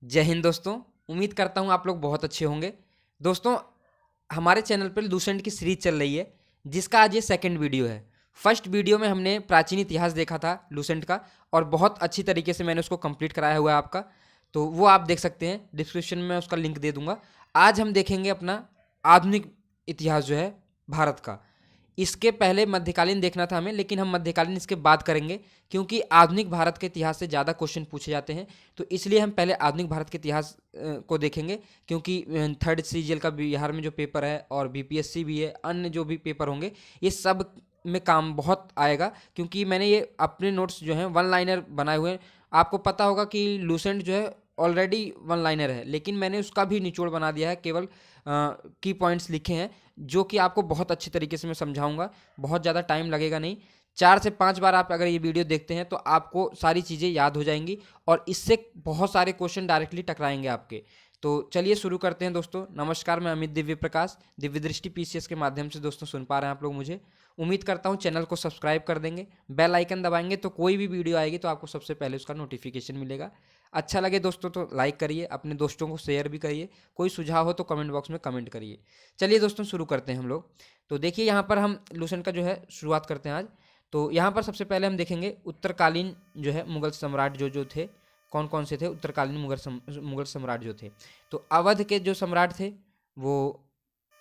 जय हिंद दोस्तों। उम्मीद करता हूँ आप लोग बहुत अच्छे होंगे। दोस्तों, हमारे चैनल पर लूसेंट की सीरीज चल रही है, जिसका आज ये सेकंड वीडियो है। फर्स्ट वीडियो में हमने प्राचीन इतिहास देखा था लूसेंट का, और बहुत अच्छी तरीके से मैंने उसको कंप्लीट कराया हुआ है आपका, तो वो आप देख सकते हैं। डिस्क्रिप्शन में उसका लिंक दे दूंगा। आज हम देखेंगे अपना आधुनिक इतिहास जो है भारत का। इसके पहले मध्यकालीन देखना था हमें, लेकिन हम मध्यकालीन इसके बाद करेंगे, क्योंकि आधुनिक भारत के इतिहास से ज़्यादा क्वेश्चन पूछे जाते हैं। तो इसलिए हम पहले आधुनिक भारत के इतिहास को देखेंगे, क्योंकि थर्ड सीजीएल का बिहार में जो पेपर है और बीपीएससी भी है, अन्य जो भी पेपर होंगे, ये सब में काम बहुत आएगा। क्योंकि मैंने ये अपने नोट्स जो हैं वन लाइनर बनाए हुए हैं। आपको पता होगा कि लूसेंट जो है ऑलरेडी वन लाइनर है, लेकिन मैंने उसका भी निचोड़ बना दिया है, केवल की पॉइंट्स लिखे हैं, जो कि आपको बहुत अच्छी तरीके से मैं समझाऊंगा। बहुत ज़्यादा टाइम लगेगा नहीं। 4 से 5 बार आप अगर ये वीडियो देखते हैं तो आपको सारी चीज़ें याद हो जाएंगी, और इससे बहुत सारे क्वेश्चन डायरेक्टली टकराएंगे आपके। तो चलिए शुरू करते हैं दोस्तों। नमस्कार, मैं अमित दिव्य प्रकाश, दिव्य दृष्टि पीसीएस के माध्यम से दोस्तों सुन पा रहे हैं आप लोग मुझे। उम्मीद करता हूँ चैनल को सब्सक्राइब कर देंगे, बेल आइकन दबाएंगे तो कोई भी वीडियो आएगी तो आपको सबसे पहले उसका नोटिफिकेशन मिलेगा। अच्छा लगे दोस्तों तो लाइक करिए, अपने दोस्तों को शेयर भी करिए। कोई सुझाव हो तो कमेंट बॉक्स में कमेंट करिए। चलिए दोस्तों शुरू करते हैं हम लोग। तो देखिए, यहाँ पर हम लूसेंट का जो है शुरुआत करते हैं आज। तो यहाँ पर सबसे पहले हम देखेंगे उत्तरकालीन जो है मुगल सम्राट जो जो थे, कौन कौन से थे उत्तरकालीन मुगल सम्राट जो थे। तो अवध के जो सम्राट थे वो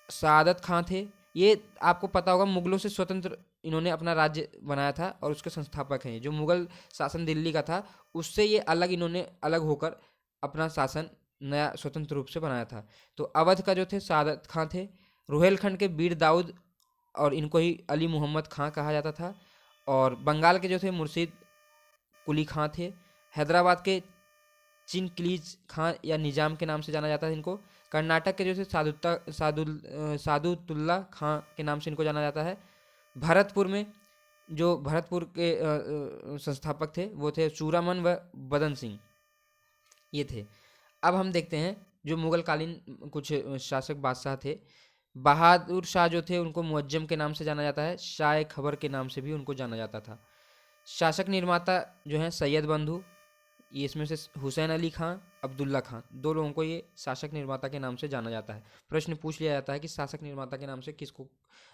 सादत खां थे। ये आपको पता होगा, मुगलों से स्वतंत्र इन्होंने अपना राज्य बनाया था, और उसके संस्थापक हैं। जो मुगल शासन दिल्ली का था, उससे ये अलग, इन्होंने अलग होकर अपना शासन नया स्वतंत्र रूप से बनाया था। तो अवध का जो थे सादत खां थे। रुहेलखंड के बीर दाऊद, और इनको ही अली मोहम्मद खां कहा जाता था। और बंगाल के जो थे मुर्शिद कुली खां थे। हैदराबाद के चिनक्लीज खां या निजाम के नाम से जाना जाता है इनको। कर्नाटक के जो थे सादुतुल्ला खां के नाम से इनको जाना जाता है। भरतपुर में जो भरतपुर के संस्थापक थे वो थे चूरामन व बदन सिंह, ये थे। अब हम देखते हैं जो मुगलकालीन कुछ शासक बादशाह थे। बहादुर शाह जो थे उनको मुअज्जम के नाम से जाना जाता है। शाह खबर के नाम से भी उनको जाना जाता था। शासक निर्माता जो हैं सैयद बंधु, ये इसमें से हुसैन अली खां, अब्दुल्ला खां, दो लोगों को ये शासक निर्माता के नाम से जाना जाता है। प्रश्न पूछ लिया जाता है कि शासक निर्माता के नाम से किसको,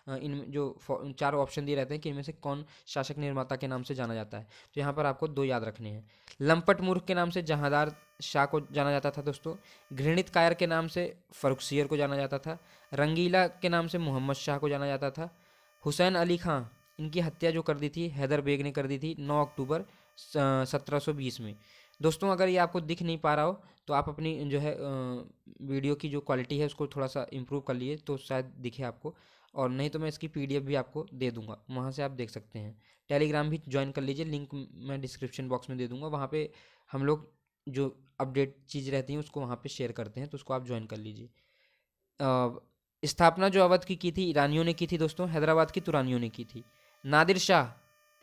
इन जो चार ऑप्शन दिए रहते हैं कि इनमें से कौन शासक निर्माता के नाम से जाना जाता है। तो यहाँ पर आपको दो याद रखने हैं। लंपट मूर्ख के नाम से जहांदार शाह को जाना जाता था दोस्तों। घृणित कायर के नाम से फर्रुखसियर को जाना जाता था। रंगीला के नाम से मोहम्मद शाह को जाना जाता था। हुसैन अली खां, इनकी हत्या जो कर दी थी हैदर बेग ने कर दी थी 9 अक्टूबर 1720 में। दोस्तों, अगर ये आपको दिख नहीं पा रहा हो तो आप अपनी जो है वीडियो की जो क्वालिटी है उसको थोड़ा सा इम्प्रूव कर लिए तो शायद दिखे आपको, और नहीं तो मैं इसकी पीडीएफ भी आपको दे दूंगा, वहाँ से आप देख सकते हैं। टेलीग्राम भी ज्वाइन कर लीजिए, लिंक मैं डिस्क्रिप्शन बॉक्स में दे दूंगा। वहाँ पे हम लोग जो अपडेट चीज़ रहती हैं उसको वहाँ पे शेयर करते हैं, तो उसको आप ज्वाइन कर लीजिए। स्थापना जो अवध की थी ईरानियों ने की थी दोस्तों, हैदराबाद की तुरानियों ने की थी। नादिर शाह,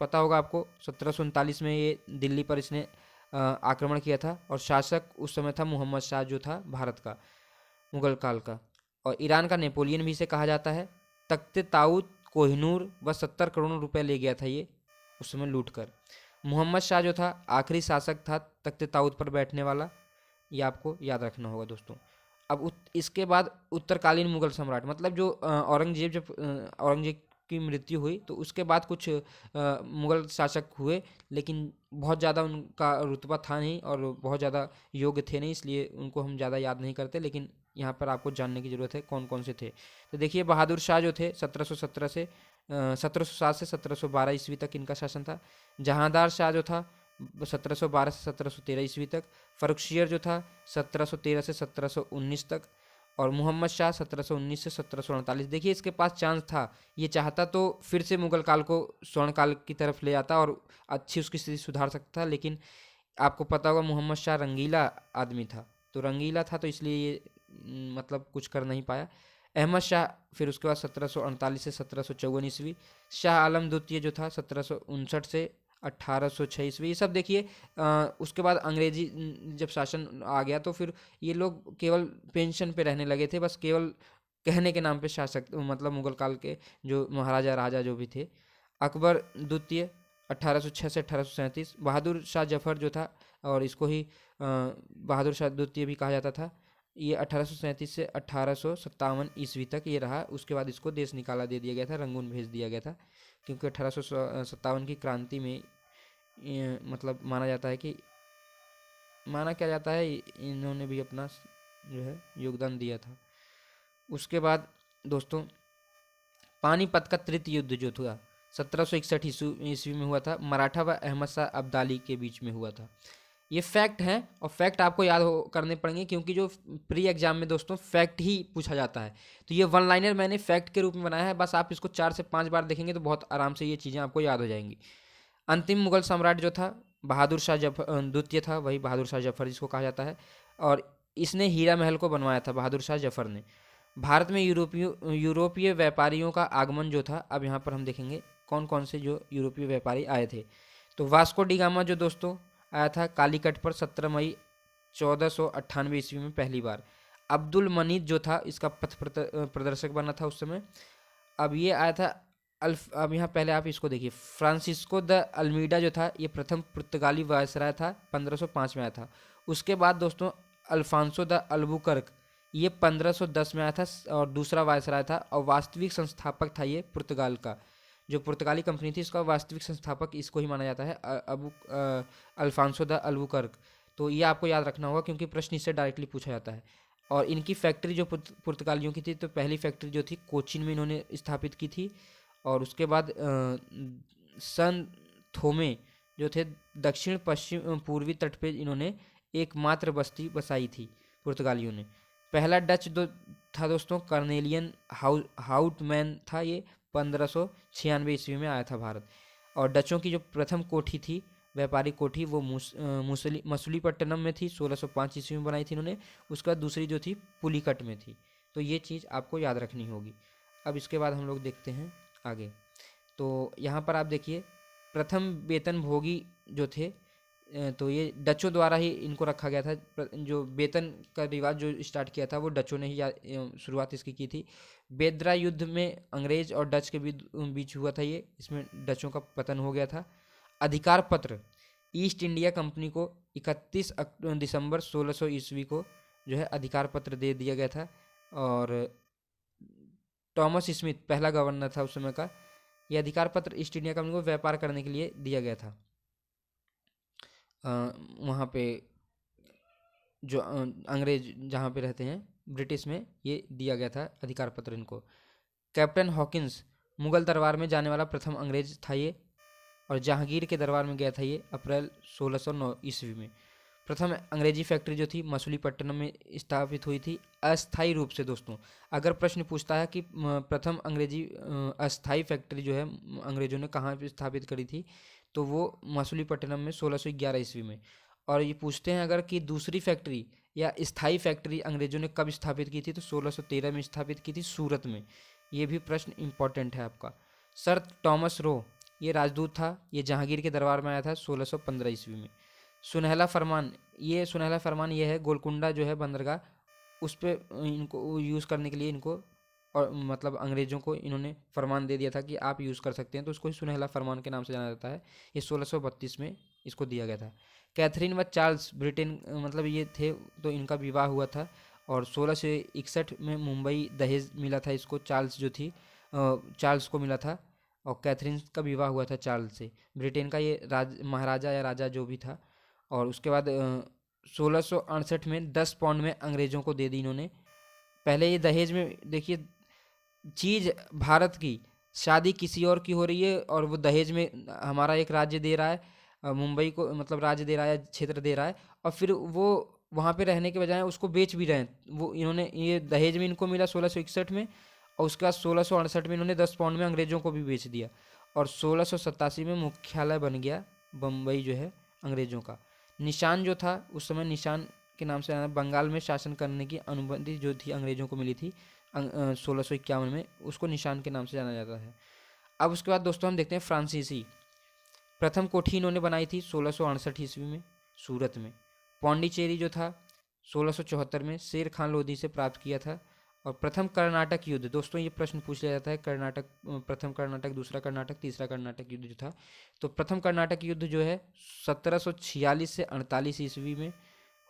पता होगा आपको, 1739 में ये दिल्ली पर इसने आक्रमण किया था, और शासक उस समय था मोहम्मद शाह जो था भारत का, मुगल काल का। और ईरान का नेपोलियन भी इसे कहा जाता है। तख्ते ताऊद, कोहिनूर व 70 करोड़ रुपए ले गया था ये उस समय लूट कर। मोहम्मद शाह जो था आखिरी शासक था तख्ते ताऊद पर बैठने वाला, ये आपको याद रखना होगा दोस्तों। अब इसके बाद उत्तरकालीन मुगल सम्राट, मतलब जो औरंगजेब, जब औरंगजेब की मृत्यु हुई तो उसके बाद कुछ मुगल शासक हुए, लेकिन बहुत ज़्यादा उनका रुतबा था नहीं और बहुत ज़्यादा योग्य थे नहीं, इसलिए उनको हम ज़्यादा याद नहीं करते। लेकिन यहाँ पर आपको जानने की ज़रूरत है कौन कौन से थे। तो देखिए, बहादुर शाह जो थे 1717 से 1707 से 1712 ईस्वी तक इनका शासन था। जहांदार शाह जो था 1712 से 1713 ईस्वी तक। फर्रुखसियर जो था 1713 से 1719 तक। और मोहम्मद शाह 1719 से 1748। देखिए, इसके पास चांस था, ये चाहता तो फिर से मुगल काल को स्वर्ण काल की तरफ ले आता और अच्छी उसकी स्थिति सुधार सकता था, लेकिन आपको पता होगा मोहम्मद शाह रंगीला आदमी था, तो रंगीला था तो इसलिए ये मतलब कुछ कर नहीं पाया। अहमद शाह फिर उसके बाद 1748 से 1754 ईस्वी। शाह आलम द्वितीय जो था 1759 से 1806 ईस्वी। ये सब देखिए, उसके बाद अंग्रेजी जब शासन आ गया तो फिर ये लोग केवल पेंशन पे रहने लगे थे, बस केवल कहने के नाम पे शासक, मतलब मुगल काल के जो महाराजा राजा जो भी थे। अकबर द्वितीय 1806 से 1837। बहादुर शाह जफर जो था, और इसको ही बहादुर शाह द्वितीय भी कहा जाता था। ये 1837 से 1857 ईस्वी तक ये रहा। उसके बाद इसको देश निकाला दे दिया गया था, रंगून भेज दिया गया था, क्योंकि 1857 की क्रांति में मतलब माना क्या जाता है इन्होंने भी अपना जो है योगदान दिया था। उसके बाद दोस्तों पानीपत का तृतीय युद्ध जो था 1761 ईस्वी में हुआ था, मराठा व अहमद शाह अब्दाली के बीच में हुआ था। ये फैक्ट हैं और फैक्ट आपको याद करने पड़ेंगे, क्योंकि जो प्री एग्जाम में दोस्तों फैक्ट ही पूछा जाता है। तो ये वन लाइनर मैंने फैक्ट के रूप में बनाया है, बस आप इसको 4 से 5 बार देखेंगे तो बहुत आराम से ये चीज़ें आपको याद हो जाएंगी। अंतिम मुगल सम्राट जो था बहादुर शाह जफर द्वितीय था, वही बहादुर शाह जफर जिसको कहा जाता है, और इसने हीरा महल को बनवाया था बहादुर शाह जफर ने। भारत में यूरोपीय व्यापारियों का आगमन जो था, अब यहाँ पर हम देखेंगे कौन कौन से जो यूरोपीय व्यापारी आए थे। तो वास्को डी गामा जो दोस्तों आया था कालीकट पर 17 मई 1498 ईस्वी में पहली बार। अब्दुल मनीद जो था इसका पथ प्रदर्शक बना था उस समय। अब ये आया था अब यहाँ पहले आप इसको देखिए, फ्रांसिस्को द अल्मीडा जो था ये प्रथम पुर्तगाली वायसराय था, 1505 में आया था। उसके बाद दोस्तों अल्फांसो द अल्बुकर्क ये 1510 में आया था और दूसरा वायसराय था, और वास्तविक संस्थापक था ये पुर्तगाल का। जो पुर्तगाली कंपनी थी इसका वास्तविक संस्थापक इसको ही माना जाता है, अल्फांसो द अल्बुकर्क। तो ये आपको याद रखना होगा, क्योंकि प्रश्न इससे डायरेक्टली पूछा जाता है। और इनकी फैक्ट्री जो पुर्तगालियों की थी, तो पहली फैक्ट्री जो थी कोचीन में इन्होंने स्थापित की थी, और उसके बाद सन थोमे जो थे दक्षिण पश्चिम पूर्वी तट पे इन्होंने एकमात्र बस्ती बसाई थी पुर्तगालियों ने। पहला डच था दोस्तों कर्नेलियन हाउटमैन था, ये 1596 ईस्वी में आया था भारत। और डचों की जो प्रथम कोठी थी व्यापारिक कोठी वो मसूलीपट्टनम में थी, 1605 ईस्वी में बनाई थी इन्होंने। उसके बाद दूसरी जो थी पुलिकट में थी। तो ये चीज़ आपको याद रखनी होगी। अब इसके बाद हम लोग देखते हैं आगे। तो यहाँ पर आप देखिए प्रथम वेतनभोगी जो थे, तो ये डचों द्वारा ही इनको रखा गया था। जो वेतन का रिवाज जो स्टार्ट किया था वो डचों ने ही शुरुआत इसकी की थी। बेद्रा युद्ध में अंग्रेज और डच के बीच हुआ था ये, इसमें डचों का पतन हो गया था। अधिकार पत्र ईस्ट इंडिया कंपनी को 31 दिसंबर 1600 ईस्वी को जो है अधिकार पत्र दे दिया गया था, और थॉमस स्मिथ पहला गवर्नर था उस समय का। ये अधिकार पत्र ईस्ट इंडिया कंपनी को व्यापार करने के लिए दिया गया था। वहाँ पे जो अंग्रेज जहाँ पे रहते हैं ब्रिटिश में, ये दिया गया था अधिकार पत्र इनको। कैप्टन हॉकिंस मुगल दरबार में जाने वाला प्रथम अंग्रेज था ये, और जहांगीर के दरबार में गया था ये अप्रैल 1609 ईस्वी में। प्रथम अंग्रेजी फैक्ट्री जो थी मसूलीपट्टनम में स्थापित हुई थी अस्थायी रूप से। दोस्तों अगर प्रश्न पूछता है कि प्रथम अंग्रेजी अस्थायी फैक्ट्री जो है अंग्रेजों ने कहाँ पे स्थापित करी थी, तो वो मसूलीपट्टनम में 1611 ईस्वी में। और ये पूछते हैं अगर कि दूसरी फैक्ट्री या स्थायी फैक्ट्री अंग्रेजों ने कब स्थापित की थी, तो 1613 में स्थापित की थी सूरत में। ये भी प्रश्न इंपॉर्टेंट है आपका। सर थॉमस रो ये राजदूत था, ये जहांगीर के दरबार में आया था 1615 ईस्वी में। सुनहला फरमान ये है गोलकुंडा जो है बंदरगाह, उस पर इनको यूज़ करने के लिए इनको और मतलब अंग्रेज़ों को इन्होंने फरमान दे दिया था कि आप यूज़ कर सकते हैं, तो उसको ही सुनहला फरमान के नाम से जाना जाता है। ये 1632 में इसको दिया गया था। कैथरीन व चार्ल्स ब्रिटेन मतलब ये थे, तो इनका विवाह हुआ था, और 1661 में मुंबई दहेज मिला था इसको, चार्ल्स को मिला था, और कैथरीन का विवाह हुआ था चार्ल्स से, ब्रिटेन का ये महाराजा या राजा जो भी था। और उसके बाद 1668 में 10 पाउंड में अंग्रेज़ों को दे दी इन्होंने। पहले ये दहेज में देखिए, चीज़ भारत की, शादी किसी और की हो रही है, और वो दहेज में हमारा एक राज्य दे रहा है, मुंबई को मतलब राज्य दे रहा है, क्षेत्र दे रहा है, और फिर वो वहाँ पे रहने के बजाय उसको बेच भी रहे हैं। वो इन्होंने ये दहेज में इनको मिला 1661 में, और उसके बाद 1668 में इन्होंने 10 पाउंड में अंग्रेज़ों को भी बेच दिया, और 1687 में मुख्यालय बन गया बम्बई जो है अंग्रेज़ों का। निशान जो था उस समय निशान के नाम से बंगाल में शासन करने की अनुमति जो थी अंग्रेज़ों को मिली थी 1651 में, उसको निशान के नाम से जाना जाता है। अब उसके बाद दोस्तों हम देखते हैं फ्रांसीसी। प्रथम कोठी इन्होंने बनाई थी 1668 ईस्वी में सूरत में। पौंडीचेरी जो था 1674 में शेर खान लोधी से प्राप्त किया था। और प्रथम कर्नाटक युद्ध, दोस्तों ये प्रश्न पूछ लिया जाता है, कर्नाटक प्रथम कर्नाटक, दूसरा कर्नाटक, तीसरा कर्नाटक युद्ध जो था, तो प्रथम कर्नाटक युद्ध जो है 1746 से 48 ईस्वी में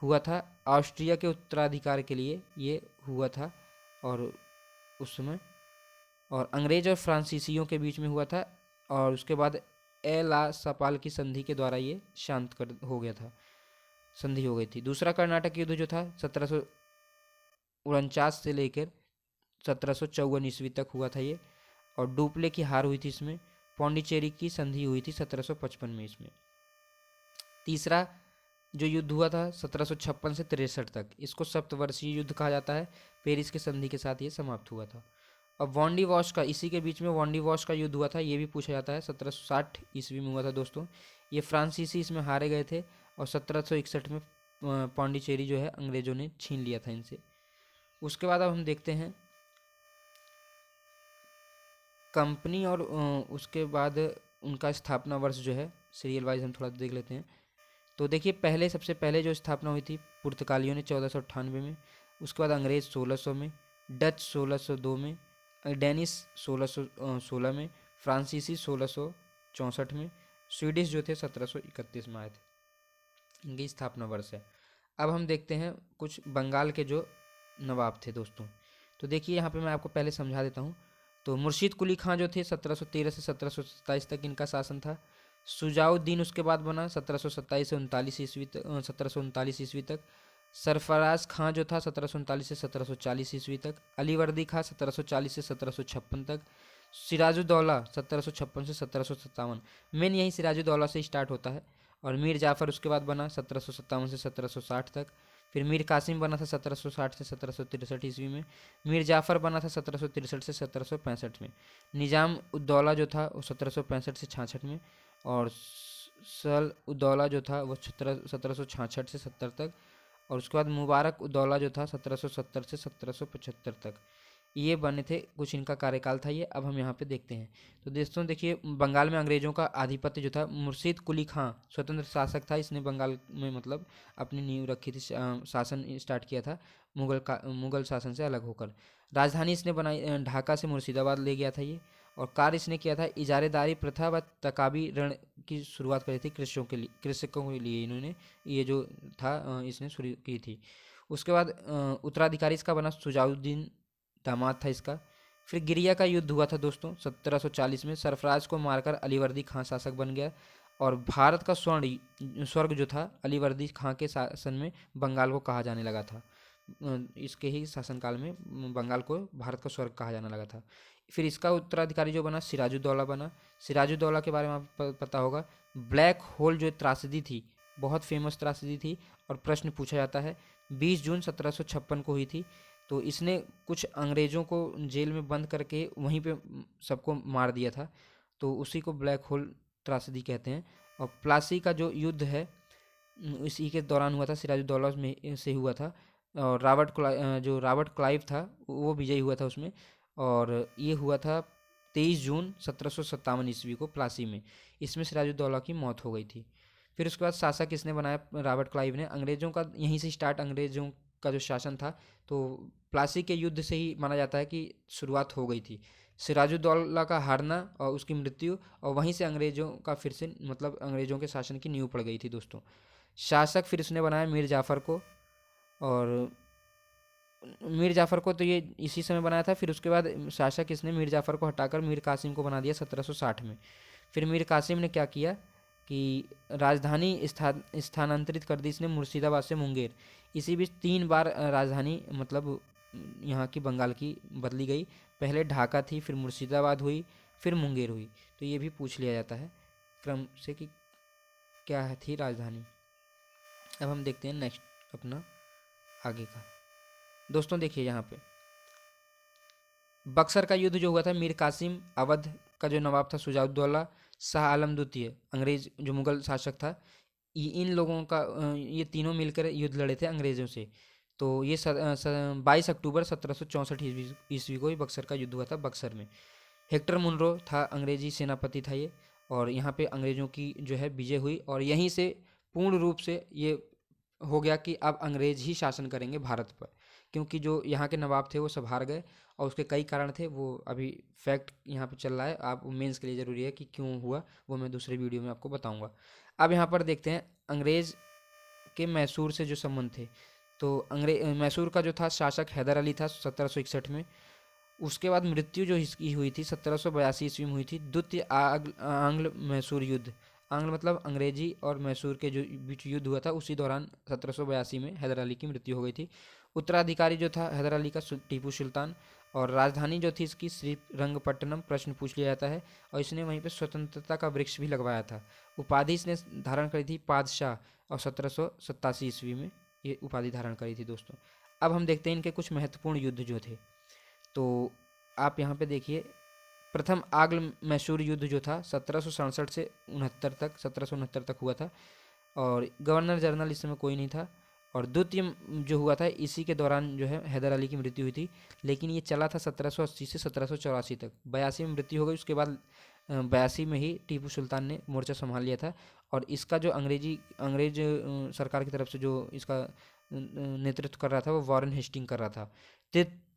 हुआ था ऑस्ट्रिया के उत्तराधिकार के लिए ये हुआ था, और उस समय और अंग्रेज और फ्रांसीसियों के बीच में हुआ था, और उसके बाद ला सपाल की संधि के द्वारा ये शांत कर हो गया था, संधि हो गई थी। दूसरा कर्नाटक युद्ध जो था 1749 से लेकर 1754 ईस्वी तक हुआ था ये, और डुप्ले की हार हुई थी इसमें। पौंडीचेरी की संधि हुई थी 1755 में इसमें। तीसरा जो युद्ध हुआ था 1756 से 63 तक, इसको सप्तवर्षीय युद्ध कहा जाता है। पेरिस की संधि के साथ ये समाप्त हुआ था। और वॉन्डी वॉश का, इसी के बीच में वॉन्डी वॉश का युद्ध हुआ था, ये भी पूछा जाता है, 1760 ईस्वी में हुआ था दोस्तों। ये फ्रांसीसी इसमें हारे गए थे, और 1761 में पौंडीचेरी जो है अंग्रेजों ने छीन लिया था इनसे। उसके बाद अब हम देखते हैं कंपनी, और उसके बाद उनका स्थापना वर्ष जो है सीरियल वाइज हम थोड़ा देख लेते हैं। तो देखिए सबसे पहले जो स्थापना हुई थी पुर्तगालियों ने 1498 में, उसके बाद अंग्रेज 1600 में, डच 1602 में, डेनिस 1616 में, फ्रांसीसी 1664 में, स्वीडिश जो थे 1731 में आए थे। इनकी स्थापना वर्ष है। अब हम देखते हैं कुछ बंगाल के जो नवाब थे दोस्तों। तो देखिए यहाँ पे मैं आपको पहले समझा देता हूँ। तो मुर्शीद कुली खां जो थे 1713 से 1727 तक इनका शासन था। सुजाउद्दीन उसके बाद बना 1727 से 39 ईस्वी तक, 1739 ईस्वी तक। सरफराज खां जो था 1739 से 1740 ईस्वी तक। अलीवर्दी खां 1740 से 1756 तक। सिराजुद्दौला 1756 से 1757, मेन यही सिराजुद्दौला से स्टार्ट होता है। और मीर जाफ़र उसके बाद बना 1757 से 1760 तक। फिर मीर कासिम बना था 1760 से 1763 ईस्वी में। मीर जाफ़र बना था 1763 से 1765 में। निज़ाम उद्दौला जो था वो 1765 से 66 में। और सल उद्दौला जो था वो 1766 से 70 तक। और उसके बाद मुबारक उद्दौला जो था 1770 से 1775 तक। ये बने थे, कुछ इनका कार्यकाल था ये। अब हम यहाँ पे देखते हैं। तो दोस्तों देखिए, बंगाल में अंग्रेजों का आधिपत्य जो था, मुर्शीद कुली खां स्वतंत्र शासक था। इसने बंगाल में मतलब अपनी नींव रखी थी, शासन स्टार्ट किया था मुगल शासन से अलग होकर। राजधानी इसने बनाई ढाका से मुर्शिदाबाद ले गया था ये। और कार्य इसने किया था इजारेदारी प्रथा व तकाबी ऋण की शुरुआत करी थी कृषकों के लिए इन्होंने ये जो था इसने शुरू की थी। उसके बाद उत्तराधिकारी इसका बना सुजाउद्दीन, दामाद था इसका। फिर गिरिया का युद्ध हुआ था दोस्तों 1740 में। सरफराज को मारकर अलीवर्दी खां शासक बन गया, और भारत का स्वर्ग जो था अलीवर्दी खां के शासन में बंगाल को कहा जाने लगा था। इसके ही शासनकाल में बंगाल को भारत का स्वर्ग कहा जाने लगा था। फिर इसका उत्तराधिकारी जो बना सिराजुद्दौला बना। सिराजुद्दौला के बारे में आपको पता होगा, ब्लैक होल जो त्रासदी थी, बहुत फेमस त्रासदी थी, और प्रश्न पूछा जाता है 20 जून 1756 को हुई थी। तो इसने कुछ अंग्रेज़ों को जेल में बंद करके वहीं पे सबको मार दिया था, तो उसी को ब्लैक होल त्रासदी कहते हैं। और प्लासी का जो युद्ध है इसी के दौरान हुआ था, सिराजुद्दौला में से हुआ था। और जो रॉबर्ट क्लाइव था वो विजयी हुआ था उसमें। और ये हुआ था 23 जून 1757 ईस्वी को प्लासी में। इसमें सिराजुद्दौला की मौत हो गई थी। फिर उसके बाद शासक किसने बनाया? रॉबर्ट क्लाइव ने। अंग्रेज़ों का यहीं से स्टार्ट, अंग्रेज़ों का जो शासन था, तो प्लासी के युद्ध से ही माना जाता है कि शुरुआत हो गई थी। सिराजुद्दौला का हारना और उसकी मृत्यु, और वहीं से अंग्रेज़ों का फिर से मतलब अंग्रेज़ों के शासन की नींव पड़ गई थी दोस्तों। शासक फिर उसने बनाया मीर जाफ़र को, और मीर जाफ़र को तो ये इसी समय बनाया था। फिर उसके बाद शासक इसने मीर जाफ़र को हटाकर मीर कासिम को बना दिया 1760 में। फिर मीर कासिम ने क्या किया कि राजधानी स्थानांतरित कर दी इसने मुर्शिदाबाद से मुंगेर। इसी बीच 3 बार राजधानी मतलब यहाँ की बंगाल की बदली गई। पहले ढाका थी, फिर मुर्शिदाबाद हुई, फिर मुंगेर हुई। तो ये भी पूछ लिया जाता है क्रम से कि क्या थी राजधानी। अब हम देखते हैं नेक्स्ट अपना आगे का। दोस्तों देखिए यहाँ पे बक्सर का युद्ध जो हुआ था, मीर कासिम, अवध का जो नवाब था सुजाउद्दौला, शाह आलम द्वितीय अंग्रेज जो मुगल शासक था, इन लोगों का ये तीनों मिलकर युद्ध लड़े थे अंग्रेज़ों से। तो ये 22 अक्टूबर 1764 ईस्वी को ही बक्सर का युद्ध हुआ था बक्सर में। हेक्टर मुनरो था अंग्रेजी सेनापति था ये, और यहाँ पे अंग्रेज़ों की जो है विजय हुई, और यहीं से पूर्ण रूप से ये हो गया कि अब अंग्रेज़ ही शासन करेंगे भारत पर, क्योंकि जो यहाँ के नवाब थे वो सब हार गए, और उसके कई कारण थे। वो अभी फैक्ट यहाँ पे चल रहा है, आप मेंस के लिए ज़रूरी है कि क्यों हुआ, वो मैं दूसरे वीडियो में आपको बताऊँगा। अब यहाँ पर देखते हैं अंग्रेज़ के मैसूर से जो संबंध थे, तो मैसूर का जो था शासक हैदर अली था 1761 में। उसके बाद मृत्यु जो इसकी हुई थी 1782 ईस्वी में हुई थी द्वितीय आंग्ल मैसूर युद्ध। आंग्ल मतलब अंग्रेजी और मैसूर के जो बीच युद्ध हुआ था उसी दौरान 1782 में हैदर अली की मृत्यु हो गई थी। उत्तराधिकारी जो था हैदर अली का टीपू सुल्तान, और राजधानी जो थी इसकी श्रीरंगपट्टनम। प्रश्न पूछ लिया जाता है। और इसने वहीं पे स्वतंत्रता का वृक्ष भी लगवाया था। उपाधि इसने धारण करी थी पादशाह, और 1787 ईस्वी में ये उपाधि धारण करी थी दोस्तों। अब हम देखते हैं इनके कुछ महत्वपूर्ण युद्ध जो थे। तो आप यहाँ पे देखिए, प्रथम आंग्ल मैसूर युद्ध जो था 1767 से 1769 तक हुआ था, और गवर्नर जनरल इस समय कोई नहीं था। और द्वितीय जो हुआ था इसी के दौरान जो है हैदर अली की मृत्यु हुई थी, लेकिन ये चला था 1780 से 1784 तक। 82 में मृत्यु हो गई। उसके बाद 82 में ही टीपू सुल्तान ने मोर्चा संभाल लिया था। और इसका जो अंग्रेज सरकार की तरफ से जो इसका नेतृत्व कर रहा था वो वॉरेन हेस्टिंग कर रहा था।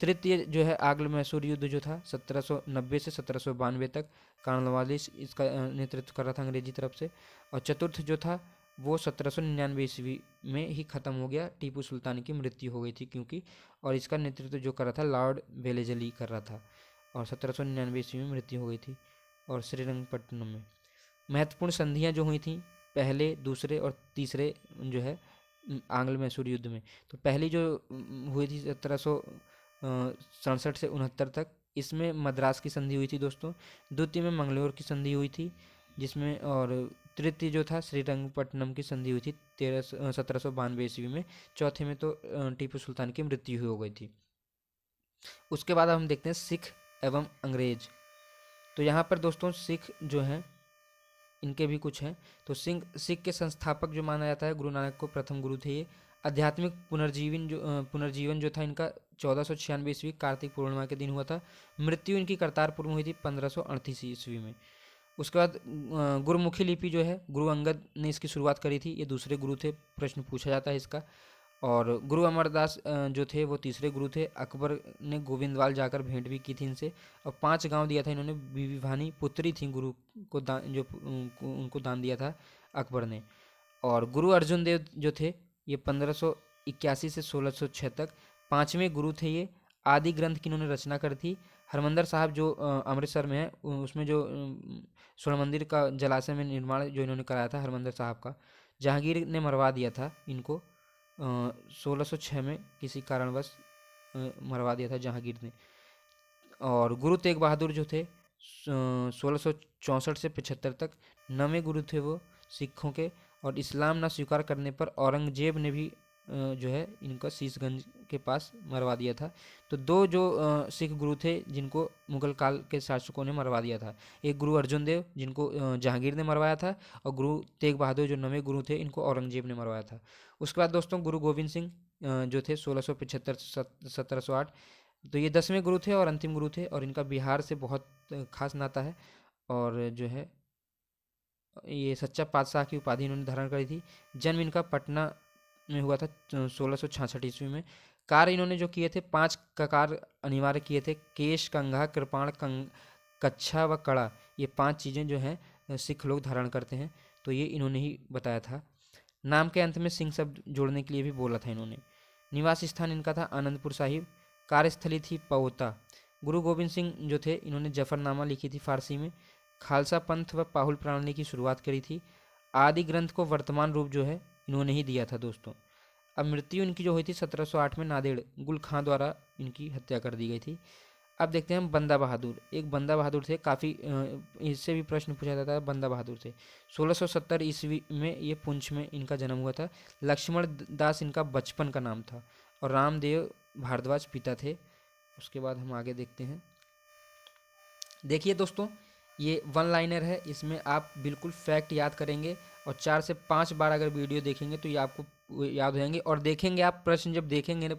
तृतीय जो है आंग्ल मैसूर युद्ध जो था 1790 से 1792 तक कॉर्नवालिस इसका नेतृत्व कर रहा था अंग्रेजी तरफ से। और चतुर्थ जो था वो 1799 ईस्वी में ही ख़त्म हो गया। टीपू सुल्तान की मृत्यु हो गई थी क्योंकि, और इसका नेतृत्व जो कर रहा था लॉर्ड वेलेजली कर रहा था, और 1799 ईस्वी में मृत्यु हो गई थी। और श्रीरंगपट्टनम में महत्वपूर्ण संधियाँ जो हुई थी पहले, दूसरे और तीसरे जो है आंग्ल मैसूर युद्ध में। तो पहली जो हुई थी 1767 से 69 तक, इसमें मद्रास की संधि हुई थी दोस्तों। द्वितीय में मंगलोर की संधि हुई थी जिसमें, और तृतीय जो था श्रीरंगपट्टनम की संधि हुई थी 1792 ईस्वी में। चौथे में तो टीपू सुल्तान की मृत्यु हो गई थी। उसके बाद हम देखते हैं सिख एवं अंग्रेज। तो यहाँ पर दोस्तों सिख जो हैं इनके भी कुछ हैं। तो सिख के संस्थापक जो माना जाता है गुरु नानक को प्रथम गुरु थे ये। आध्यात्मिक पुनर्जीवन जो था इनका 1496 ईस्वी कार्तिक पूर्णिमा के दिन हुआ था। मृत्यु इनकी करतारपुर में हुई थी 1538 ईस्वी में। उसके बाद गुरुमुखी लिपि जो है गुरु अंगद ने इसकी शुरुआत करी थी। ये दूसरे गुरु थे, प्रश्न पूछा जाता है इसका। और गुरु अमरदास जो थे वो तीसरे गुरु थे। अकबर ने गोविंदवाल जाकर भेंट भी की थी इनसे, और 5 गांव दिया था इन्होंने। बीबी भानी पुत्री थी गुरु को दान, जो उनको दान दिया था अकबर ने। और गुरु अर्जुन देव जो थे ये 1581 से 1606 तक 5वें गुरु थे ये। आदि ग्रंथ की इन्होंने रचना करी थी। हरमंदिर साहब जो अमृतसर में है उसमें जो स्वर्ण मंदिर का जलाशय में निर्माण जो इन्होंने कराया था हरमंदिर साहब का, जहांगीर ने मरवा दिया था इनको 1606 में किसी कारणवश मरवा दिया था जहांगीर ने। और गुरु तेग बहादुर जो थे 1664 से 75 तक 9वें गुरु थे वो सिखों के। और इस्लाम ना स्वीकार करने पर औरंगजेब ने भी जो है इनका शीशगंज के पास मरवा दिया था। तो 2 जो सिख गुरु थे जिनको मुगल काल के शासकों ने मरवा दिया था, एक गुरु अर्जुन देव जिनको जहांगीर ने मरवाया था, और गुरु तेग बहादुर जो 9वें गुरु थे इनको औरंगजेब ने मरवाया था। उसके बाद दोस्तों गुरु गोविंद सिंह जो थे 1675 से 1708, तो ये 10वें गुरु थे और अंतिम गुरु थे। और इनका बिहार से बहुत खास नाता है, और जो है ये सच्चा पातशाह की उपाधि इन्होंने धारण करी थी। जन्म इनका पटना में हुआ था 1666 ईस्वी में। कार्य इन्होंने जो किए थे 5 ककार अनिवार्य किए थे। केश, कंघा, कृपाण, कच्छा व कड़ा, ये 5 चीज़ें जो हैं सिख लोग धारण करते हैं। तो ये इन्होंने ही बताया था। नाम के अंत में सिंह शब्द जोड़ने के लिए भी बोला था इन्होंने। निवास स्थान इनका था आनंदपुर साहिब। कार्यस्थली थी पओता। गुरु गोविंद सिंह जो थे इन्होंने जफरनामा लिखी थी फारसी में। खालसा पंथ व पाहुल प्रणाली की शुरुआत करी थी। आदि ग्रंथ को वर्तमान रूप जो है इन्होंने ही दिया था दोस्तों। अब मृत्यु इनकी जो हुई थी 1708 में नांदेड़ गुल खां द्वारा इनकी हत्या कर दी गई थी। अब देखते हैं हम बंदा बहादुर। एक बंदा बहादुर थे, काफ़ी इससे भी प्रश्न पूछा जाता है बंदा बहादुर से। 1670 ईस्वी में ये पुंछ में इनका जन्म हुआ था। लक्ष्मण दास इनका बचपन का नाम था, और रामदेव भारद्वाज पिता थे। उसके बाद हम आगे देखते हैं। देखिए दोस्तों, ये 1 लाइनर है, इसमें आप बिल्कुल फैक्ट याद करेंगे, और 4 से 5 बार अगर वीडियो देखेंगे तो ये आपको याद हो जाएंगे। और देखेंगे आप प्रश्न जब देखेंगे ना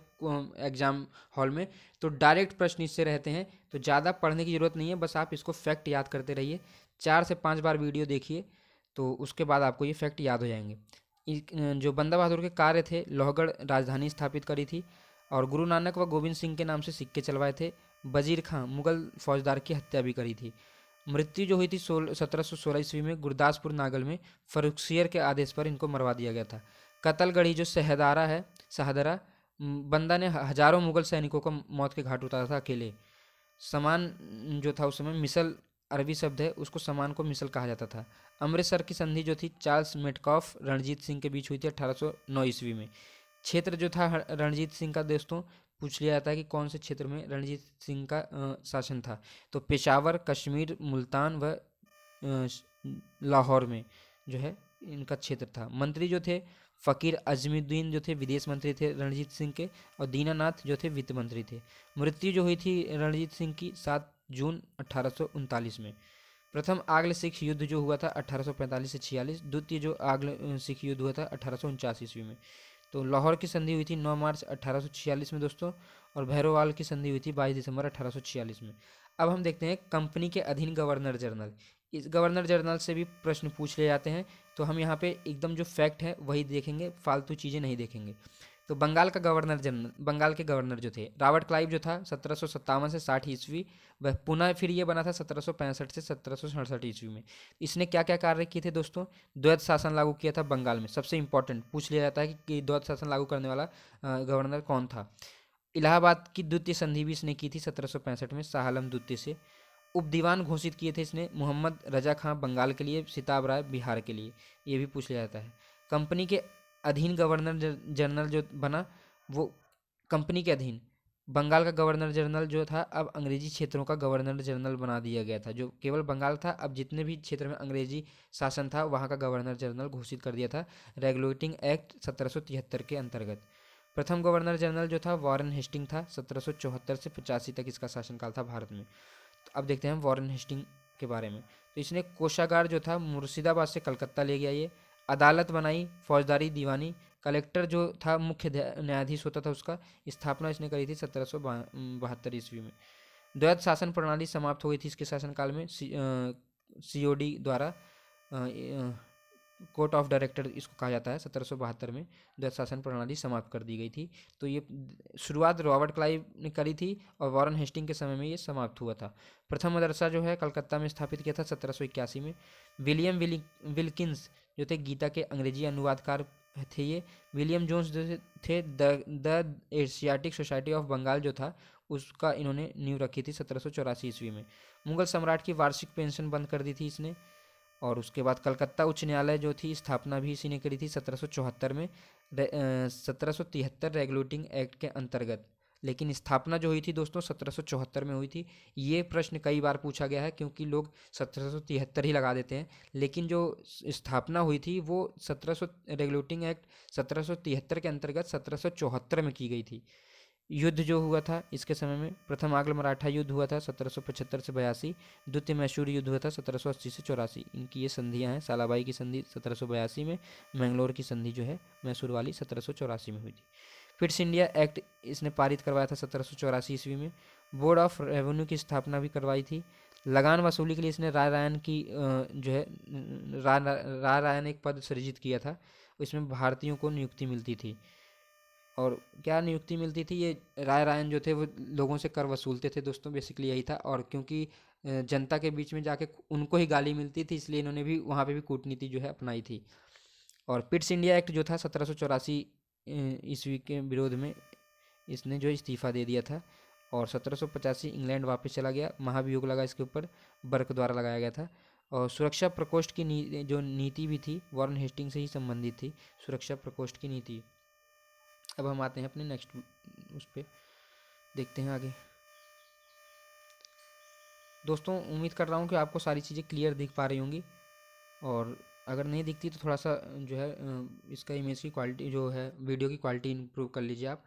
एग्जाम हॉल में, तो डायरेक्ट प्रश्न इससे रहते हैं, तो ज़्यादा पढ़ने की ज़रूरत नहीं है, बस आप इसको फैक्ट याद करते रहिए। 4 से 5 बार वीडियो देखिए, तो उसके बाद आपको ये फैक्ट याद हो जाएंगे। जो बंदा बहादुर के कार्य थे, लोहगढ़ राजधानी स्थापित करी थी, और गुरु नानक व गोविंद सिंह के नाम से सिक्के चलवाए थे। वजीर खां मुगल फौजदार की हत्या भी करी थी। मृत्यु जो हुई थी 1716 ईस्वी में गुरदासपुर नागल में फरुखसियर के आदेश पर इनको मरवा दिया गया था। कतलगढ़ी जो शहदारा है, शाहदरा, बंदा ने हजारों मुगल सैनिकों को मौत के घाट उतारा था अकेले। समान जो था उस समय, मिसल अरबी शब्द है, उसको समान को मिसल कहा जाता था। अमृतसर की संधि जो थी चार्ल्स मेटकॉफ रणजीत सिंह के बीच हुई थी 1809 ईस्वी में। क्षेत्र जो था रणजीत सिंह का दोस्तों पूछ लिया जाता है कि कौन से क्षेत्र में रणजीत सिंह का शासन था, तो पेशावर, कश्मीर, मुल्तान व लाहौर में जो है इनका क्षेत्र था। मंत्री जो थे फ़कीर अजमुद्दीन जो थे विदेश मंत्री थे रणजीत सिंह के, और दीनानाथ जो थे वित्त मंत्री थे। मृत्यु जो हुई थी रणजीत सिंह की 7 जून 1839 में। प्रथम आंग्ल सिख युद्ध जो हुआ था 1845 से 46, द्वितीय जो आंग्ल सिख युद्ध हुआ था 1849 ईस्वी में। तो लाहौर की संधि हुई थी 9 मार्च 1846 में दोस्तों, और भैरोवाल की संधि हुई थी 22 दिसंबर 1846 में। अब हम देखते हैं कंपनी के अधीन गवर्नर जनरल। इस गवर्नर जनरल से भी प्रश्न पूछ ले जाते हैं, तो हम यहाँ पे एकदम जो फैक्ट है वही देखेंगे, फालतू चीज़ें नहीं देखेंगे। तो बंगाल का गवर्नर जनरल, बंगाल के गवर्नर जो थे रॉबर्ट क्लाइव जो था 1757 से 60 ईस्वी, वह पुनः फिर ये बना था 1765 से 1767 ईस्वी में। इसने क्या क्या कार्य किए थे दोस्तों? द्वैत शासन लागू किया था बंगाल में। सबसे इंपॉर्टेंट पूछ लिया जाता है कि द्वैत शासन लागू करने वाला गवर्नर कौन था। इलाहाबाद की द्वितीय संधि भी इसने की थी 1765 में शाह आलम द्वितीय से। उप दीवान घोषित किए थे इसने मोहम्मद रजा खां बंगाल के लिए, सिताब राय बिहार के लिए, ये भी पूछ लिया जाता है। कंपनी के अधीन गवर्नर जनरल जो बना वो कंपनी के अधीन बंगाल का गवर्नर जनरल जो था अब अंग्रेजी क्षेत्रों का गवर्नर जनरल बना दिया गया था। जो केवल बंगाल था, अब जितने भी क्षेत्र में अंग्रेजी शासन था वहाँ का गवर्नर जनरल घोषित कर दिया था रेगुलेटिंग एक्ट 1773 के अंतर्गत। प्रथम गवर्नर जनरल जो था वॉरेन हेस्टिंग था, 1774 से 85 तक इसका शासनकाल था भारत में। तो अब देखते हैं वॉरेन हेस्टिंग के बारे में। तो इसने कोषागार जो था मुर्शिदाबाद से कलकत्ता ले गया, ये अदालत बनाई, फौजदारी दीवानी, कलेक्टर जो था मुख्य न्यायाधीश होता था उसका स्थापना इसने करी थी 1772 ईस्वी में। द्वैत शासन प्रणाली समाप्त हो गई थी इसके शासनकाल में सीओडी द्वारा, कोर्ट ऑफ डायरेक्टर इसको कहा जाता है। 1772 में द्वैत शासन प्रणाली समाप्त कर दी गई थी। तो ये शुरुआत रॉबर्ट क्लाइव ने करी थी और वॉरेन हेस्टिंग के समय में ये समाप्त हुआ था। प्रथम मदरसा जो है कलकत्ता में स्थापित किया था 1781 में। विलियम विल्किंस जो थे गीता के अंग्रेजी अनुवादकार थे ये। विलियम जोन्स जो थे the Asiatic Society of Bengal जो था उसका इन्होंने नींव रखी थी 1784 ईस्वी में। मुगल सम्राट की वार्षिक पेंशन बंद कर दी थी इसने। और उसके बाद कलकत्ता उच्च न्यायालय जो थी स्थापना भी इसी ने करी थी 1774 में 1773 रेगुलेटिंग एक्ट के अंतर्गत। लेकिन स्थापना जो हुई थी दोस्तों 1774 में हुई थी। ये प्रश्न कई बार पूछा गया है क्योंकि लोग 1773 ही लगा देते हैं, लेकिन जो स्थापना हुई थी वो 1700 रेगुलेटिंग एक्ट 1773 के अंतर्गत 1774 में की गई थी। युद्ध जो हुआ था इसके समय में, प्रथम आंग्ल मराठा युद्ध हुआ था 1775 से 82, द्वितीय मैसूर युद्ध हुआ था 1780 से 84। इनकी ये संधियां हैं। सालाबाई की संधि 1782 में, मैंगलोर की संधि जो है मैसूर वाली 1784 में हुई थी। फिट्स इंडिया एक्ट इसने पारित करवाया था 1784 ईस्वी में। बोर्ड ऑफ रेवेन्यू की स्थापना भी करवाई थी। लगान वसूली के लिए इसने राय रायन की जो है राय रायन एक पद सृजित किया था। इसमें भारतीयों को नियुक्ति मिलती थी। और क्या नियुक्ति मिलती थी? ये राय रायन जो थे वो लोगों से कर वसूलते थे दोस्तों, बेसिकली यही था। और क्योंकि जनता के बीच में जाके उनको ही गाली मिलती थी, इसलिए इन्होंने भी वहाँ पे भी कूटनीति जो है अपनाई थी। और पिट्स इंडिया एक्ट जो था 1784 ईस्वी के विरोध में इसने जो इस्तीफा दे दिया था। और 1785 इंग्लैंड वापस चला गया। महाभियोग लगा इसके ऊपर, बर्क द्वारा लगाया गया था। और सुरक्षा प्रकोष्ठ की जो नीति भी थी वॉरेन हेस्टिंग से ही संबंधित थी, सुरक्षा प्रकोष्ठ की नीति। अब हम आते हैं अपने नेक्स्ट उस पर, देखते हैं आगे। दोस्तों उम्मीद कर रहा हूँ कि आपको सारी चीज़ें क्लियर दिख पा रही होंगी, और अगर नहीं दिखती तो थोड़ा सा जो है इसका इमेज की क्वालिटी जो है, वीडियो की क्वालिटी इंप्रूव कर लीजिए आप,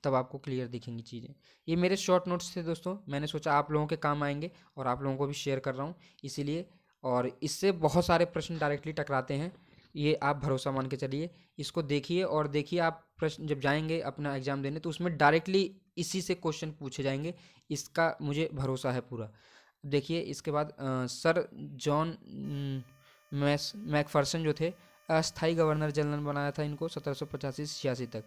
तब आपको क्लियर दिखेंगी चीज़ें। ये मेरे शॉर्ट नोट्स थे दोस्तों, मैंने सोचा आप लोगों के काम आएंगे और आप लोगों को भी शेयर कर रहा हूँ इसीलिए। और इससे बहुत सारे प्रश्न डायरेक्टली टकराते हैं, ये आप भरोसा मान के चलिए। इसको देखिए और देखिए आप प्रश्न जब जाएंगे अपना एग्ज़ाम देने तो उसमें डायरेक्टली इसी से क्वेश्चन पूछे जाएंगे, इसका मुझे भरोसा है पूरा। देखिए इसके बाद सर जॉन मैकफर्सन जो थे अस्थाई गवर्नर जनरल बनाया था इनको 1785 से 86 तक।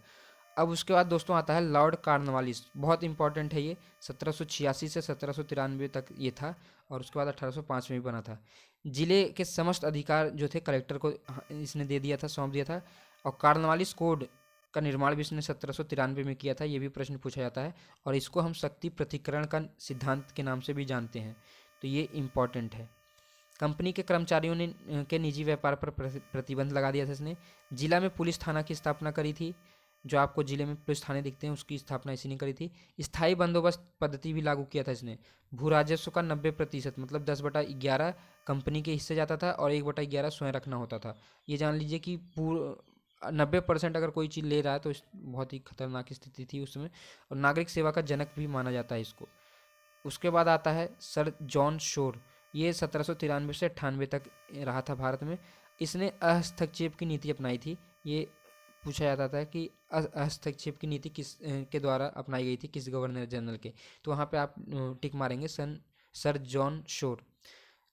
अब उसके बाद दोस्तों आता है लॉर्ड कॉर्नवालिस, बहुत इंपॉर्टेंट है ये, 1786 से 1793 तक ये था। और उसके बाद 1805 में भी बना था। जिले के समस्त अधिकार जो थे कलेक्टर को इसने दे दिया था, सौंप दिया था। और कार्नवालिस कोड का निर्माण भी इसने 1793 में किया था, ये भी प्रश्न पूछा जाता है। और इसको हम शक्ति पृथक्करण का सिद्धांत के नाम से भी जानते हैं, तो ये इम्पॉर्टेंट है। कंपनी के कर्मचारियों ने के निजी व्यापार पर प्रतिबंध लगा दिया था इसने। जिला में पुलिस थाना की स्थापना करी थी, जो आपको जिले में पुलिस थाने दिखते हैं उसकी स्थापना इसी ने करी थी। स्थायी बंदोबस्त पद्धति भी लागू किया था इसने। भू राजस्व का 90% मतलब 10/11 कंपनी के हिस्से जाता था और 1/11 स्वयं रखना होता था। ये जान लीजिए कि 90% अगर कोई चीज़ ले रहा है तो बहुत ही खतरनाक स्थिति थी उस समय। और नागरिक सेवा का जनक भी माना जाता है इसको। उसके बाद आता है सर जॉन शोर। ये 1793 से 98 तक रहा था भारत में। इसने हस्तक्षेप की नीति अपनाई थी। ये पूछा जाता था कि हस्तक्षेप की नीति किस के द्वारा अपनाई गई थी, किस गवर्नर जनरल के, तो वहाँ पे आप टिक मारेंगे sir John Shore.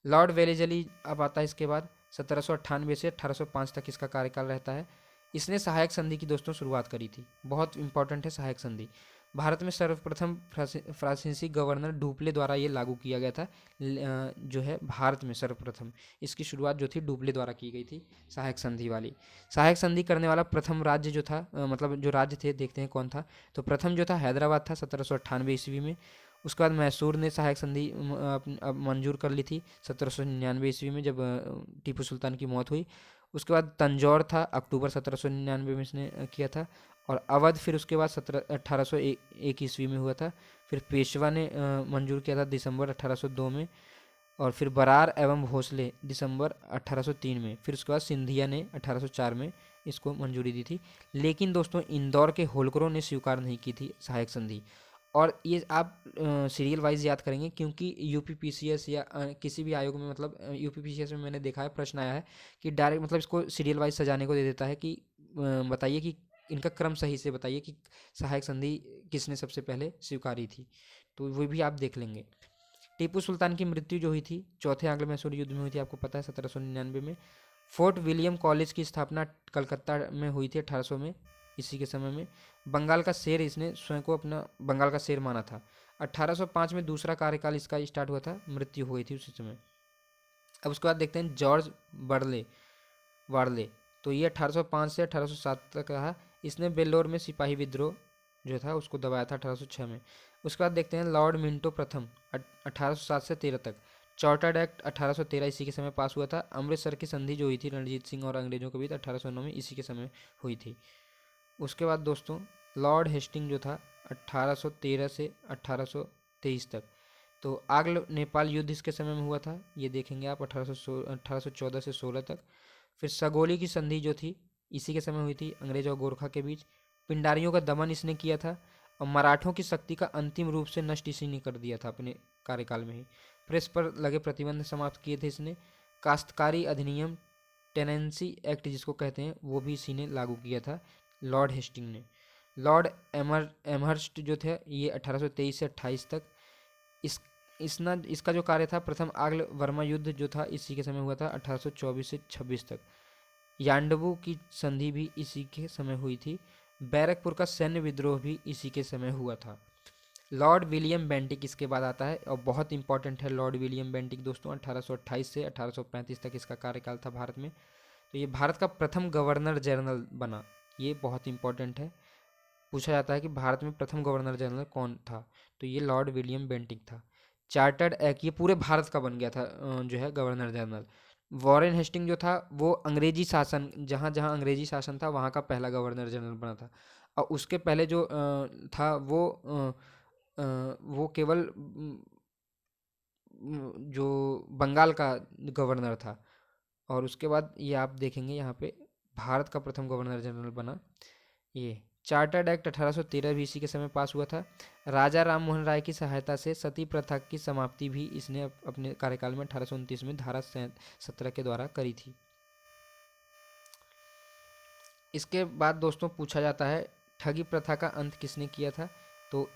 Lord Wellesley अब आता है इसके बाद। 1798 से 1805 तक इसका कार्यकाल रहता है। इसने सहायक संधि की दोस्तों शुरुआत करी थी, बहुत इंपॉर्टेंट है सहायक संधि। भारत में सर्वप्रथम फ्रांसीसी गवर्नर डुप्ले द्वारा ये लागू किया गया था, जो है भारत में सर्वप्रथम इसकी शुरुआत जो थी डुप्ले द्वारा की गई थी, सहायक संधि वाली। सहायक संधि करने वाला प्रथम राज्य जो था, मतलब जो राज्य थे देखते हैं कौन था। तो प्रथम जो था हैदराबाद था 1798 ईस्वी में। उसके बाद मैसूर ने सहायक संधि मंजूर कर ली थी 1799 ईस्वी में, जब टीपू सुल्तान की मौत हुई। उसके बाद तंजौर था, अक्टूबर 1799 में इसने किया था। और अवध फिर उसके बाद 1801 ईस्वी में हुआ था। फिर पेशवा ने मंजूर किया था दिसंबर 1802 में। और फिर बरार एवं भोसले दिसंबर 1803 में। फिर उसके बाद सिंधिया ने 1804 में इसको मंजूरी दी थी। लेकिन दोस्तों इंदौर के होलकरों ने स्वीकार नहीं की थी सहायक संधि। और ये आप सीरियल वाइज याद करेंगे, क्योंकि यूपीपीसीएस या किसी भी आयोग में, मतलब यूपीपीसीएस में मैंने देखा है प्रश्न आया है कि डायरेक्ट मतलब इसको सीरियल वाइज सजाने को दे देता है कि बताइए कि इनका क्रम सही से बताइए कि सहायक संधि किसने सबसे पहले स्वीकारी थी, तो वो भी आप देख लेंगे। टीपू सुल्तान की मृत्यु जो हुई थी चौथे आंग्ल मैसूर युद्ध में हुई थी, आपको पता है 1799 में। फोर्ट विलियम कॉलेज की स्थापना कलकत्ता में हुई थी 1800 में, इसी के समय में। बंगाल का शेर, इसने स्वयं को अपना बंगाल का शेर माना था। 1805 में दूसरा कार्यकाल इसका स्टार्ट हुआ था, मृत्यु हो गई थी उसी समय। अब उसके बाद देखते हैं जॉर्ज वार्ले। तो ये 1805 से 1807 तक रहा। इसने बेल्लोर में सिपाही विद्रोह जो था उसको दबाया था 1806 में। उसके बाद देखते हैं लॉर्ड मिंटो प्रथम 1807 से 13 तक। चार्टर्ड एक्ट 1813 इसी के समय पास हुआ था। अमृतसर की संधि जो हुई थी रणजीत सिंह और अंग्रेजों के बीच 1809 में, इसी के समय हुई थी। उसके बाद दोस्तों लॉर्ड हेस्टिंग जो था 1813 से 1823 तक। तो आग्ल नेपाल युद्ध इसके समय में हुआ था, ये देखेंगे आप 1814 से 16 तक। फिर सगोली की संधि जो थी इसी के समय हुई थी अंग्रेज और गोरखा के बीच। पिंडारियों का दमन इसने किया था। और मराठों की शक्ति का अंतिम रूप से नष्ट इसी ने कर दिया था अपने कार्यकाल में ही। प्रेस पर लगे प्रतिबंध समाप्त किए थे इसने। काश्तकारी अधिनियम टेनेंसी एक्ट जिसको कहते हैं वो भी इसी ने लागू किया था, लॉर्ड हेस्टिंग ने। लॉर्ड एमहर्स्ट जो थे ये 1823 से 28 तक। इसका जो कार्य था, प्रथम आग्ल वर्मा युद्ध जो था इसी के समय हुआ था 1824 से 26 तक। यांडबू की संधि भी इसी के समय हुई थी। बैरकपुर का सैन्य विद्रोह भी इसी के समय हुआ था। लॉर्ड विलियम बेंटिक इसके बाद आता है और बहुत इंपॉर्टेंट है लॉर्ड विलियम बेंटिक दोस्तों। 1828 से 1835 तक इसका कार्यकाल था भारत में। तो ये भारत का प्रथम गवर्नर जनरल बना, ये बहुत इंपॉर्टेंट है। पूछा जाता है कि भारत में प्रथम गवर्नर जनरल कौन था, तो ये लॉर्ड विलियम बेंटिक था। चार्टर्ड एक्ट ये पूरे भारत का बन गया था जो है गवर्नर जनरल। वॉरेन हेस्टिंग जो था वो अंग्रेजी शासन, जहाँ जहाँ अंग्रेजी शासन था वहाँ का पहला गवर्नर जनरल बना था। और उसके पहले जो था वो केवल जो बंगाल का गवर्नर था। और उसके बाद ये आप देखेंगे यहाँ पे भारत का प्रथम गवर्नर जनरल बना ये। चार्टर्ड एक्ट 1813 भी इसी के समय पास हुआ था। राजा राम मोहन राय की सहायता से सती प्रथा की समाप्ति भी इसने अपने कार्यकाल में 1829 में धारा 17 के द्वारा करी थी। इसके बाद दोस्तों पूछा जाता है ठगी प्रथा का अंत किसने किया था, तो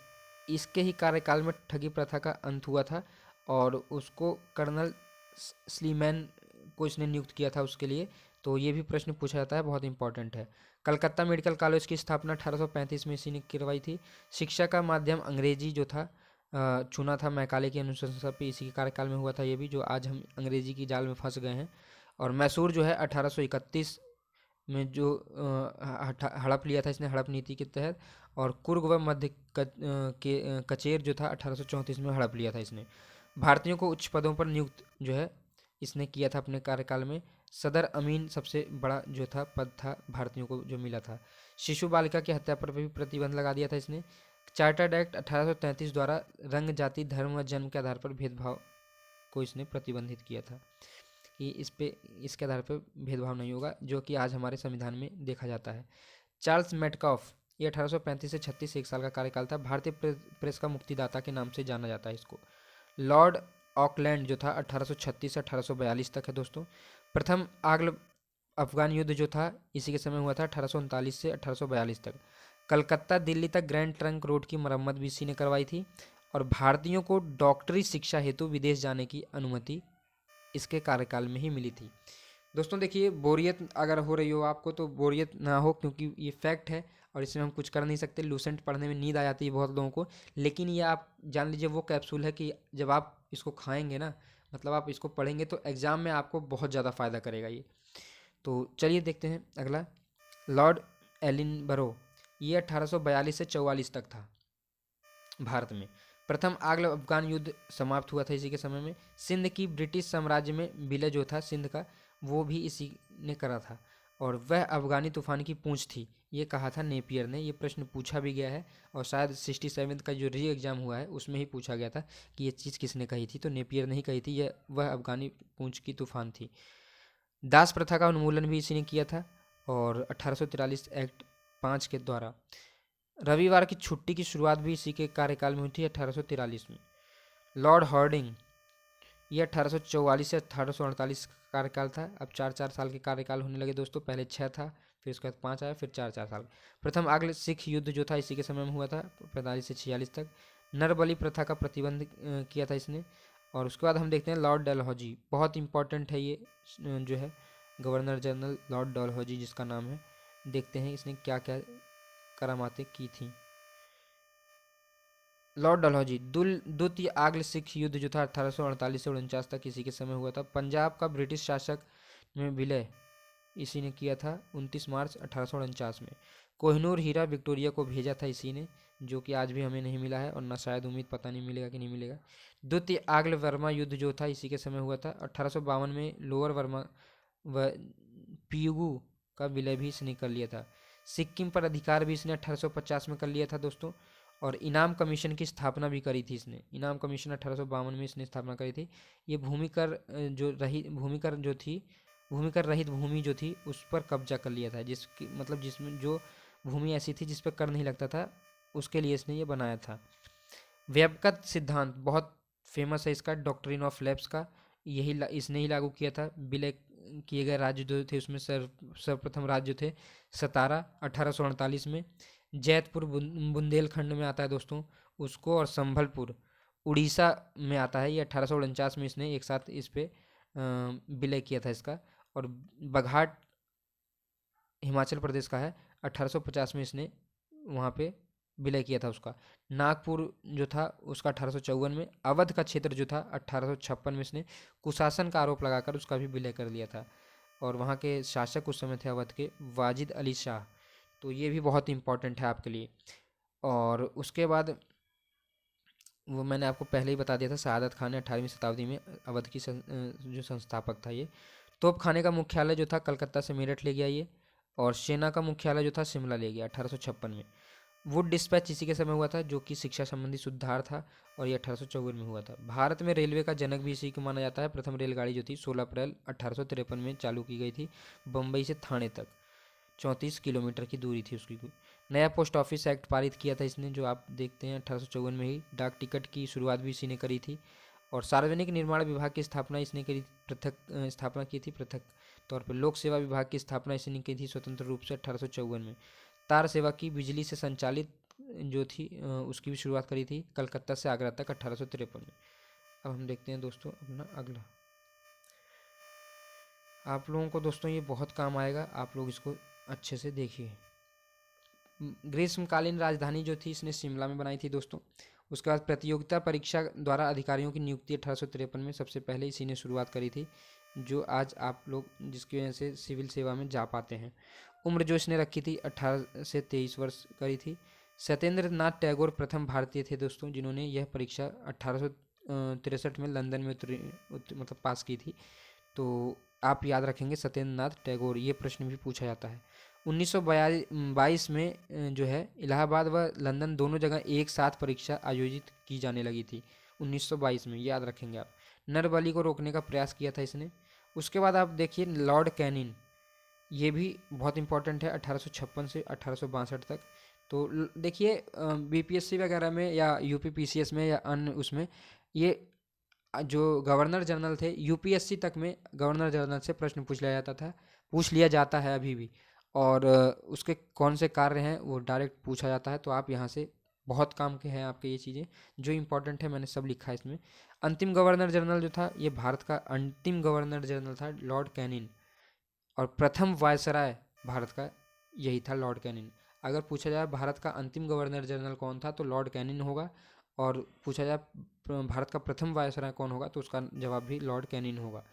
इसके ही कार्यकाल में ठगी प्रथा का अंत हुआ था और उसको कर्नल स्लीमैन को इसने नियुक्त किया था उसके लिए। तो ये भी प्रश्न पूछा जाता है, बहुत इंपॉर्टेंट है। कलकत्ता मेडिकल कॉलेज की स्थापना 1835 में इसी ने करवाई थी। शिक्षा का माध्यम अंग्रेजी जो था चुना था मैकाले की अनुशंसा पे, इसी के कार्यकाल में हुआ था ये भी, जो आज हम अंग्रेजी की जाल में फंस गए हैं। और मैसूर जो है 1831 में जो हड़प लिया था इसने, हड़प नीति के तहत। और कुर्ग व मध्य कचेर जो था 1834 में हड़प लिया था इसने। भारतीयों को उच्च पदों पर नियुक्त जो है इसने किया था अपने कार्यकाल में। सदर अमीन सबसे बड़ा जो था पद था भारतीयों को जो मिला था। शिशु बालिका की हत्या पर भी प्रतिबंध लगा दिया था इसने। चार्टर्ड एक्ट 1833 द्वारा रंग, जाति, धर्म व जन्म के आधार पर भेदभाव को इसने प्रतिबंधित किया था कि इसके आधार पर भेदभाव नहीं होगा, जो कि आज हमारे संविधान में देखा जाता है। चार्ल्स मेटकॉफ, ये 1835 से 36 एक साल का कार्यकाल था। भारतीय प्रेस का मुक्तिदाता के नाम से जाना जाता है इसको। लॉर्ड ऑकलैंड जो था 1836 से 1842 तक है दोस्तों। प्रथम आंग्ल अफगान युद्ध जो था इसी के समय हुआ था 1839 से 1842 तक। कलकत्ता दिल्ली तक ग्रैंड ट्रंक रोड की मरम्मत भी इसी ने करवाई थी। और भारतीयों को डॉक्टरी शिक्षा हेतु विदेश जाने की अनुमति इसके कार्यकाल में ही मिली थी। दोस्तों देखिए, बोरियत अगर हो रही हो आपको तो बोरियत ना हो, क्योंकि ये फैक्ट है और इसमें हम कुछ कर नहीं सकते। लूसेंट पढ़ने में नींद आ जाती है बहुत लोगों को, लेकिन ये आप जान लीजिए वो कैप्सूल है कि जब आप इसको खाएंगे ना, मतलब आप इसको पढ़ेंगे तो एग्ज़ाम में आपको बहुत ज़्यादा फ़ायदा करेगा ये। तो चलिए देखते हैं अगला। लॉर्ड एलिनबरो, ये 1842 से 44 तक था भारत में। प्रथम आंग्ल अफगान युद्ध समाप्त हुआ था इसी के समय में। सिंध की ब्रिटिश साम्राज्य में विलय जो था सिंध का, वो भी इसी ने करा था। और वह अफगानी तूफान की पूंछ थी, ये कहा था नेपियर ने। ये प्रश्न पूछा भी गया है और शायद 67 का जो री एग्ज़ाम हुआ है उसमें ही पूछा गया था कि ये चीज़ किसने कही थी, तो नेपियर ने ही कही थी। यह वह अफगानी पूंछ की तूफान थी। दास प्रथा का उन्मूलन भी इसी ने किया था और 1843 एक्ट 5 के द्वारा। रविवार की छुट्टी की शुरुआत भी इसी के कार्यकाल में हुई थी 1843 में। लॉर्ड हॉर्डिंग, ये 1844 से 1848 का कार्यकाल था। अब 4-4 साल के कार्यकाल होने लगे दोस्तों, पहले 6 था, फिर उसके बाद 5 आया, फिर 4-4 साल। प्रथम आंग्ल सिख युद्ध जो था इसी के समय में हुआ था 45 से 46 तक। नरबली प्रथा का प्रतिबंध किया था इसने। और उसके बाद हम देखते हैं लॉर्ड डलहौजी, बहुत इंपॉर्टेंट है ये जो है गवर्नर जनरल लॉर्ड डलहौजी जिसका नाम है। देखते हैं इसने क्या क्या करामातें की थी। लॉर्ड डलहौजी, द्वितीय आंग्ल सिख युद्ध जो था 1848 से 49 तक इसी के समय हुआ था। पंजाब का ब्रिटिश शासक में विलय इसी ने किया था 29 मार्च 1849 में। कोहिनूर हीरा विक्टोरिया को भेजा था इसी ने, जो कि आज भी हमें नहीं मिला है और ना शायद उम्मीद, पता नहीं मिलेगा कि नहीं मिलेगा। द्वितीय आंग्ल वर्मा युद्ध जो था इसी के समय हुआ था 1852 में। लोअर वर्मा व पियुगु का विलय भी इसने कर लिया था। सिक्किम पर अधिकार भी इसने 1850 में कर लिया था दोस्तों। और इनाम कमीशन की स्थापना भी करी थी इसने। इनाम कमीशन 1852 में इसने स्थापना करी थी। ये भूमिकर रहित भूमि जो थी उस पर कब्जा कर लिया था, जिसकी मतलब जिसमें जो भूमि ऐसी थी जिस पर कर नहीं लगता था, उसके लिए इसने ये बनाया था। व्यपकत सिद्धांत बहुत फेमस है इसका, डॉक्ट्रिन ऑफ लैप्स का, यही इसने ही लागू किया था। विलय किए गए राज्य जो थे उसमें सर्वप्रथम राज्य थे सतारा 1848 में। जैतपुर बुंदेलखंड में आता है दोस्तों उसको, और संभलपुर उड़ीसा में आता है। ये 1849 में इसने एक साथ इस पे विलय किया था इसका। और बघाट हिमाचल प्रदेश का है, 1850 में इसने वहाँ पे विलय किया था उसका। नागपुर जो था उसका 1854 में। अवध का क्षेत्र जो था 1856 में इसने कुशासन का आरोप लगाकर उसका भी विलय कर लिया था। और वहाँ के शासक उस समय थे अवध के वाजिद अली शाह, तो ये भी बहुत इंपॉर्टेंट है आपके लिए। और उसके बाद वो मैंने आपको पहले ही बता दिया था, सआदत खान ने 18वीं शताब्दी में अवध की जो संस्थापक था ये। तोप खाने का मुख्यालय जो था कलकत्ता से मेरठ ले गया ये। और सेना का मुख्यालय जो था शिमला ले गया 1856 में। वुड डिस्पैच इसी के समय हुआ था, जो कि शिक्षा संबंधी सुधार था, और ये 1854 में हुआ था। भारत में रेलवे का जनक भी इसी को माना जाता है। प्रथम रेलगाड़ी जो थी 16 अप्रैल 1853 में चालू की गई थी, बम्बई से थाने तक 34 किलोमीटर की दूरी थी उसकी। नया पोस्ट ऑफिस एक्ट पारित किया था इसने, जो आप देखते हैं 1854 में ही। डाक टिकट की शुरुआत भी इसी ने करी थी। और सार्वजनिक निर्माण विभाग की स्थापना इसने करी, स्थापना की थी पृथक तौर पर। लोक सेवा विभाग की स्थापना इसने की थी स्वतंत्र रूप से 1854 में। तार सेवा की बिजली से संचालित जो थी उसकी भी शुरुआत करी थी कलकत्ता से आगरा तक 1853 में। अब हम देखते हैं दोस्तों अपना अगला। आप लोगों को दोस्तों ये बहुत काम आएगा, आप लोग इसको अच्छे से देखिए। ग्रीष्मकालीन राजधानी जो थी इसने शिमला में बनाई थी दोस्तों। उसके बाद प्रतियोगिता परीक्षा द्वारा अधिकारियों की नियुक्ति 1853 में सबसे पहले इसी ने शुरुआत करी थी। जो आज आप लोग जिसकी वजह से सिविल सेवा में जा पाते हैं। उम्र जो इसने रखी थी 18 से 23 वर्ष करी थी। सत्येंद्र नाथ टैगोर प्रथम भारतीय थे दोस्तों जिन्होंने यह परीक्षा 1863 में लंदन में मतलब पास की थी। तो आप याद रखेंगे सत्येंद्र नाथ टैगोर, ये प्रश्न भी पूछा जाता है। 1922 में जो है इलाहाबाद व लंदन दोनों जगह एक साथ परीक्षा आयोजित की जाने लगी थी। 1922 में, याद रखेंगे आप। नरबली को रोकने का प्रयास किया था इसने। उसके बाद आप देखिए लॉर्ड कैनिंग, ये भी बहुत इंपॉर्टेंट है 1856 से 1862 तक। तो देखिए बीपीएससी वगैरह में या यूपीपीसीएस में या अन्य उसमें ये जो गवर्नर जनरल थे, यूपीएससी तक में गवर्नर जनरल से प्रश्न पूछ लिया जाता है अभी भी। और उसके कौन से कार्य हैं वो डायरेक्ट पूछा जाता है। तो आप यहाँ से बहुत काम के हैं आपके ये चीज़ें जो इंपॉर्टेंट है, मैंने सब लिखा है इसमें। अंतिम गवर्नर जनरल जो था, ये भारत का अंतिम गवर्नर जनरल था लॉर्ड कैनिंग। और प्रथम वायसराय भारत का यही था, लॉर्ड कैनिंग। अगर पूछा जाए भारत का अंतिम गवर्नर जनरल कौन था तो लॉर्ड कैनिंग होगा। और पूछा जाए भारत का प्रथम वायसराय कौन होगा तो उसका जवाब भी लॉर्ड कैनिंग होगा।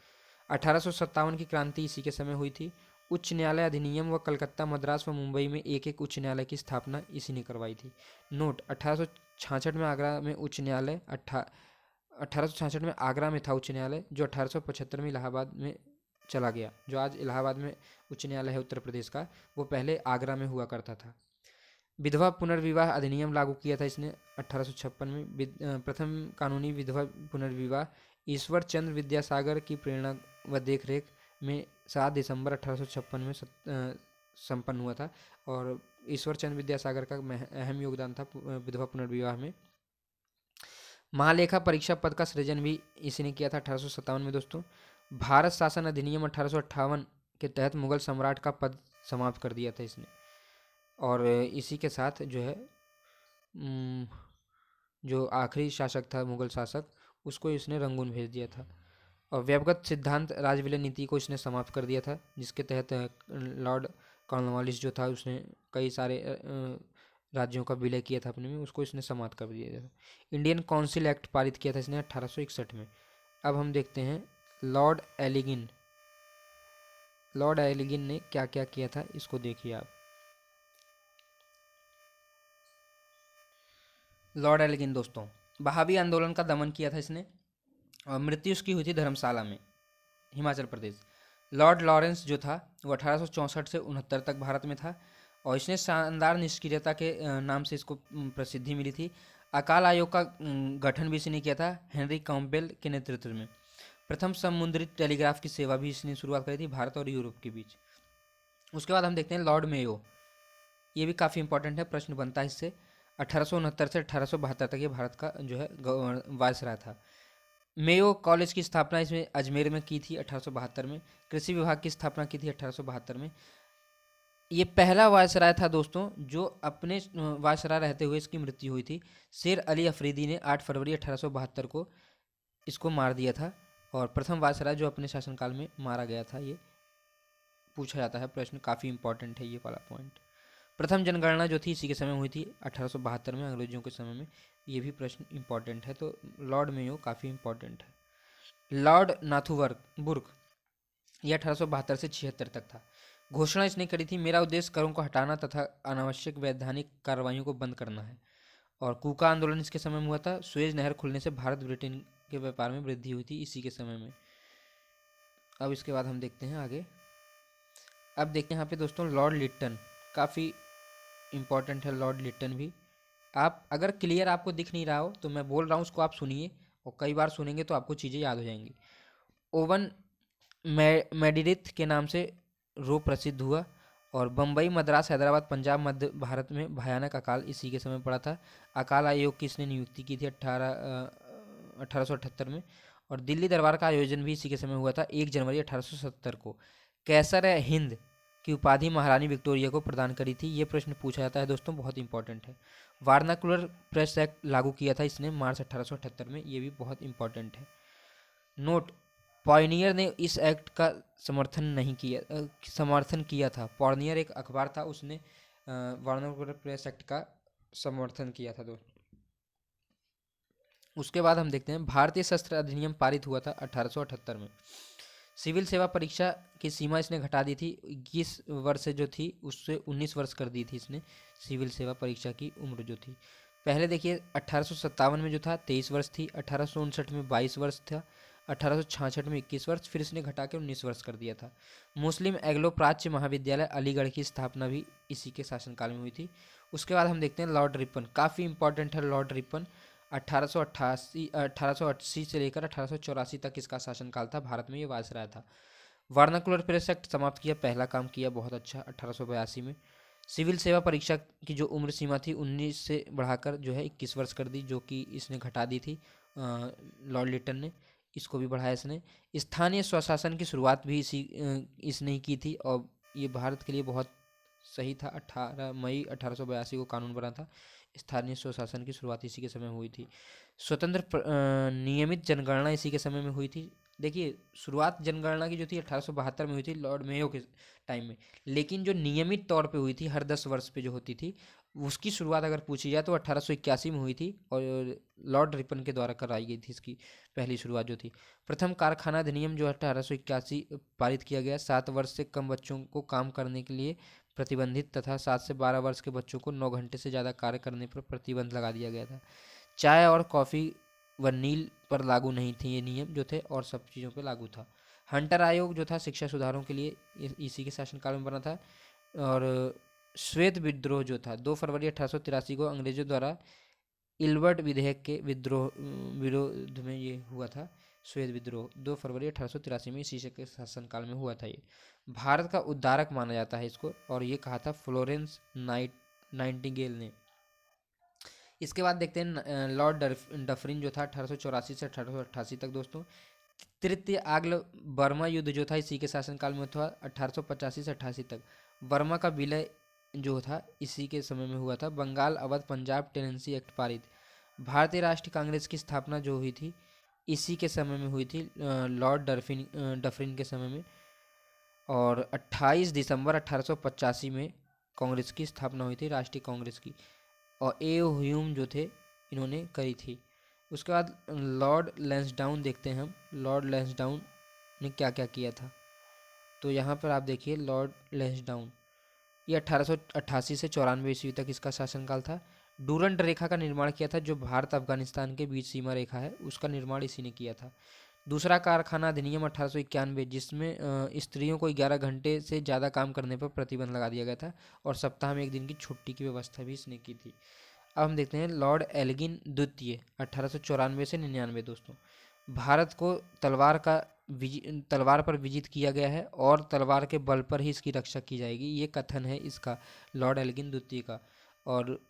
1857 की क्रांति इसी के समय हुई थी। उच्च न्यायालय अधिनियम व कलकत्ता, मद्रास व मुंबई में एक एक उच्च न्यायालय की स्थापना इसी ने करवाई थी। नोट, 1866 में आगरा में उच्च न्यायालय 1866 में आगरा में था उच्च न्यायालय, जो 1875 में इलाहाबाद में चला गया। जो आज इलाहाबाद में उच्च न्यायालय है उत्तर प्रदेश का, वो पहले आगरा में हुआ करता था। विधवा पुनर्विवाह अधिनियम लागू किया था इसने 1856 में। प्रथम कानूनी विधवा पुनर्विवाह ईश्वर चंद्र विद्यासागर की प्रेरणा व देखरेख में 7 दिसंबर 1856 में संपन्न हुआ था। और ईश्वर चंद्र विद्यासागर का अहम योगदान था विधवा पुनर्विवाह में। महालेखा परीक्षा पद का सृजन भी इसी ने किया था 1857 में दोस्तों। भारत शासन अधिनियम 1858 के तहत मुगल सम्राट का पद समाप्त कर दिया था इसने। और इसी के साथ जो है जो आखिरी शासक था मुगल शासक, उसको इसने रंगून भेज दिया था। और व्यवगत सिद्धांत राजविलय नीति को इसने समाप्त कर दिया था, जिसके तहत लॉर्ड कॉर्नवालिस जो था उसने कई सारे राज्यों का विलय किया था अपने में, उसको इसने समाप्त कर दिया था। इंडियन काउंसिल एक्ट पारित किया था इसने 1861 में। अब हम देखते हैं लॉर्ड एलिगिन। लॉर्ड एलिगिन ने क्या क्या किया था इसको देखिए आप। लॉर्ड एलिगिन दोस्तों, बहावी आंदोलन का दमन किया था इसने और मृत्यु उसकी हुई थी धर्मशाला में, हिमाचल प्रदेश। लॉर्ड लॉरेंस जो था वो 1864 से 69 तक भारत में था और इसने शानदार निष्क्रियता के नाम से इसको प्रसिद्धि मिली थी। अकाल आयोग का गठन भी इसने किया था हेनरी कैम्पबेल के नेतृत्व में। प्रथम समुद्री टेलीग्राफ की सेवा भी इसने शुरुआत करी थी भारत और यूरोप के बीच। उसके बाद हम देखते हैं लॉर्ड मेयो, ये भी काफ़ी इंपॉर्टेंट है, प्रश्न बनता है इससे। 1869 से 1872 तक ये भारत का जो है वायसराय था। मेयो कॉलेज की स्थापना इसमें अजमेर में की थी 1872 में। कृषि विभाग की स्थापना की थी 1872 में। ये पहला वायसराय था दोस्तों जो अपने वायसराय रहते हुए इसकी मृत्यु हुई थी। शेर अली अफरीदी ने 8 फरवरी 1872 को इसको मार दिया था। और प्रथम वायसराय जो अपने शासनकाल में मारा गया था, ये पूछा जाता है प्रश्न, काफ़ी इंपॉर्टेंट है ये वाला पॉइंट। प्रथम जनगणना जो थी इसी के समय हुई थी 1872 में, अंग्रेजों के समय में। ये भी प्रश्न इंपॉर्टेंट है, तो लॉर्ड मेयो काफ़ी इंपॉर्टेंट है। लॉर्ड नाथुबुर्ग, ये 1872 से 76 तक था। घोषणा इसने करी थी, मेरा उद्देश्य करों को हटाना तथा अनावश्यक वैधानिक कार्रवाइयों को बंद करना है। और कूका आंदोलन इसके समय में हुआ था। सुएज नहर खुलने से भारत ब्रिटेन के व्यापार में वृद्धि हुई थी इसी के समय में। अब इसके बाद हम देखते हैं आगे। अब देखते हैं यहाँ पे दोस्तों लॉर्ड लिट्टन, काफ़ी इम्पॉर्टेंट है लॉर्ड लिट्टन भी। आप अगर क्लियर आपको दिख नहीं रहा हो तो मैं बोल रहा हूँ उसको आप सुनिए, और कई बार सुनेंगे तो आपको चीज़ें याद हो जाएंगी। ओवन मेडिरिथ के नाम से रो प्रसिद्ध हुआ। और बम्बई, मद्रास, हैदराबाद, पंजाब, मध्य भारत में भयानक अकाल इसी के समय पड़ा था। अकाल आयोग की इसने नियुक्ति की थी 1878 में। और दिल्ली दरबार का आयोजन भी इसी के समय हुआ था 1 जनवरी 1870 को। कैसर हिंद की उपाधि महारानी विक्टोरिया को प्रदान करी थी, ये प्रश्न पूछा जाता है दोस्तों, बहुत इंपॉर्टेंट है। वार्नाकुलर प्रेस एक्ट लागू किया था इसने मार्च 1878 में, ये भी बहुत इंपॉर्टेंट है। नोट, पॉयनियर ने इस एक्ट का समर्थन किया था। पॉयनियर एक अखबार था, उसने वार्नाकुलर प्रेस एक्ट का समर्थन किया था दोस्तों। उसके बाद हम देखते हैं भारतीय शस्त्र अधिनियम पारित हुआ था 1878 में। सिविल सेवा परीक्षा की सीमा इसने घटा दी थी, 21 वर्ष से जो थी उससे 19 वर्ष कर दी थी इसने सिविल सेवा परीक्षा की उम्र जो थी। पहले देखिए 1857 में जो था 23 वर्ष थी, 1859 में 22 वर्ष था, 1866 में 21 वर्ष, फिर इसने घटा के 19 वर्ष कर दिया था। मुस्लिम एग्लो प्राच्य महाविद्यालय अलीगढ़ की स्थापना भी इसी के शासनकाल में हुई थी। उसके बाद हम देखते हैं लॉर्ड रिपन, काफ़ी इंपॉर्टेंट है लॉर्ड रिपन। 1880 से लेकर 1884 तक इसका शासनकाल था, भारत में ये वायसराय था। वर्नाकुलर प्रेस एक्ट समाप्त किया, पहला काम किया, बहुत अच्छा, 1882 में। सिविल सेवा परीक्षा की जो उम्र सीमा थी 19 से बढ़ाकर जो है 21 वर्ष कर दी, जो कि इसने घटा दी थी लॉर्ड लिटन ने, इसको भी बढ़ाया इसने। स्थानीय स्वशासन की शुरुआत भी इसने ही की थी, और ये भारत के लिए बहुत सही था। 18 मई 1882 को कानून बना था। स्थानीय स्वशासन की शुरुआत इसी के समय हुई थी। स्वतंत्र नियमित जनगणना इसी के समय में हुई थी। देखिए शुरुआत जनगणना की जो थी 1872 में हुई थी लॉर्ड मेयो के टाइम में, लेकिन जो नियमित तौर पे हुई थी हर 10 वर्ष पे जो होती थी, उसकी शुरुआत अगर पूछी जाए तो 1881 में हुई थी, और लॉर्ड रिपन के द्वारा कराई गई थी इसकी पहली शुरुआत जो थी। प्रथम कारखाना अधिनियम जो 1881 पारित किया गया, 7 वर्ष से कम बच्चों को काम करने के लिए प्रतिबंधित तथा 7 से 12 वर्ष के बच्चों को 9 घंटे से ज़्यादा कार्य करने पर प्रतिबंध लगा दिया गया था। चाय और कॉफ़ी व नील पर लागू नहीं थे ये नियम जो थे, और सब चीज़ों पर लागू था। हंटर आयोग जो था शिक्षा सुधारों के लिए इसी के शासनकाल में बना था। और श्वेत विद्रोह जो था 2 फरवरी 1883 को अंग्रेजों द्वारा इल्बर्ट विधेयक के विरोध में ये हुआ था। श्वेत विद्रोह 2 फरवरी 1883 में इसी के शासनकाल में हुआ था। ये भारत का उद्धारक माना जाता है इसको, और ये कहा था फ्लोरेंस नाइटिंगेल ने। इसके बाद देखते हैं लॉर्ड डफरिन जो था 1884 से 1888 तक दोस्तों। तृतीय आंग्ल बर्मा युद्ध जो था इसी के शासनकाल में था, 1885 से 88 तक। बर्मा का विलय जो था इसी के समय में हुआ था। बंगाल, अवध, पंजाब टेनेंसी एक्ट पारित। भारतीय राष्ट्रीय कांग्रेस की स्थापना जो हुई थी इसी के समय में हुई थी, लॉर्ड डफरिन के समय में। और 28 दिसंबर 1885 में कांग्रेस की स्थापना हुई थी, राष्ट्रीय कांग्रेस की, और ए ह्यूम जो थे इन्होंने करी थी। उसके बाद लॉर्ड लैंसडाउन देखते हैं हम, लॉर्ड लैंसडाउन ने क्या क्या किया था। तो यहाँ पर आप देखिए लॉर्ड लैंसडाउन, ये 1888 से 94 ईस्वी तक इसका शासनकाल था। डूरंट रेखा का निर्माण किया था, जो भारत अफगानिस्तान के बीच सीमा रेखा है, उसका निर्माण इसी ने किया था। दूसरा कारखाना अधिनियम 1891, जिसमें स्त्रियों को 11 घंटे से ज़्यादा काम करने पर प्रतिबंध लगा दिया गया था, और सप्ताह में 1 दिन की छुट्टी की व्यवस्था भी इसने की थी। अब हम देखते हैं लॉर्ड एल्गिन द्वितीय 1894 से 99 दोस्तों। भारत को तलवार पर विजित किया गया है, और तलवार के बल पर ही इसकी रक्षा की जाएगी, ये कथन है इसका लॉर्ड एल्गिन द्वितीय का। और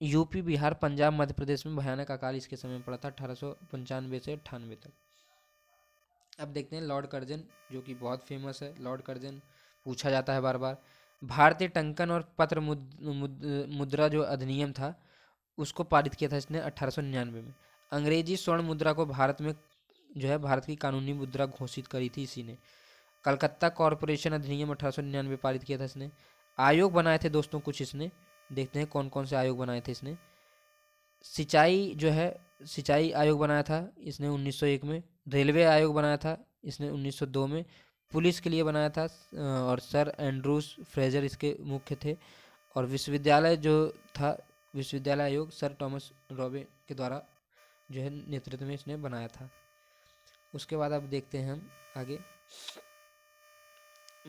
यूपी, बिहार, पंजाब, मध्य प्रदेश में भयानक अकाल इसके समय में पड़ा था 1895 से 98 तक। अब देखते हैं लॉर्ड कर्जन, जो कि बहुत फेमस है। लॉर्ड कर्जन पूछा जाता है बार बार। भारतीय टंकन और पत्र मुद्रा जो अधिनियम था उसको पारित किया था इसने 1899 में। अंग्रेजी स्वर्ण मुद्रा को भारत में जो है भारत की कानूनी मुद्रा घोषित करी थी इसी ने। कलकत्ता कॉरपोरेशन अधिनियम 1899 पारित किया था इसने। आयोग बनाए थे दोस्तों कुछ इसने, देखते हैं कौन कौन से आयोग बनाए थे इसने। सिंचाई जो है सिंचाई आयोग बनाया था इसने 1901 में। रेलवे आयोग बनाया था इसने 1902 में। पुलिस के लिए बनाया था, और सर एंड्रूस फ्रेजर इसके मुख्य थे। और विश्वविद्यालय जो था, विश्वविद्यालय आयोग सर टॉमस रॉबे के द्वारा जो है नेतृत्व में इसने बनाया था। उसके बाद अब देखते हैं हम आगे।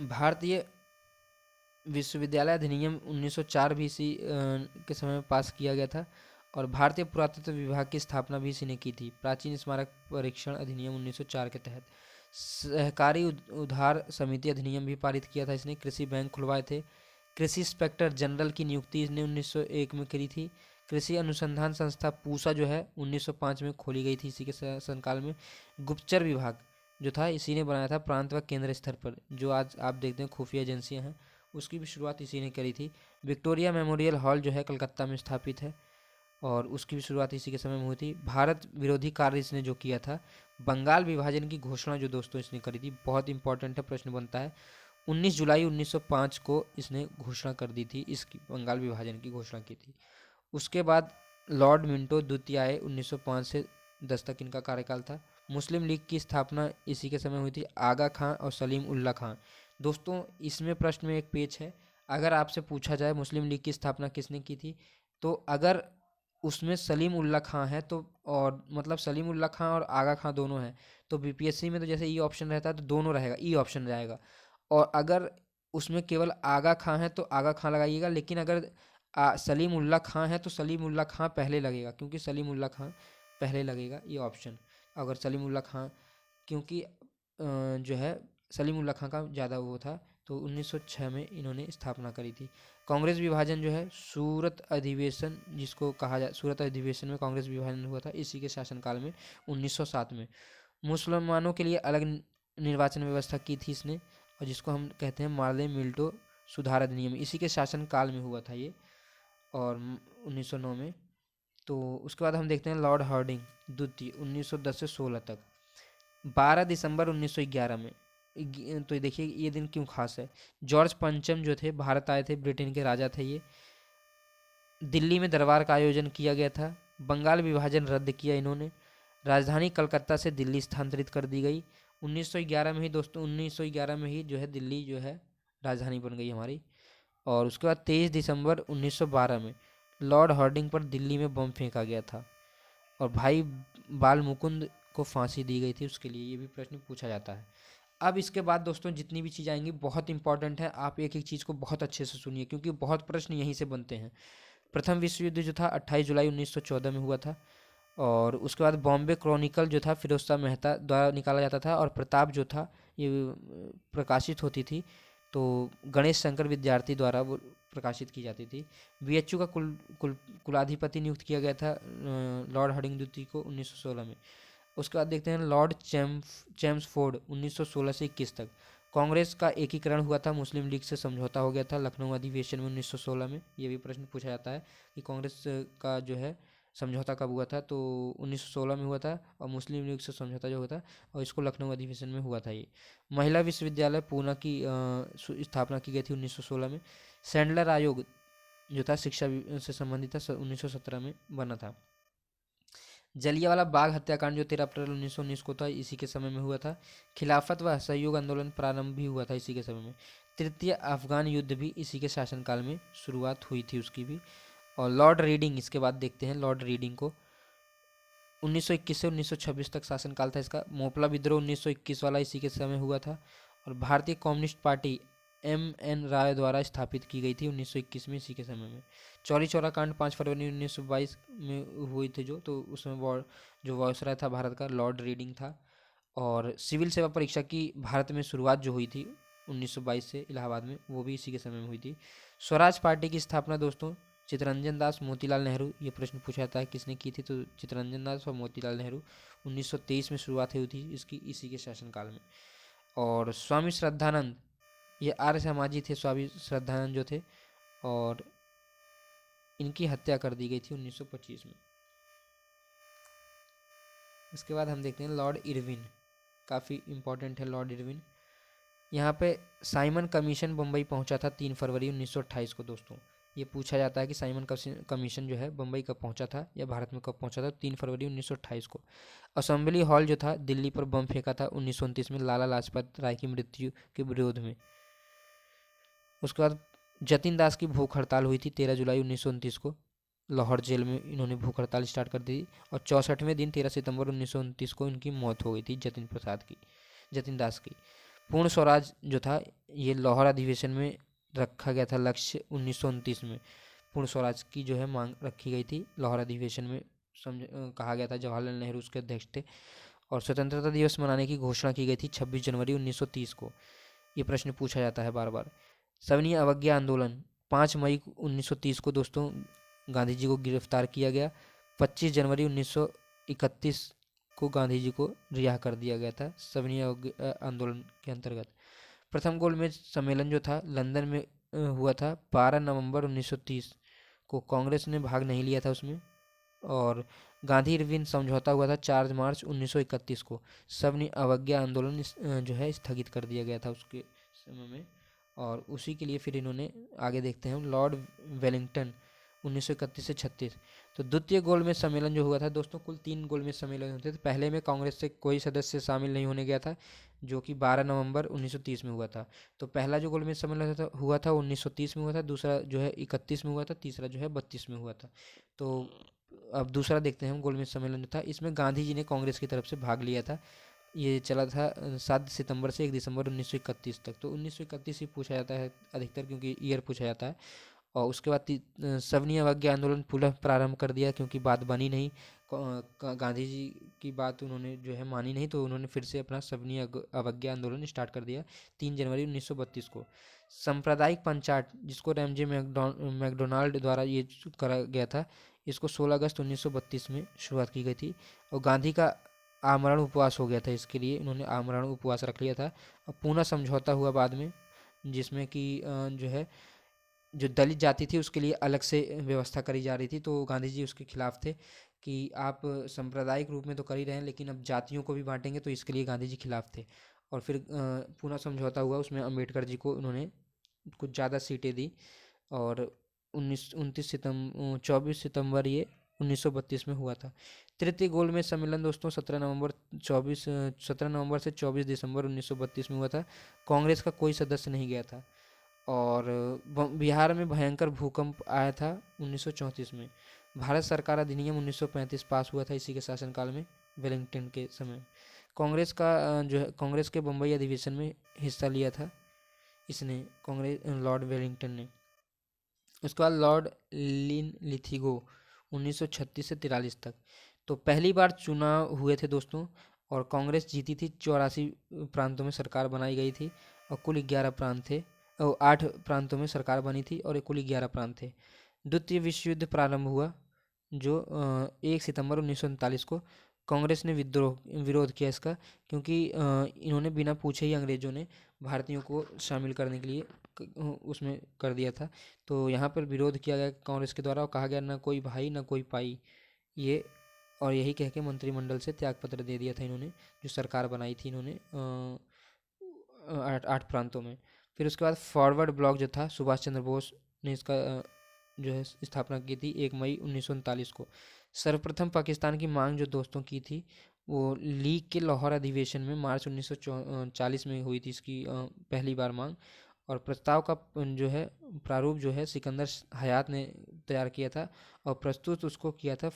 भारतीय विश्वविद्यालय अधिनियम 1904 भी इसी के समय में पास किया गया था, और भारतीय पुरातत्व विभाग की स्थापना भी इसी ने की थी प्राचीन स्मारक परीक्षण अधिनियम 1904 के तहत। सहकारी उधार समिति अधिनियम भी पारित किया था इसने। कृषि बैंक खुलवाए थे। कृषि इंस्पेक्टर जनरल की नियुक्ति इसने 1901 में करी थी। कृषि अनुसंधान संस्था पूसा जो है 1905 में खोली गई थी इसी के शासनकाल में। गुप्तचर विभाग जो था इसी ने बनाया था प्रांत व केंद्र स्तर पर, जो आज आप देखते हैं खुफिया एजेंसियां हैं, उसकी भी शुरुआत इसी ने करी थी। विक्टोरिया मेमोरियल हॉल जो है कलकत्ता में स्थापित है, और उसकी भी शुरुआत इसी के समय में हुई थी। भारत विरोधी कार्य इसने जो किया था। बंगाल विभाजन की घोषणा जो दोस्तों इसने करी थी, बहुत इंपॉर्टेंट है, प्रश्न बनता है। 19 जुलाई 1905 को इसने घोषणा कर दी थी, इसकी बंगाल विभाजन की घोषणा की थी। उसके बाद लॉर्ड मिंटो द्वितीय आए 1905 से 10 तक इनका कार्यकाल था। मुस्लिम लीग की स्थापना इसी के समय हुई थी, आगा खां और सलीम उल्ला खां। दोस्तों इसमें प्रश्न में एक पेज है, अगर आपसे पूछा जाए मुस्लिम लीग की स्थापना किसने की थी, तो अगर उसमें सलीम उल्ला खां है तो, और मतलब सलीम उल्ला खां और आगा खां दोनों हैं, तो बीपीएससी में तो जैसे ई ऑप्शन रहता है तो दोनों रहेगा, ई ऑप्शन रहेगा। और अगर उसमें केवल आगा खां है तो आगा खां लगाइएगा, लेकिन अगर सलीम उल्ला खां है तो सलीम उल्ला खां पहले लगेगा, क्योंकि सलीम उल्ला खां पहले लगेगा ये ऑप्शन। अगर सलीम उल्ला खां, क्योंकि जो है सलीम उल्ला खां का ज़्यादा वो था, तो 1906 में इन्होंने स्थापना करी थी। कांग्रेस विभाजन जो है सूरत अधिवेशन जिसको कहा जाए, सूरत अधिवेशन में कांग्रेस विभाजन हुआ था इसी के शासनकाल में 1907 में। मुसलमानों के लिए अलग निर्वाचन व्यवस्था की थी इसने, और जिसको हम कहते हैं मार्ले मिल्टो सुधार अधिनियम, इसी के शासनकाल में हुआ था ये, और 1909 में। तो उसके बाद हम देखते हैं लॉर्ड हार्डिंग द्वितीय 1910 से 16 तक। 12 दिसंबर 1911 में, तो देखिए ये दिन क्यों खास है। जॉर्ज पंचम जो थे भारत आए थे, ब्रिटेन के राजा थे ये। दिल्ली में दरबार का आयोजन किया गया था। बंगाल विभाजन रद्द किया इन्होंने। राजधानी कलकत्ता से दिल्ली स्थानांतरित कर दी गई 1911 में ही दोस्तों, 1911 में ही जो है दिल्ली जो है राजधानी बन गई हमारी। और उसके बाद 23 दिसंबर 1912 में लॉर्ड हार्डिंग पर दिल्ली में बम फेंका गया था, और भाई बाल मुकुंद को फांसी दी गई थी उसके लिए, ये भी प्रश्न पूछा जाता है। अब इसके बाद दोस्तों जितनी भी चीज़ आएंगी बहुत इंपॉर्टेंट है, आप एक एक चीज़ को बहुत अच्छे से सुनिए, क्योंकि बहुत प्रश्न यहीं से बनते हैं। प्रथम विश्व युद्ध जो था 28 जुलाई 1914 में हुआ था, और उसके बाद बॉम्बे क्रॉनिकल जो था फिरोज शाह मेहता द्वारा निकाला जाता था, और प्रताप जो था ये प्रकाशित होती थी, तो गणेश शंकर विद्यार्थी द्वारा वो प्रकाशित की जाती थी। बीएचयू का कुलाधिपति नियुक्त किया गया था लॉर्ड हार्डिंग द्वितीय को 1916 में। उसके बाद देखते हैं लॉर्ड चैम्सफोर्ड 1916 से 21 तक। कांग्रेस का एकीकरण हुआ था, मुस्लिम लीग से समझौता हो गया था लखनऊ अधिवेशन में 1916 में। ये भी प्रश्न पूछा जाता है कि कांग्रेस का जो है समझौता कब हुआ था, तो 1916 में हुआ था, और मुस्लिम लीग से समझौता जो हुआ था और इसको लखनऊ अधिवेशन में हुआ था ये। महिला विश्वविद्यालय पूना की स्थापना की गई थी 1916 में। सैंडलर आयोग जो था शिक्षा से संबंधित था 1917 में बना था। जलियांवाला बाग हत्याकांड जो 13 अप्रैल 1919 को था इसी के समय में हुआ था। खिलाफत व असहयोग आंदोलन प्रारंभ भी हुआ था इसी के समय में। तृतीय अफगान युद्ध भी इसी के शासनकाल में शुरुआत हुई थी उसकी भी। और लॉर्ड रीडिंग, इसके बाद देखते हैं लॉर्ड रीडिंग को। 1921 से 1926 तक शासनकाल था इसका। मोपला विद्रोह 1921 वाला इसी के समय हुआ था। और भारतीय कम्युनिस्ट पार्टी एम.एन. राय द्वारा स्थापित की गई थी 1921 में इसी के समय में। चौरी चौरा कांड 5 फरवरी 1922 में हुई थी तो उसमें जो वायसराय था भारत का लॉर्ड रीडिंग था। और सिविल सेवा परीक्षा की भारत में शुरुआत जो हुई थी 1922 से इलाहाबाद में, वो भी इसी के समय में हुई थी। स्वराज पार्टी की स्थापना दोस्तों चित्तरंजन दास मोतीलाल नेहरू, ये प्रश्न पूछा जाता है किसने की थी, तो चित्तरंजन दास और मोतीलाल नेहरू। 1923 में शुरुआत हुई थी इसकी इसी के शासनकाल में। और स्वामी श्रद्धानंद, ये आर्य समाजी थे स्वामी श्रद्धानंद जो थे, और इनकी हत्या कर दी गई थी 1925 में। इसके बाद हम देखते हैं लॉर्ड इरविन, काफ़ी इम्पोर्टेंट है लॉर्ड इरविन। यहाँ पे साइमन कमीशन बम्बई पहुँचा था 3 फरवरी 1928 को दोस्तों। ये पूछा जाता है कि साइमन कमीशन जो है बम्बई कब पहुँचा था या भारत में कब पहुँचा था, 3 फरवरी 1928 को। असेंबली हॉल जो था दिल्ली पर बम फेंका था 1929 में लाला लाजपत राय की मृत्यु के विरोध में। उसके बाद जतिन दास की भूख हड़ताल हुई थी 13 जुलाई 1929 को। लाहौर जेल में इन्होंने भूख हड़ताल स्टार्ट कर दी, और 64वें दिन 13 सितंबर 1929 को इनकी मौत हो गई थी जतिन दास की। पूर्ण स्वराज जो था ये लाहौर अधिवेशन में रखा गया था लक्ष्य 1929 में। पूर्ण स्वराज की जो है मांग रखी गई थी लाहौर अधिवेशन में, कहा गया था, जवाहरलाल नेहरू उसके अध्यक्ष थे। और स्वतंत्रता दिवस मनाने की घोषणा की गई थी 26 जनवरी 1930 को। ये प्रश्न पूछा जाता है बार बार। सविनय अवज्ञा आंदोलन 5 मई 1930 को दोस्तों गांधी जी को गिरफ्तार किया गया। 25 जनवरी 1931 को गांधी जी को रिहा कर दिया गया था सविनय आंदोलन के अंतर्गत। प्रथम गोलमेज सम्मेलन जो था लंदन में हुआ था 12 नवंबर 1930 को। कांग्रेस ने भाग नहीं लिया था उसमें। और गांधी इरविन समझौता हुआ था 4 मार्च 1931 को। सविनय अवज्ञा आंदोलन जो है स्थगित कर दिया गया था उसके समय में। और उसी के लिए फिर इन्होंने आगे देखते हैं लॉर्ड वेलिंगटन 1931 से 36। तो द्वितीय गोलमेज सम्मेलन जो हुआ था दोस्तों, कुल 3 गोलमेज सम्मेलन होते थे। पहले में कांग्रेस से कोई सदस्य शामिल नहीं होने गया था, जो कि 12 नवंबर 1930 में हुआ था। तो पहला जो गोलमेज सम्मेलन हुआ था 1930 में हुआ था, दूसरा जो है 31 में हुआ था, तीसरा जो है 32 में हुआ था। तो अब दूसरा देखते हैं हम गोलमेज सम्मेलन जो था, इसमें गांधी जी ने कांग्रेस की तरफ से भाग लिया था। ये चला था 7 सितंबर से 1 दिसंबर 1931 तक। तो 1931 ही पूछा जाता है अधिकतर, क्योंकि ईयर पूछा जाता है। और उसके बाद सविनय अवज्ञा आंदोलन पुनः प्रारंभ कर दिया, क्योंकि बात बनी नहीं, गांधी जी की बात उन्होंने जो है मानी नहीं, तो उन्होंने फिर से अपना सविनय अवज्ञा आंदोलन स्टार्ट कर दिया 3 जनवरी 1932 को। सांप्रदायिक पंचायत, जिसको रैमजे मैकडोनाल्ड द्वारा ये करा गया था, इसको 16 अगस्त 1932 में शुरुआत की गई थी। और गांधी का आमरण उपवास हो गया था, इसके लिए उन्होंने आमरण उपवास रख लिया था। और पूना समझौता हुआ बाद में, जिसमें कि जो है जो दलित जाति थी उसके लिए अलग से व्यवस्था करी जा रही थी। तो गांधी जी उसके खिलाफ थे कि आप सांप्रदायिक रूप में तो कर ही रहे हैं, लेकिन अब जातियों को भी बांटेंगे, तो इसके लिए गांधी जी खिलाफ थे। और फिर पूना समझौता हुआ, उसमें अम्बेडकर जी को उन्होंने कुछ ज़्यादा सीटें दी। और 24 सितंबर ये 1932 में हुआ था। तृतीय गोलमेज सम्मेलन दोस्तों 17 नवंबर से 24 दिसंबर 1932 में हुआ था। कांग्रेस का कोई सदस्य नहीं गया था। और बिहार में भयंकर भूकंप आया था 1934 में। भारत सरकार अधिनियम 1935 पास हुआ था इसी के शासनकाल में, वेलिंगटन के समय। कांग्रेस का जो है कांग्रेस के बम्बई अधिवेशन में हिस्सा लिया था इसने, कांग्रेस लॉर्ड वेलिंगटन ने। उसके बाद लॉर्ड लिथिगो 1936 से 43 तक। तो पहली बार चुनाव हुए थे दोस्तों, और कांग्रेस जीती थी। 84 प्रांतों में सरकार बनाई गई थी, और कुल 11 प्रांत थे, और 8 प्रांतों में सरकार बनी थी, और कुल 11 प्रांत थे। द्वितीय विश्व युद्ध प्रारंभ हुआ, जो 1 सितंबर 1939 को। कांग्रेस ने विरोध किया इसका, क्योंकि इन्होंने बिना पूछे ही अंग्रेजों ने भारतीयों को शामिल करने के लिए उसमें कर दिया था। तो यहाँ पर विरोध किया गया कांग्रेस के द्वारा, और कहा गया ना कोई भाई ना कोई पाई, ये, और यही कह के मंत्रिमंडल से त्यागपत्र दे दिया था इन्होंने, जो सरकार बनाई थी इन्होंने 8 प्रांतों में। फिर उसके बाद फॉरवर्ड ब्लॉक जो था, सुभाष चंद्र बोस ने इसका जो है स्थापना की थी 1 मई 1939 को। सर्वप्रथम पाकिस्तान की मांग जो दोस्तों की थी, वो लीग के लाहौर अधिवेशन में मार्च 1940 में हुई थी इसकी पहली बार मांग। और प्रस्ताव का जो है प्रारूप जो है सिकंदर हयात ने तैयार किया था, और प्रस्तुत उसको किया था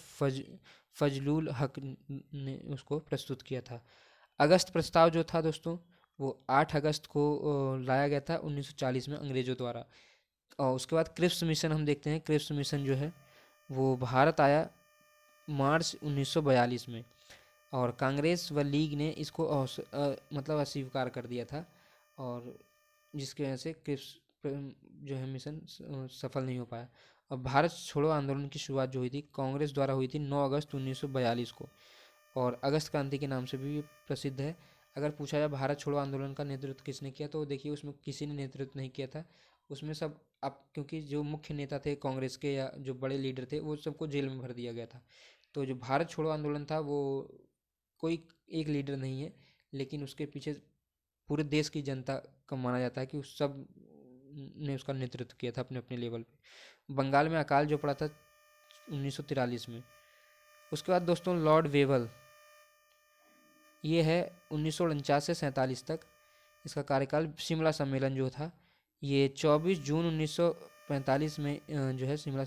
फजलुल हक ने उसको प्रस्तुत किया था। अगस्त प्रस्ताव जो था दोस्तों, वो 8 अगस्त को लाया गया था 1940 में अंग्रेजों द्वारा। और उसके बाद क्रिप्स मिशन हम देखते हैं। क्रिप्स मिशन जो है वो भारत आया मार्च 1942 में, और कांग्रेस व लीग ने इसको मतलब अस्वीकार कर दिया था, और जिसकी वजह से क्रिप्स जो है मिशन सफल नहीं हो पाया। अब भारत छोड़ो आंदोलन की शुरुआत जो हुई थी कांग्रेस द्वारा हुई थी 9 अगस्त 1942 को, और अगस्त क्रांति के नाम से भी प्रसिद्ध है। अगर पूछा जाए भारत छोड़ो आंदोलन का नेतृत्व किसने किया, तो देखिए उसमें किसी ने नेतृत्व नहीं किया था। उसमें सब अब क्योंकि जो मुख्य नेता थे कांग्रेस के या जो बड़े लीडर थे वो सबको जेल में भर दिया गया था। तो जो भारत छोड़ो आंदोलन था वो कोई एक लीडर नहीं है, लेकिन उसके पीछे पूरे देश की जनता का माना जाता है कि उस सब ने उसका नेतृत्व किया था अपने अपने लेवल पे। बंगाल में अकाल जो पड़ा था 1943 में। उसके बाद दोस्तों लॉर्ड वेवल, ये है 1949 से 47 तक इसका कार्यकाल। शिमला सम्मेलन जो था ये 24 जून 1945 में जो है शिमला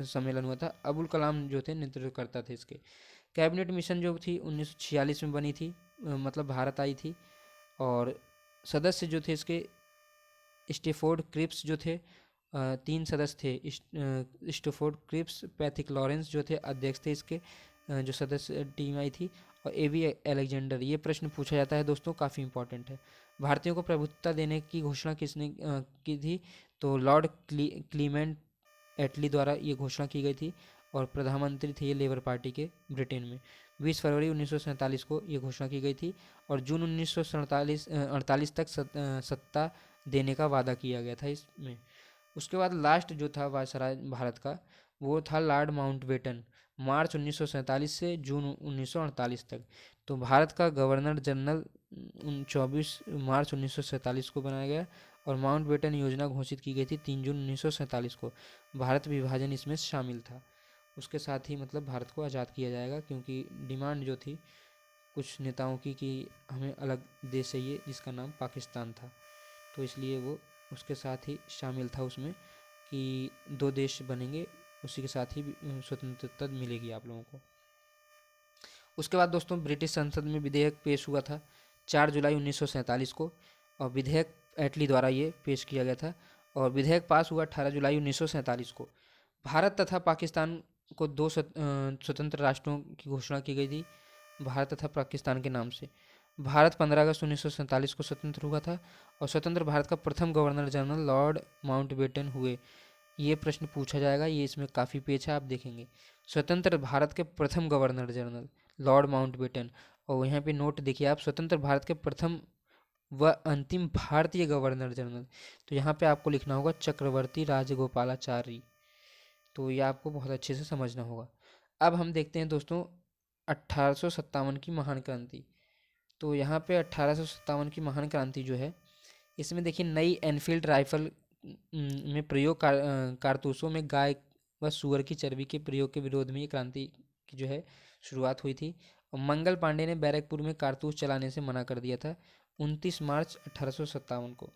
सम्मेलन हुआ था। अबुल कलाम जो थे नेतृत्व करता थे इसके। कैबिनेट मिशन जो थी 1946 में बनी थी, मतलब भारत आई थी। और सदस्य जो थे इसके स्टेफोर्ड क्रिप्स जो थे, 3 सदस्य थे। स्टेफोर्ड क्रिप्स, पैथिक लॉरेंस जो थे अध्यक्ष थे इसके, जो सदस्य टीम आई थी, और एवी अलेक्जेंडर। ये प्रश्न पूछा जाता है दोस्तों, काफ़ी इंपॉर्टेंट है। भारतीयों को प्रभुत्वता देने की घोषणा किसने की थी, तो लॉर्ड क्लीमेंट एटली द्वारा ये घोषणा की गई थी, और प्रधानमंत्री थे ये लेबर पार्टी के ब्रिटेन में। 20 फरवरी 1947 को ये घोषणा की गई थी, और जून 1948 तक सत्ता देने का वादा किया गया था इसमें। उसके बाद लास्ट जो था वायसराय भारत का, वो था लॉर्ड माउंटबेटन, मार्च 1947 से जून 1948 तक। तो भारत का गवर्नर जनरल 24 मार्च 1947 को बनाया गया, और माउंटबेटन योजना घोषित की गई थी 3 जून 1947 को। भारत विभाजन इसमें शामिल था। उसके साथ ही मतलब भारत को आज़ाद किया जाएगा, क्योंकि डिमांड जो थी कुछ नेताओं की कि हमें अलग देश चाहिए जिसका नाम पाकिस्तान था, तो इसलिए वो उसके साथ ही शामिल था उसमें कि 2 देश बनेंगे, उसी के साथ ही स्वतंत्रता मिलेगी आप लोगों को। उसके बाद दोस्तों ब्रिटिश संसद में विधेयक पेश हुआ था 4 जुलाई 1947 को, और विधेयक एटली द्वारा ये पेश किया गया था, और विधेयक पास हुआ 18 जुलाई 1947 को। भारत तथा पाकिस्तान को 2 स्वतंत्र राष्ट्रों की घोषणा की गई थी, भारत तथा पाकिस्तान के नाम से। भारत 15 अगस्त 1947 को स्वतंत्र हुआ था, और स्वतंत्र भारत का प्रथम गवर्नर जनरल लॉर्ड माउंटबेटन हुए। ये प्रश्न पूछा जाएगा, ये इसमें काफ़ी पेच है, आप देखेंगे। स्वतंत्र भारत के प्रथम गवर्नर जनरल लॉर्ड माउंटबेटन, और यहाँ पे नोट देखिए आप, स्वतंत्र भारत के प्रथम व अंतिम भारतीय गवर्नर जनरल, तो यहाँ पे आपको लिखना होगा चक्रवर्ती राजगोपालाचारी, तो ये आपको बहुत अच्छे से समझना होगा। अब हम देखते हैं दोस्तों 1857 की महान क्रांति। तो यहाँ पे 1857 की महान क्रांति जो है, इसमें देखिए नई एनफील्ड राइफल में प्रयोग कारतूसों में गाय व सूअर की चर्बी के प्रयोग के विरोध में ये क्रांति की जो है शुरुआत हुई थी। और मंगल पांडे ने बैरकपुर में कारतूस चलाने से मना कर दिया था। 29 मार्च 1857 को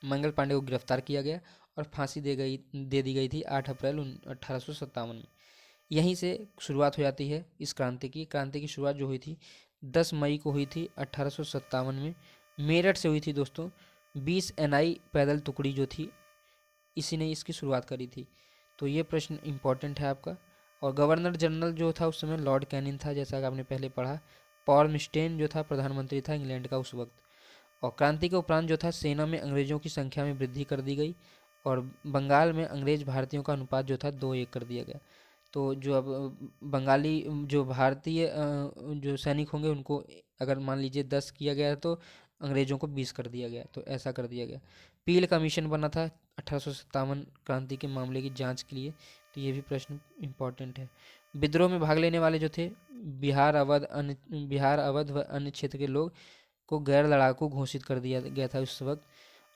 मंगल पांडे को गिरफ्तार किया गया और फांसी दे दी गई थी 8 अप्रैल 1857 में। यहीं से शुरुआत हो जाती है इस क्रांति की। क्रांति की शुरुआत जो हुई थी 10 मई को हुई थी 1857 में, मेरठ से हुई थी दोस्तों। 20 NI पैदल टुकड़ी जो थी, इसी ने इसकी शुरुआत करी थी। तो ये प्रश्न इम्पॉर्टेंट है आपका। और गवर्नर जनरल जो था उस समय लॉर्ड कैनिंग था, जैसा कि आपने पहले पढ़ा। पॉर्मस्टेन जो था प्रधानमंत्री था इंग्लैंड का उस वक्त। और क्रांति के उपरांत जो था सेना में अंग्रेजों की संख्या में वृद्धि कर दी गई, और बंगाल में अंग्रेज भारतीयों का अनुपात जो था 2-1 कर दिया गया। तो जो अब बंगाली जो भारतीय जो सैनिक होंगे उनको अगर मान लीजिए 10 किया गया तो अंग्रेजों को 20 कर दिया गया, तो ऐसा कर दिया गया। पील कमीशन बना था 1857 क्रांति के मामले की जांच के लिए, तो ये भी प्रश्न इम्पॉर्टेंट है। विद्रोह में भाग लेने वाले जो थे बिहार अवध व अन्य क्षेत्र के लोग को गैर लड़ाकू घोषित कर दिया गया था उस वक्त।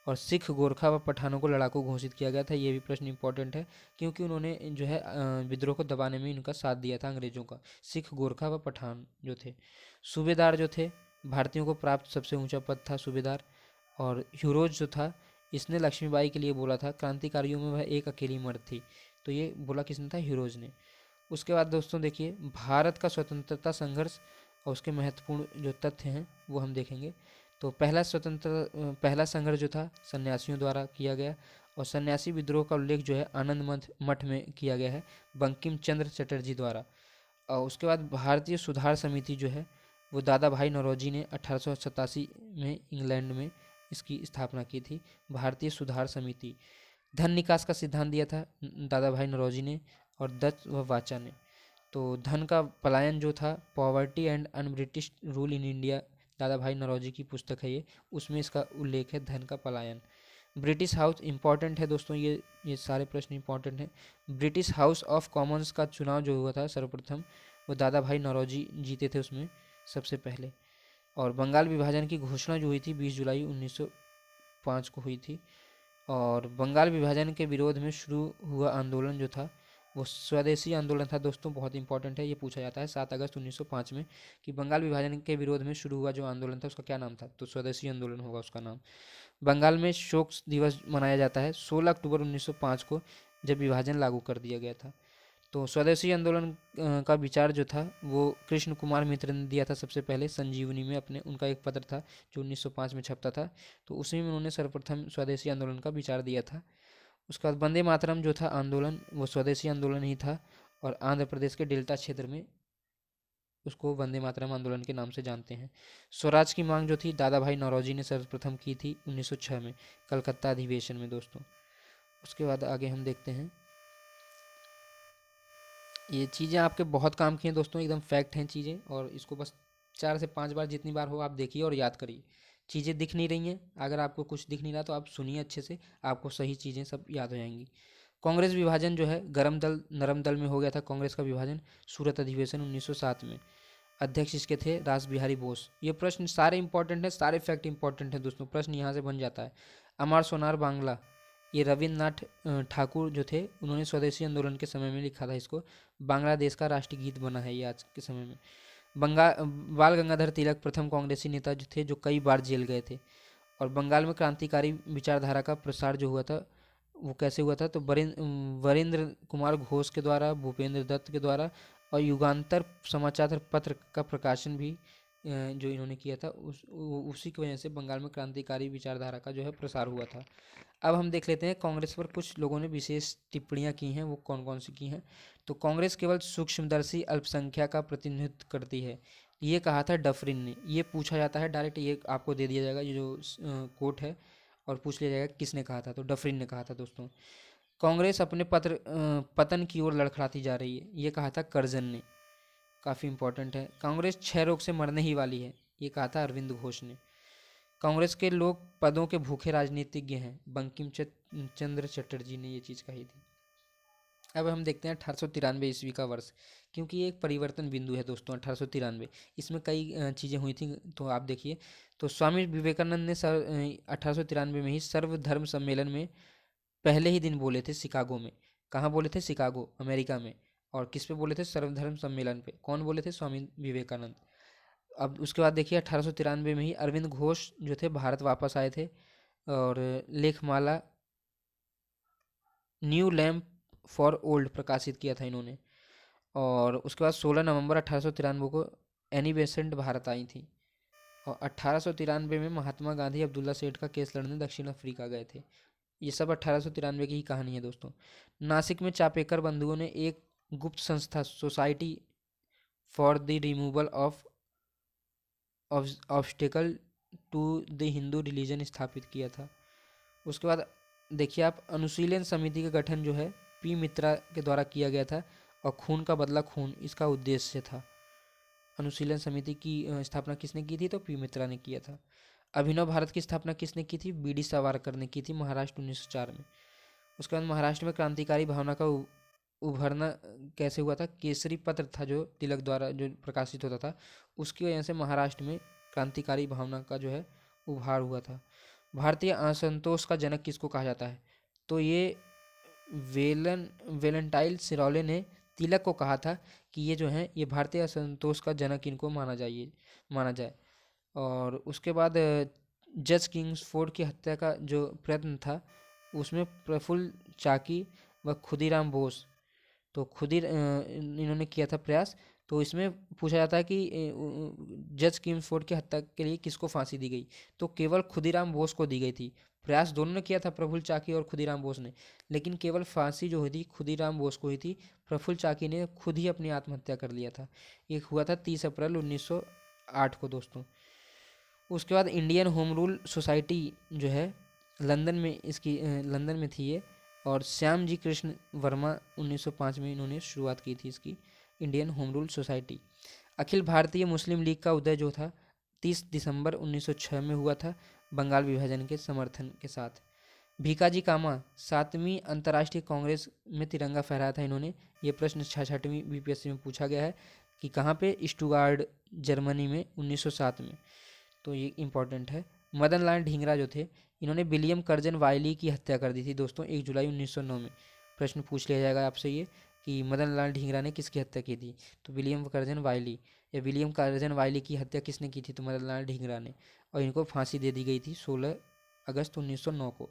और सिख, गोरखा व पठानों को लड़ाकू घोषित किया गया था। ये भी प्रश्न इंपॉर्टेंट है, क्योंकि उन्होंने जो है विद्रोह को दबाने में इनका साथ दिया था अंग्रेजों का। सिख, गोरखा व पठान जो थे। सूबेदार जो थे, भारतीयों को प्राप्त सबसे ऊंचा पद था सूबेदार। और ह्यूरोज जो था, इसने लक्ष्मीबाई के लिए बोला था, क्रांतिकारियों में वह एक अकेली मर्द थी, तो ये बोला किसने था? ह्यूरोज ने। उसके बाद दोस्तों देखिए भारत का स्वतंत्रता संघर्ष और उसके महत्वपूर्ण जो तथ्य हैं वो हम देखेंगे। तो पहला संघर्ष जो था सन्यासियों द्वारा किया गया, और सन्यासी विद्रोह का उल्लेख जो है आनंद मठ में किया गया है बंकिम चंद्र चटर्जी द्वारा। और उसके बाद भारतीय सुधार समिति जो है वो दादा भाई नौरोजी ने 1887 में इंग्लैंड में इसकी स्थापना की थी। भारतीय सुधार समिति। धन निकास का सिद्धांत दिया था दादा भाई नौरोजी ने और दत्त व वाचा ने। तो धन का पलायन जो था, poverty and un British rule in India, दादा भाई नौरोजी की पुस्तक है ये, उसमें इसका उल्लेख है धन का पलायन। ब्रिटिश हाउस इंपॉर्टेंट है दोस्तों, ये सारे प्रश्न इंपॉर्टेंट हैं। ब्रिटिश हाउस ऑफ कॉमन्स का चुनाव जो हुआ था सर्वप्रथम, वो दादा भाई नौरोजी जीते थे उसमें सबसे पहले। और बंगाल विभाजन की घोषणा जो हुई थी 20 जुलाई 1905 को हुई थी। और बंगाल विभाजन के विरोध में शुरू हुआ आंदोलन जो था वो स्वदेशी आंदोलन था दोस्तों, बहुत इंपॉर्टेंट है, ये पूछा जाता है 7 अगस्त 1905 में कि बंगाल विभाजन के विरोध में शुरू हुआ जो आंदोलन था उसका क्या नाम था, तो स्वदेशी आंदोलन होगा उसका नाम। बंगाल में शोक दिवस मनाया जाता है 16 अक्टूबर 1905 को, जब विभाजन लागू कर दिया गया था। तो स्वदेशी आंदोलन का विचार जो था वो कृष्ण कुमार मित्र ने दिया था सबसे पहले संजीवनी में अपने, उनका एक पत्र था जो 1905 में छपता था, तो उसी में उन्होंने सर्वप्रथम स्वदेशी आंदोलन का विचार दिया था। उसके बाद वंदे मातरम जो था आंदोलन, वो स्वदेशी आंदोलन ही था, और आंध्र प्रदेश के डेल्टा क्षेत्र में उसको वंदे मातरम आंदोलन के नाम से जानते हैं। स्वराज की मांग जो थी दादा भाई नौरोजी ने सर्वप्रथम की थी 1906 में कलकत्ता अधिवेशन में दोस्तों। उसके बाद आगे हम देखते हैं, ये चीज़ें आपके बहुत काम की हैं दोस्तों, एकदम फैक्ट हैं चीज़ें, और इसको बस 4 से 5 बार जितनी बार हो आप देखिए और याद करिए। चीज़ें दिख नहीं रही हैं, अगर आपको कुछ दिख नहीं रहा तो आप सुनिए अच्छे से, आपको सही चीज़ें सब याद हो जाएंगी। कांग्रेस विभाजन जो है गरम दल नरम दल में हो गया था कांग्रेस का विभाजन, सूरत अधिवेशन 1907 में। अध्यक्ष इसके थे रास बिहारी बोस। ये प्रश्न सारे इंपॉर्टेंट हैं, सारे फैक्ट इंपॉर्टेंट हैं दोस्तों, प्रश्न यहाँ से बन जाता है। अमर सोनार बांग्ला, ये रविन्द्रनाथ ठाकुर जो थे उन्होंने स्वदेशी आंदोलन के समय में लिखा था इसको। बांग्लादेश का राष्ट्रीय गीत बना है ये आज के समय में। बाल गंगाधर तिलक प्रथम कांग्रेसी नेता जो थे जो कई बार जेल गए थे। और बंगाल में क्रांतिकारी विचारधारा का प्रसार जो हुआ था वो कैसे हुआ था, तो वरेंद्र कुमार घोष के द्वारा, भूपेंद्र दत्त के द्वारा, और युगांतर समाचार पत्र का प्रकाशन भी जो इन्होंने किया था उसी की वजह से बंगाल में क्रांतिकारी विचारधारा का जो है प्रसार हुआ था। अब हम देख लेते हैं कांग्रेस पर कुछ लोगों ने विशेष टिप्पणियां की हैं, वो कौन कौन सी की हैं। तो कांग्रेस केवल सूक्ष्मदर्शी अल्पसंख्या का प्रतिनिधित्व करती है, ये कहा था डफरिन ने। ये पूछा जाता है डायरेक्ट, ये आपको दे दिया जाएगा ये जो कोट है, और पूछ लिया जाएगा किसने कहा था, तो डफरिन ने कहा था दोस्तों। कांग्रेस अपने पतन की ओर लड़खड़ाती जा रही है, ये कहा था करजन ने, काफ़ी इंपॉर्टेंट है। कांग्रेस क्षय रोग से मरने ही वाली है, ये कहा था अरविंद घोष ने। कांग्रेस के लोग पदों के भूखे राजनीतिज्ञ हैं, बंकिम चंद्र चटर्जी ने ये चीज़ कही थी। अब हम देखते हैं 1893 ईस्वी का वर्ष, क्योंकि ये एक परिवर्तन बिंदु है दोस्तों 1893। इसमें कई चीज़ें हुई थी, तो आप देखिए। तो स्वामी विवेकानंद ने 1893 में ही सर्वधर्म सम्मेलन में पहले ही दिन बोले थे शिकागो में। कहाँ बोले थे? शिकागो, अमेरिका में। और किस पे बोले थे? सर्वधर्म सम्मेलन पे। कौन बोले थे? स्वामी विवेकानंद। अब उसके बाद देखिए 1893 में ही अरविंद घोष जो थे भारत वापस आए थे, और लेखमाला न्यू लैम्प फॉर ओल्ड प्रकाशित किया था इन्होंने। और उसके बाद 16 नवंबर 1893 को एनी बेसेंट भारत आई थी। और 1893 में महात्मा गांधी अब्दुल्ला सेठ का केस लड़ने दक्षिण अफ्रीका गए थे। ये सब 1893 की ही कहानी है दोस्तों। नासिक में चापेकर बंधुओं ने एक गुप्त संस्था Society for the Removal of Obstacle to the Hindu Religion स्थापित किया था। उसके बाद देखिए आप, अनुशीलन समिति का गठन जो है पी मित्रा के द्वारा किया गया था, और खून का बदला खून इसका उद्देश्य था। अनुशीलन समिति की स्थापना किसने की थी? तो पी मित्रा ने किया था। अभिनव भारत की स्थापना किसने की थी? बी डी सावरकर ने की थी महाराष्ट्र 1904 में। उसके बाद महाराष्ट्र में क्रांतिकारी भावना का उभरना कैसे हुआ था? केसरी पत्र था जो तिलक द्वारा जो प्रकाशित होता था, उसकी वजह से महाराष्ट्र में क्रांतिकारी भावना का जो है उभार हुआ था। भारतीय असंतोष का जनक किसको कहा जाता है? तो ये वेलेंटाइन सिरोले ने तिलक को कहा था कि ये जो है ये भारतीय असंतोष का जनक इनको माना जाए। और उसके बाद जज किंग्सफोर्ड की हत्या का जो प्रयत्न था उसमें प्रफुल्ल चाकी व खुदीराम बोस, तो इन्होंने किया था प्रयास। तो इसमें पूछा जाता है कि जज किंग्सफोर्ड की हत्या के लिए किसको फांसी दी गई? तो केवल खुदीराम बोस को दी गई थी। प्रयास दोनों ने किया था, प्रफुल्ल चाकी और खुदीराम बोस ने, लेकिन केवल फांसी जो हुई थी खुदीराम बोस को हुई थी। प्रफुल्ल चाकी ने खुद ही अपनी आत्महत्या कर लिया था। ये हुआ था 30 अप्रैल 1908 को दोस्तों। उसके बाद इंडियन होम रूल सोसाइटी जो है लंदन में थी ये, और श्याम जी कृष्ण वर्मा 1905 में इन्होंने शुरुआत की थी इसकी, Indian home rule society. Akhil Bharatiya मुस्लिम लीग का उदय जो था 30 दिसंबर 1906 में हुआ था, बंगाल विभाजन के समर्थन के साथ। भीकाजी कामा 7वीं अंतर्राष्ट्रीय कांग्रेस में तिरंगा फहराया था इन्होंने। ये प्रश्न 6वीं बीपीएससी में पूछा गया है कि कहाँ पे? स्टुगार्ड जर्मनी में 1907 में, तो ये इंपॉर्टेंट है। मदन लाल ढींगरा जो थे इन्होंने विलियम कर्जन वाइली की हत्या कर दी थी दोस्तों 1 जुलाई 1909 में। प्रश्न पूछ लिया जाएगा आपसे ये कि मदन लाल ढींगरा ने किसकी हत्या की थी? तो विलियम कर्जन वाइली, या विलियम कर्जन वाइली की हत्या किसने की थी? तो मदन लाल ढींगरा ने, और इनको फांसी दे दी गई थी 16 अगस्त 1909 को।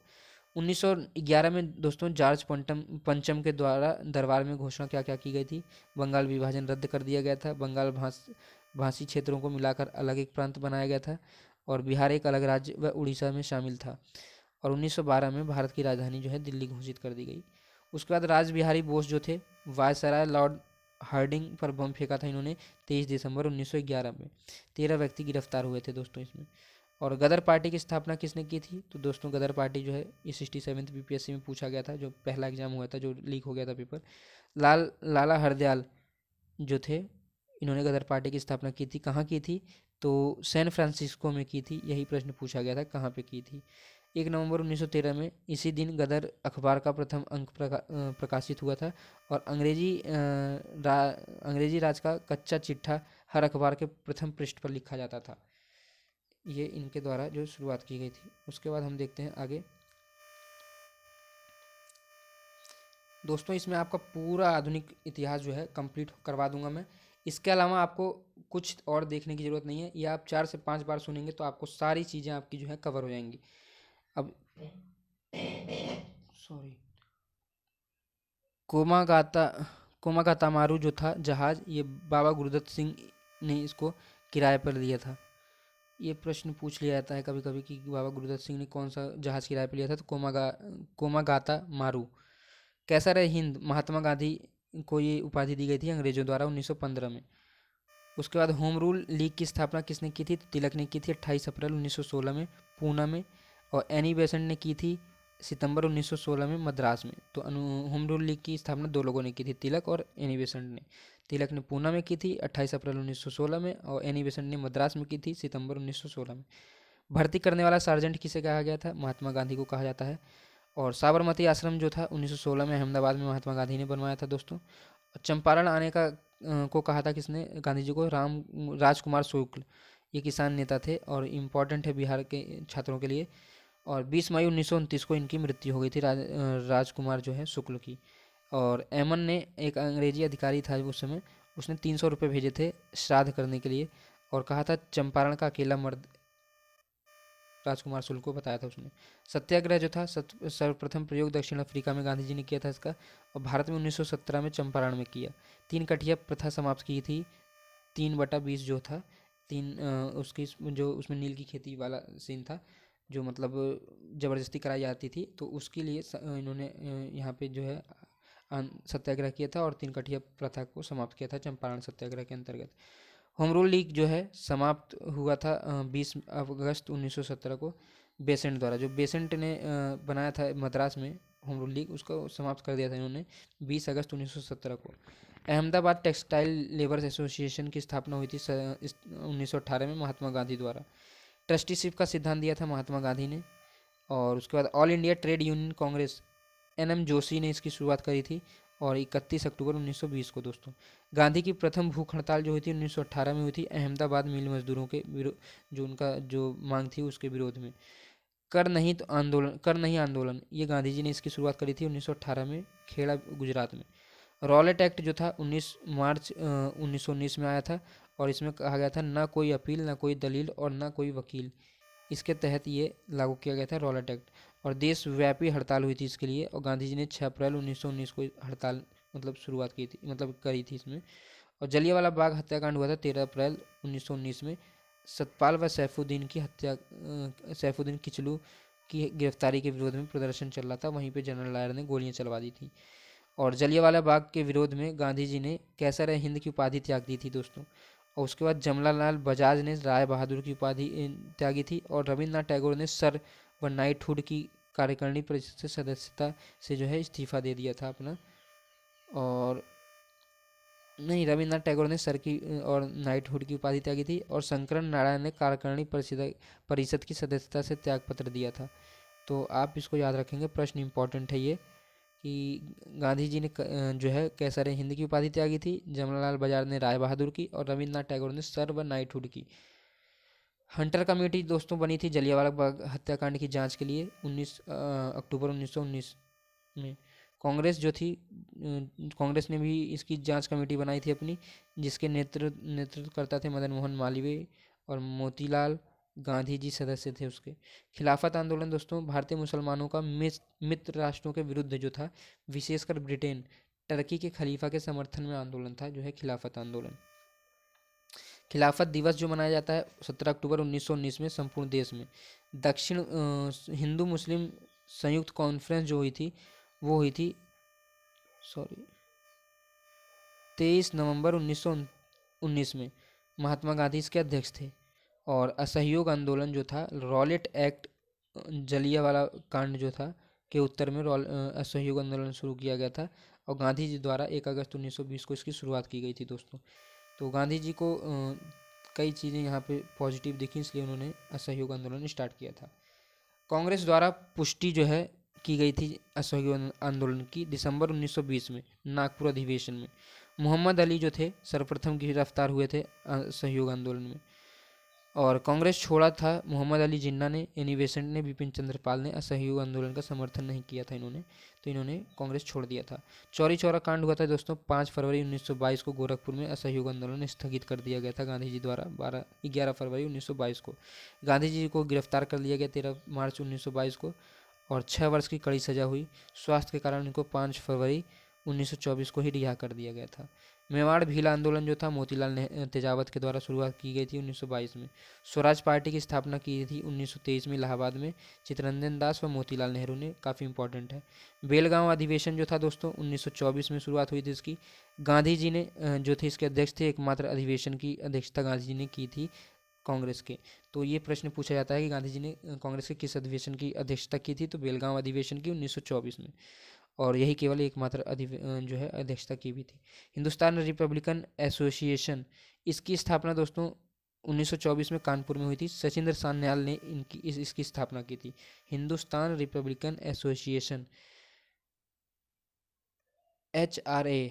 1911 में दोस्तों जॉर्ज पंचम के द्वारा दरबार में घोषणा क्या की गई थी? बंगाल विभाजन रद्द कर दिया गया था, बंगाल भाषी क्षेत्रों को मिलाकर अलग एक प्रांत बनाया गया था, और बिहार एक अलग राज्य व उड़ीसा में शामिल था। और 1912 में भारत की राजधानी जो है दिल्ली घोषित कर दी गई। उसके बाद राज बिहारी बोस जो थे वायसराय लॉर्ड हार्डिंग पर बम फेंका था इन्होंने 23 दिसंबर 1911 में। 13 व्यक्ति गिरफ्तार हुए थे दोस्तों इसमें। और गदर पार्टी की स्थापना किसने की थी? तो दोस्तों गदर पार्टी जो है ये 67th बीपीएससी में पूछा गया था, जो पहला एग्जाम हुआ था जो लीक हो गया था पेपर। लाला हरदयाल जो थे इन्होंने गदर पार्टी की स्थापना की थी। कहाँ की थी? तो सैन फ्रांसिस्को में की थी। यही प्रश्न पूछा गया था कहाँ पे की थी। 1 नवंबर 1913 में इसी दिन गदर अखबार का प्रथम अंक प्रकाशित हुआ था, और अंग्रेजी राज का कच्चा चिट्ठा हर अखबार के प्रथम पृष्ठ पर लिखा जाता था। ये इनके द्वारा जो शुरुआत की गई थी। उसके बाद हम देखते हैं आगे। दोस्तों इसमें आपका पूरा आधुनिक इतिहास जो है कंप्लीट करवा दूंगा मैं। इसके अलावा आपको कुछ और देखने की ज़रूरत नहीं है, ये आप 4 से 5 बार सुनेंगे तो आपको सारी चीज़ें आपकी जो है कवर हो जाएंगी। अब सॉरी, कोमागाता कोमागातामारू जो था जहाज़, ये बाबा गुरुदत्त सिंह ने इसको किराए पर लिया था। ये प्रश्न पूछ लिया जाता है कभी कभी कि बाबा गुरुदत्त सिंह ने कौन सा जहाज़ किराए पर लिया था, तो कोमागाता मारू। कैसर हिंद महात्मा गांधी को ये उपाधि दी गई थी अंग्रेजों द्वारा 1915 में। उसके बाद होम रूल लीग की स्थापना किसने की थी, तो तिलक ने की थी 28 अप्रैल 1916 में पूना में, और एनी बेसेंट ने की थी सितंबर 1916 में मद्रास में। तो होम रूल लीग की स्थापना दो लोगों ने की थी, तिलक और एनी बेसेंट ने। तिलक ने पूना में की थी 28 अप्रैल 1916 में, और एनी बेसेंट ने मद्रास में की थी सितंबर 1916 में। भर्ती करने वाला सार्जेंट किसे कहा गया था, महात्मा गांधी को कहा जाता है। और साबरमती आश्रम जो था 1916 में अहमदाबाद में महात्मा गांधी ने बनवाया था दोस्तों। चंपारण आने का को कहा था किसने, गांधी जी को, राजकुमार शुक्ल। ये किसान नेता थे और इम्पॉर्टेंट है बिहार के छात्रों के लिए। और 20 मई 1929 को इनकी मृत्यु हो गई थी, राजकुमार जो है शुक्ल की। और एमन ने, एक अंग्रेजी अधिकारी था उस समय, उसने 300 रुपये भेजे थे श्राद्ध करने के लिए, और कहा था चंपारण का अकेला मर्द राजकुमार शुक्ल को बताया था उसने। सत्याग्रह जो था सर्वप्रथम प्रयोग दक्षिण अफ्रीका में गांधी जी ने किया था इसका, और भारत में 1917 में चंपारण में किया। 3 कठिया प्रथा समाप्त की थी, 3/20 जो था, उसकी जो उसमें नील की खेती वाला सीन था, जो मतलब ज़बरदस्ती कराई जाती थी, तो उसके लिए इन्होंने यहाँ पे जो है सत्याग्रह किया था और 3 कठिया प्रथा को समाप्त किया था चंपारण सत्याग्रह के अंतर्गत। होम रूल लीग जो है समाप्त हुआ था 20 अगस्त 1917 को बेसेंट द्वारा। जो बेसेंट ने बनाया था मद्रास में होम रूल लीग, उसको समाप्त कर दिया था इन्होंने 20 अगस्त 1917 को। अहमदाबाद टेक्सटाइल लेबर्स एसोसिएशन की स्थापना हुई थी 1918 में महात्मा गांधी द्वारा। ट्रस्टीशिप का सिद्धांत दिया था महात्मा गांधी ने। और उसके बाद All India Trade Union Congress, N M Joshi ने इसकी शुरुआत करी थी, और 31 अक्टूबर 1920 को दोस्तों। गांधी की प्रथम भूख हड़ताल जो हुई थी 1918 में हुई थी अहमदाबाद मिल मजदूरों के जो उनका जो मांग थी उसके विरोध में। कर नहीं आंदोलन, ये गांधी जी ने इसकी शुरुआत करी थी 1918 में खेड़ा गुजरात में। रॉलेट एक्ट जो था 19 मार्च 1919 में आया था, और इसमें कहा गया था ना कोई अपील, ना कोई दलील और ना कोई वकील। इसके तहत ये लागू किया गया था रॉलेट एक्ट, और देशव्यापी हड़ताल हुई थी इसके लिए, और गांधी जी ने 6 अप्रैल 1919 को हड़ताल मतलब शुरुआत की थी, मतलब करी थी इसमें। और जलियांवाला बाग हत्याकांड हुआ था 13 अप्रैल 1919 में। सतपाल व सैफुद्दीन किचलू की गिरफ्तारी के विरोध में प्रदर्शन चल रहा था, वहीं पे जनरल डायर ने गोलियां चलवा दी थी। और जलियांवाला बाग के विरोध में गांधी जी ने कैसर हिंद की उपाधि त्याग दी थी दोस्तों। और उसके बाद जमनालाल बजाज ने राय बहादुर की उपाधि त्यागी थी, और रविन्द्रनाथ टैगोर ने सर व नाइटहुड की कार्यकारिणी परिषद से सदस्यता से जो है इस्तीफा दे दिया था अपना। और नहीं, रविन्द्रनाथ टैगोर ने सर की और नाइटहुड की उपाधि त्यागी थी, और शंकरन नारायण ने कार्यकारिणी परिषद की सदस्यता से त्यागपत्र दिया था। तो आप इसको याद रखेंगे, प्रश्न इंपॉर्टेंट है ये, कि गांधी जी ने जो है कैसर हिंद की उपाधि त्यागी थी, जमनालाल बजाज ने राय बहादुर की, और रविन्द्रनाथ टैगोर ने सर व नाइटहुड की। हंटर कमेटी दोस्तों बनी थी जलियांवाला बाग हत्याकांड की जांच के लिए 19 अक्टूबर 1919 में। कांग्रेस जो थी, कांग्रेस ने भी इसकी जांच कमेटी बनाई थी अपनी, जिसके नेतृत्व करता थे मदन मोहन मालवीय, और मोतीलाल गांधी जी सदस्य थे उसके। खिलाफत आंदोलन दोस्तों भारतीय मुसलमानों का मित्र राष्ट्रों के विरुद्ध जो था, विशेषकर ब्रिटेन, टर्की के खलीफा के समर्थन में आंदोलन था, जो है खिलाफत आंदोलन। खिलाफत दिवस जो मनाया जाता है 17 अक्टूबर 1919 में संपूर्ण देश में। दक्षिण हिंदू मुस्लिम संयुक्त कॉन्फ्रेंस जो हुई थी, वो हुई थी 23 नवंबर 1919 में। महात्मा गांधी इसके अध्यक्ष थे। और असहयोग आंदोलन जो था, रॉलेट एक्ट, जलियांवाला कांड जो था के उत्तर में असहयोग आंदोलन शुरू किया गया था, और गांधी जी द्वारा 1 अगस्त 1920 को इसकी शुरुआत की गई थी दोस्तों। तो गांधी जी को कई चीज़ें यहाँ पे पॉजिटिव दिखी, इसलिए उन्होंने असहयोग आंदोलन स्टार्ट किया था। कांग्रेस द्वारा पुष्टि जो है की गई थी असहयोग आंदोलन की दिसंबर 1920 में नागपुर अधिवेशन में। मोहम्मद अली जो थे सर्वप्रथम गिरफ्तार हुए थे असहयोग आंदोलन में। और कांग्रेस छोड़ा था मोहम्मद अली जिन्ना ने, एनी बेसेंट ने, बिपिन चंद्र पाल ने असहयोग आंदोलन का समर्थन नहीं किया था इन्होंने, तो इन्होंने कांग्रेस छोड़ दिया था। चौरी चौरा कांड हुआ था दोस्तों 5 फरवरी 1922 को गोरखपुर में, असहयोग आंदोलन स्थगित कर दिया गया था गांधी जी द्वारा 11 फरवरी 1922 को। गांधी जी को गिरफ्तार कर लिया गया 13 मार्च 1922 को और 6 वर्ष की कड़ी सजा हुई। स्वास्थ्य के कारण इनको 5 फरवरी 1924 को ही रिहा कर दिया गया था। मेवाड़ भील आंदोलन जो था मोतीलाल तेजावत के द्वारा शुरुआत की गई थी 1922 में। स्वराज पार्टी की स्थापना की थी 1923 में इलाहाबाद में, चित्तरंजन दास व मोतीलाल नेहरू ने, काफ़ी इंपॉर्टेंट है। बेलगांव अधिवेशन जो था दोस्तों 1924 में शुरुआत हुई थी इसकी। गांधी जी ने जो थे इसके अध्यक्ष थे, एकमात्र अधिवेशन की अध्यक्षता गांधी जी ने की थी कांग्रेस के। तो ये प्रश्न पूछा जाता है कि गांधी जी ने कांग्रेस के किस अधिवेशन की अध्यक्षता की थी, तो बेलगांव अधिवेशन की 1924 में, और यही केवल एकमात्र जो है अध्यक्षता की भी थी। हिंदुस्तान रिपब्लिकन एसोसिएशन, इसकी स्थापना दोस्तों 1924 में कानपुर में हुई थी। सचिंद्र सान्याल ने इसकी स्थापना की थी। Hindustan Republican association HRA,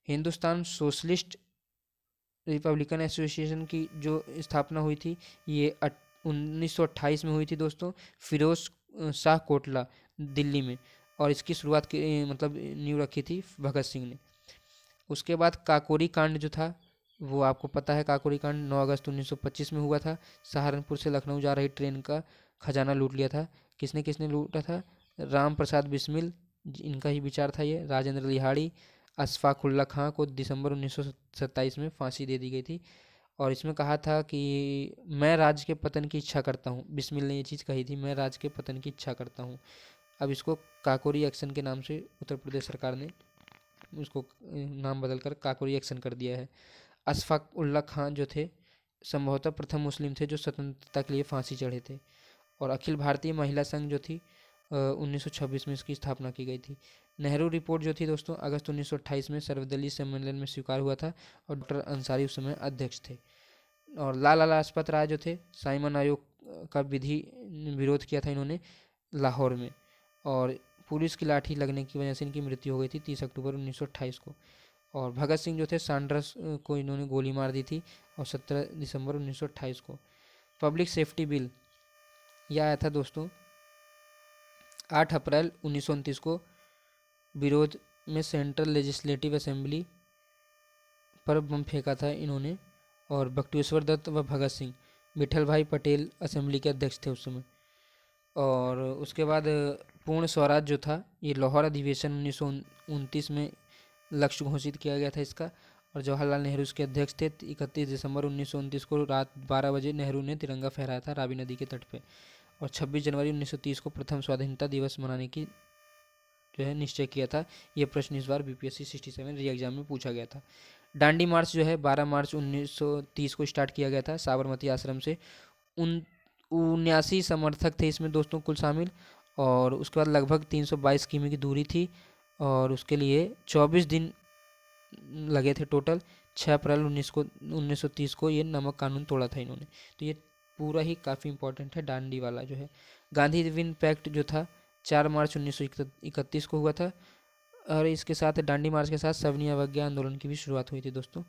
Hindustan socialist Republican association की जो स्थापना हुई थी ये 1928 में हुई थी दोस्तों, फिरोज शाह कोटला दिल्ली में, और इसकी शुरुआत की मतलब नींव रखी थी भगत सिंह ने। उसके बाद काकोरी कांड जो था वो आपको पता है, काकोरी कांड 9 अगस्त 1925 में हुआ था। सहारनपुर से लखनऊ जा रही ट्रेन का खजाना लूट लिया था। किसने किसने लूटा था? राम प्रसाद बिस्मिल, इनका ही विचार था ये। राजेंद्र लिहाड़ी, अशफाकुल्ला खां को दिसंबर 1927 में फांसी दे दी गई थी, और इसमें कहा था कि मैं राज्य के पतन की इच्छा करता हूँ। बिस्मिल ने ये चीज़ कही थी, मैं राज्य के पतन की इच्छा करता हूँ। अब इसको काकोरी एक्शन के नाम से उत्तर प्रदेश सरकार ने उसको नाम बदलकर काकोरी एक्शन कर दिया है। अशफाक उल्ला खां जो थे संभवतः प्रथम मुस्लिम थे जो स्वतंत्रता के लिए फांसी चढ़े थे। और अखिल भारतीय महिला संघ जो थी 1926 में इसकी स्थापना की गई थी। नेहरू रिपोर्ट जो थी दोस्तों अगस्त 1928 में सर्वदलीय सम्मेलन में स्वीकार हुआ था, और डॉक्टर अंसारी उस समय अध्यक्ष थे। और लाला लाजपत राय जो थे, साइमन आयोग का विरोध किया था इन्होंने लाहौर में, और पुलिस की लाठी लगने की वजह से इनकी मृत्यु हो गई थी 30 अक्टूबर 1928 को। और भगत सिंह जो थे सांड्रस को इन्होंने गोली मार दी थी, और 17 दिसंबर 1928 को। पब्लिक सेफ्टी बिल यह आया था दोस्तों 8 अप्रैल 1929 को, विरोध में सेंट्रल लेजिस्लेटिव असेंबली पर बम फेंका था इन्होंने, और बटुकेश्वर दत्त व भगत सिंह, विठल भाई पटेल असेंबली के अध्यक्ष थे उस समय। और उसके बाद पूर्ण स्वराज जो था ये लाहौर अधिवेशन 1929 में लक्ष्य घोषित किया गया था इसका, और जवाहरलाल नेहरू इसके अध्यक्ष थे। 31 दिसंबर 1929 को रात 12 बजे नेहरू ने तिरंगा फहराया था रावी नदी के तट पे, और 26 जनवरी 1930 को प्रथम स्वाधीनता दिवस मनाने की जो है निश्चय किया था। यह प्रश्न इस बार BPSC 67 री एग्जाम में पूछा गया था। दांडी मार्च जो है 12 मार्च 1930 को स्टार्ट किया गया था साबरमती आश्रम से। 79 समर्थक थे इसमें दोस्तों कुल शामिल, और उसके बाद लगभग 322 किमी की दूरी थी, और उसके लिए 24 दिन लगे थे टोटल। 6 अप्रैल 1930 को ये नमक कानून तोड़ा था इन्होंने। तो ये पूरा ही काफ़ी इंपॉर्टेंट है दांडी वाला जो है। गांधी विन पैक्ट जो था 4 मार्च 1931 को हुआ था, और इसके साथ दांडी मार्च के साथ सविनय अवज्ञा आंदोलन की भी शुरुआत हुई थी दोस्तों।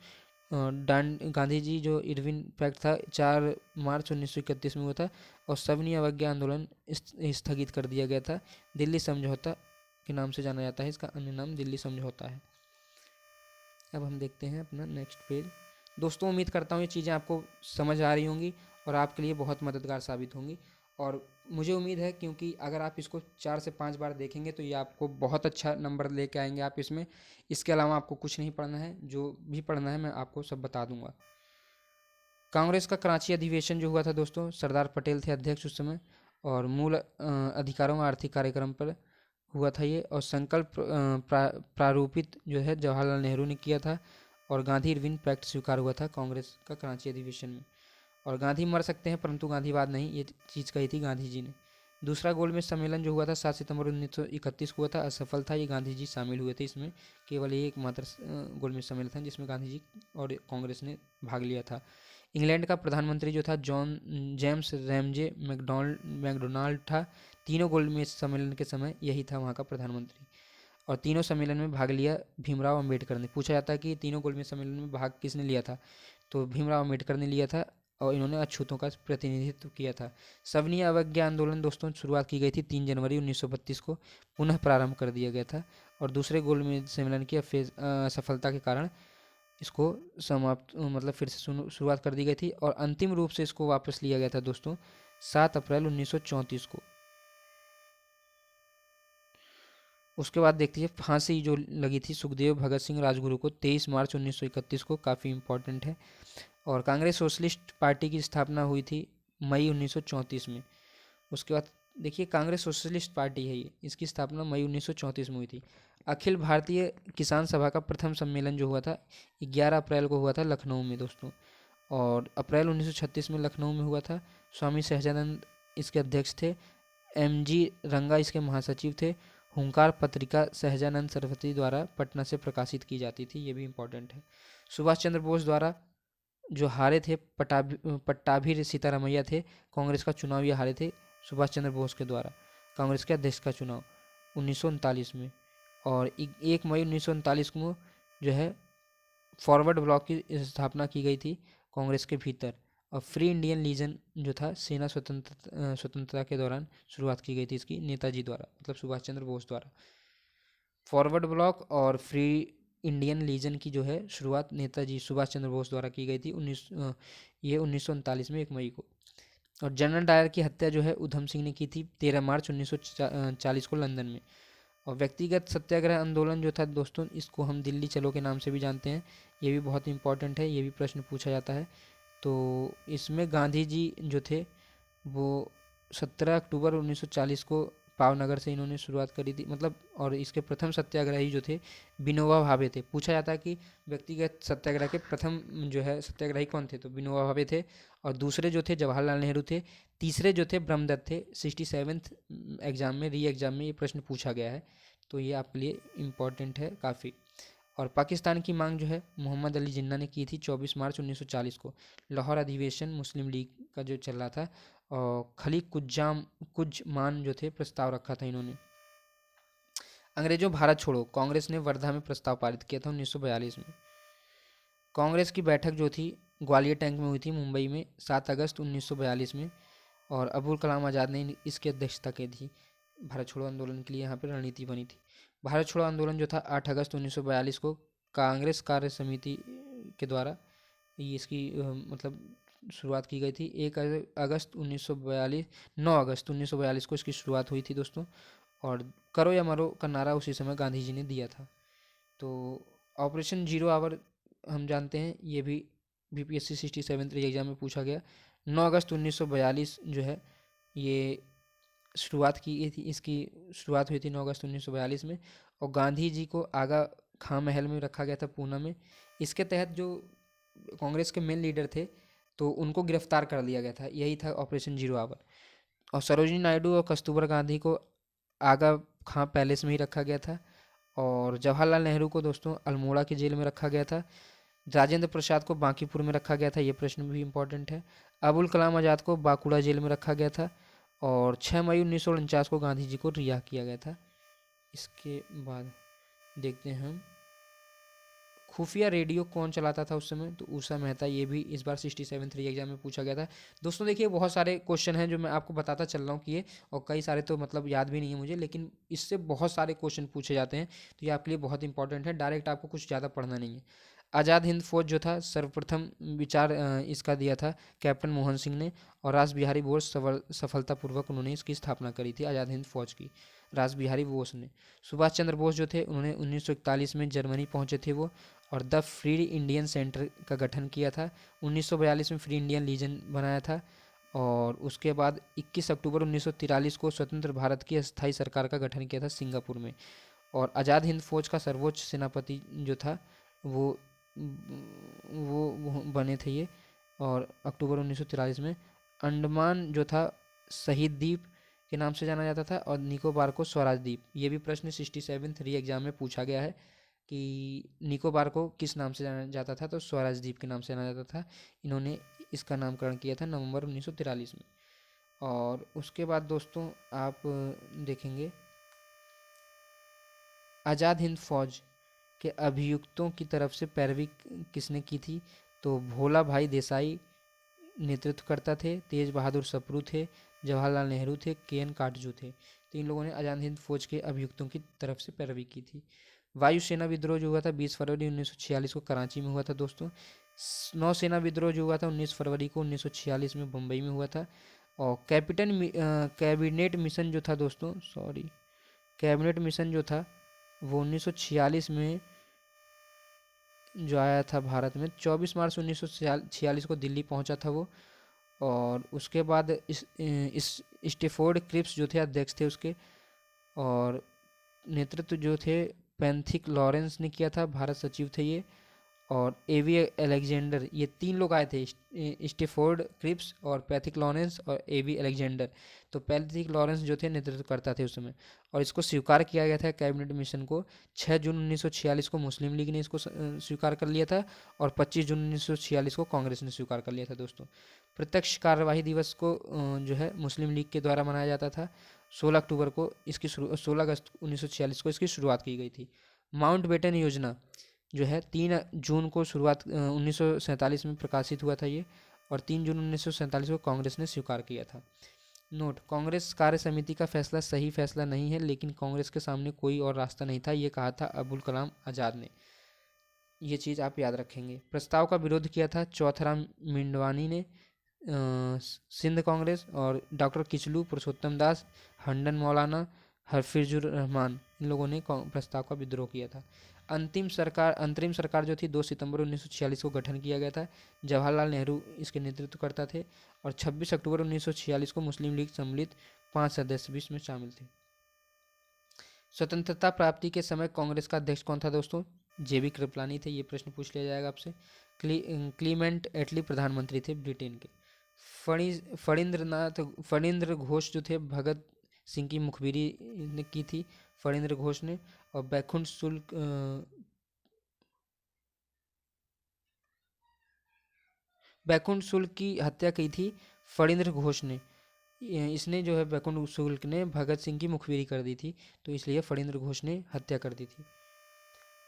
गांधी जी जो इरविन पैक्ट था 4 मार्च 1931 में हुआ था, और सविनय अवज्ञा आंदोलन स्थगित कर दिया गया था। दिल्ली समझौता के नाम से जाना जाता है, इसका अन्य नाम दिल्ली समझौता है। अब हम देखते हैं अपना नेक्स्ट पेज। दोस्तों उम्मीद करता हूँ ये चीज़ें आपको समझ आ रही होंगी और आपके लिए बहुत मददगार साबित होंगी, और मुझे उम्मीद है क्योंकि अगर आप इसको 4 से 5 बार देखेंगे तो ये आपको बहुत अच्छा नंबर लेके आएंगे आप इसमें। इसके अलावा आपको कुछ नहीं पढ़ना है, जो भी पढ़ना है मैं आपको सब बता दूंगा। कांग्रेस का कराची अधिवेशन जो हुआ था दोस्तों, सरदार पटेल थे अध्यक्ष उस समय, और मूल अधिकारों व आर्थिक कार्यक्रम पर हुआ था ये, और संकल्प प्रारूपित जो है जवाहरलाल नेहरू ने किया था, और गांधी इरविन पैक्ट स्वीकार हुआ था कांग्रेस का कराची अधिवेशन में। और गांधी मर सकते हैं परंतु गांधीवाद नहीं, ये चीज़ कही थी गांधी जी ने। दूसरा गोलमेज सम्मेलन जो हुआ था 7 सितंबर 1931 को हुआ था, असफल था। ये गांधी जी शामिल हुए थे इसमें, केवल ये एकमात्र गोलमेज सम्मेलन था जिसमें गांधी जी और कांग्रेस ने भाग लिया था। इंग्लैंड का प्रधानमंत्री जो था जेम्स रैमजे मैकडोनाल्ड था। तीनों गोलमेज सम्मेलन के समय यही था वहाँ का प्रधानमंत्री, और तीनों सम्मेलन में भाग लिया भीमराव अंबेडकर ने। पूछा जाता है कि तीनों गोलमेज सम्मेलन में भाग किसने लिया था, तो भीमराव अंबेडकर ने लिया था, और इन्होंने अछूतों का प्रतिनिधित्व किया था। सविनय अवज्ञा आंदोलन दोस्तों शुरुआत की गई थी 3 जनवरी 1932 को, पुनः प्रारंभ कर दिया गया था और दूसरे गोल में सम्मेलन की असफलता के कारण इसको समाप्त मतलब फिर से शुरुआत कर दी गई थी और अंतिम रूप से इसको वापस लिया गया था दोस्तों 7 अप्रैल 1934 को। उसके बाद देखते हैं फांसी जो लगी थी सुखदेव भगत सिंह राजगुरु को 23 मार्च 1931 को, काफ़ी इम्पोर्टेंट है। और कांग्रेस सोशलिस्ट पार्टी की स्थापना हुई थी मई 1934 में। उसके बाद देखिए कांग्रेस सोशलिस्ट पार्टी है ये, इसकी स्थापना मई 1934 में हुई थी। अखिल भारतीय किसान सभा का प्रथम सम्मेलन जो हुआ था 11 अप्रैल को हुआ था लखनऊ में दोस्तों, और अप्रैल 1936 में लखनऊ में हुआ था। स्वामी सहजानंद इसके अध्यक्ष थे, MG रंगा इसके महासचिव थे। हुंकार पत्रिका सहजानंद सरस्वती द्वारा पटना से प्रकाशित की जाती थी, ये भी इम्पोर्टेंट है। सुभाष चंद्र बोस द्वारा जो हारे थे पट्टाभी सीतारामैया थे, कांग्रेस का चुनाव ये हारे थे सुभाष चंद्र बोस के द्वारा, कांग्रेस के अध्यक्ष का चुनाव 1939 में। और 1 मई 1939 को जो है फॉरवर्ड ब्लॉक की स्थापना की गई थी कांग्रेस के भीतर, और फ्री इंडियन लीजन जो था सेना स्वतंत्रता के दौरान शुरुआत की गई थी इसकी नेताजी द्वारा, मतलब सुभाष चंद्र बोस द्वारा। फॉरवर्ड ब्लॉक और फ्री इंडियन लीजन की जो है शुरुआत नेताजी सुभाष चंद्र बोस द्वारा की गई थी 1939 में 1 मई को। और जनरल डायर की हत्या जो है उधम सिंह ने की थी 13 मार्च 1940 को लंदन में। और व्यक्तिगत सत्याग्रह आंदोलन जो था दोस्तों, इसको हम दिल्ली चलो के नाम से भी जानते हैं, ये भी बहुत इंपॉर्टेंट है, ये भी प्रश्न पूछा जाता है। तो इसमें गांधी जी जो थे वो 17 अक्टूबर 1940 को भावनगर से इन्होंने शुरुआत करी थी, मतलब, और इसके प्रथम सत्याग्रही जो थे विनोबा भावे थे। पूछा जाता है कि व्यक्तिगत सत्याग्रह के प्रथम जो है सत्याग्रही कौन थे, तो विनोबा भावे थे। और दूसरे जो थे जवाहरलाल नेहरू थे। तीसरे जो थे ब्रह्मदत्त थे। 67th एग्जाम में री एग्जाम में ये प्रश्न पूछा गया है, तो ये आपके लिए इम्पोर्टेंट है काफ़ी। और पाकिस्तान की मांग जो है मोहम्मद अली जिन्ना ने की थी 24 मार्च 1940 को। लाहौर अधिवेशन मुस्लिम लीग का जो चल रहा था, और खली कुज्मान जो थे प्रस्ताव रखा था इन्होंने। अंग्रेजों भारत छोड़ो, कांग्रेस ने वर्धा में प्रस्ताव पारित किया था 1942 में। कांग्रेस की बैठक जो थी ग्वालियर टैंक में हुई थी मुंबई में 7 अगस्त 1942 में, और अबुल कलाम आज़ाद ने इसकी अध्यक्षता की थी। भारत छोड़ो आंदोलन के लिए यहाँ पर रणनीति बनी थी। भारत छोड़ो आंदोलन जो था 8 अगस्त 1942 को कांग्रेस कार्य समिति के द्वारा इसकी मतलब शुरुआत की गई थी। 9 अगस्त 1942 को इसकी शुरुआत हुई थी दोस्तों, और करो या मरो का नारा उसी समय गांधी जी ने दिया था। तो ऑपरेशन जीरो आवर हम जानते हैं, ये भी BPSC 67 एग्जाम में पूछा गया। 9 अगस्त 1942 जो है ये शुरुआत की गई थी, इसकी शुरुआत हुई थी 9 अगस्त 1942 में, और गांधी जी को आगा खां महल में रखा गया था पूना में। इसके तहत जो कांग्रेस के मेन लीडर थे तो उनको गिरफ्तार कर लिया गया था, यही था ऑपरेशन जीरो आवर। और सरोजिनी नायडू और कस्तूरबा गांधी को आगा खां पैलेस में ही रखा गया था, और जवाहरलाल नेहरू को दोस्तों अल्मोड़ा की जेल में रखा गया था। राजेंद्र प्रसाद को बांकीपुर में रखा गया था, ये प्रश्न भी इम्पोर्टेंट है। अबुल कलाम आज़ाद को बांकुड़ा जेल में रखा गया था, और 6 मई 1949 को गांधी जी को रिहा किया गया था। इसके बाद देखते हैं हम खुफिया रेडियो कौन चलाता था उस समय, तो उषा मेहता। ये भी इस बार 67 एग्जाम में पूछा गया था दोस्तों। देखिए बहुत सारे क्वेश्चन हैं जो मैं आपको बताता चल रहा हूँ कि ये, और कई सारे तो मतलब याद भी नहीं है मुझे, लेकिन इससे बहुत सारे क्वेश्चन पूछे जाते हैं, तो ये आपके लिए बहुत इंपॉर्टेंट है। डायरेक्ट आपको कुछ ज़्यादा पढ़ना नहीं है। आज़ाद हिंद फौज जो था सर्वप्रथम विचार इसका दिया था कैप्टन मोहन सिंह ने, और रास बिहारी बोस सफलतापूर्वक उन्होंने इसकी स्थापना करी थी आज़ाद हिंद फौज की, रास बिहारी बोस ने। सुभाष चंद्र बोस जो थे उन्होंने 1941 में जर्मनी पहुंचे थे वो, और द फ्री इंडियन सेंटर का गठन किया था। 1942 में फ्री इंडियन लीजन बनाया था, और उसके बाद 21 अक्टूबर 1943 को स्वतंत्र भारत की अस्थायी सरकार का गठन किया था सिंगापुर में। और आज़ाद हिंद फौज का सर्वोच्च सेनापति जो था वो बने थे ये, और अक्टूबर 1943 में। अंडमान जो था शहीद द्वीप के नाम से जाना जाता था, और निकोबार को स्वराज द्वीप। ये भी प्रश्न 67 री एग्जाम में पूछा गया है कि निकोबार को किस नाम से जाना जाता था, तो स्वराज द्वीप के नाम से जाना जाता था। इन्होंने इसका नामकरण किया था नवंबर 1943 में। और उसके बाद दोस्तों आप देखेंगे आज़ाद हिंद फौज के अभियुक्तों की तरफ से पैरवी किसने की थी, तो भोला भाई देसाई नेतृत्व करता थे, तेज बहादुर सप्रू थे, जवाहरलाल नेहरू थे, के.एन. काटजू थे। तो इन लोगों ने आज़ाद हिंद फौज के अभियुक्तों की तरफ से पैरवी की थी। वायुसेना विद्रोह जो हुआ था 20 फरवरी 1946 को कराची में हुआ था दोस्तों। नौसेना विद्रोह जो हुआ था 19 फरवरी को 1946 में बम्बई में हुआ था। और कैबिनेट मिशन जो था दोस्तों, कैबिनेट मिशन जो था वो 1946 में जो आया था भारत में, 24 मार्च 1946 को दिल्ली पहुंचा था वो। और उसके बाद इस स्टेफोर्ड क्रिप्स जो थे अध्यक्ष थे उसके, और नेतृत्व जो थे पैंथिक लॉरेंस ने किया था, भारत सचिव थे ये। और एवी अलेक्जेंडर, ये 3 लोग आए थे, स्टेफोर्ड क्रिप्स और पैथिक लॉरेंस और एवी अलेक्जेंडर। तो पैथिक लॉरेंस जो थे नेतृत्व करता थे उस समय। और इसको स्वीकार किया गया था कैबिनेट मिशन को 6 जून 1946 को मुस्लिम लीग ने इसको स्वीकार कर लिया था, और 25 जून 1946 को कांग्रेस ने स्वीकार कर लिया था दोस्तों। प्रत्यक्ष कार्यवाही दिवस को जो है मुस्लिम लीग के द्वारा मनाया जाता था। 16 अगस्त 1946 को इसकी शुरुआत की गई थी। माउंट बेटन योजना जो है 3 जून को 1947 में प्रकाशित हुआ था ये, और 3 जून 1947 को कांग्रेस ने स्वीकार किया था। नोट: कांग्रेस कार्य समिति का फैसला सही फैसला नहीं है, लेकिन कांग्रेस के सामने कोई और रास्ता नहीं था, ये कहा था अबुल कलाम आज़ाद ने। ये चीज़ आप याद रखेंगे। प्रस्ताव का विरोध किया था चौथराम मिंडवानी ने, सिंध कांग्रेस, और डॉक्टर किचलू, पुरुषोत्तम दास, हंडन मौलाना, हफीजुर रहमान, इन लोगों ने प्रस्ताव का विद्रोह किया था। अंतरिम सरकार जो थी 2 सितंबर 1946 को गठन किया गया था। जवाहरलाल नेहरू इसके नेतृत्व करता थे, और 26 अक्टूबर 1946 को मुस्लिम लीग सम्मिलित 5 सदस्य भी इसमें शामिल थे। स्वतंत्रता प्राप्ति के समय कांग्रेस का अध्यक्ष कौन था दोस्तों? जेबी कृपलानी थे। ये प्रश्न पूछ लिया जाएगा आपसे। क्लीमेंट एटली प्रधानमंत्री थे ब्रिटेन के। फणींद्र घोष जो थे भगत सिंह की मुखबिरी ने की थी, फणींद्र घोष ने। और बैकुंठ शुल्क की हत्या की थी फणींद्र घोष ने। इसने जो है बैकुंठ शुल्क ने भगत सिंह की मुखबिरी कर दी थी, तो इसलिए फणींद्र घोष ने हत्या कर दी थी।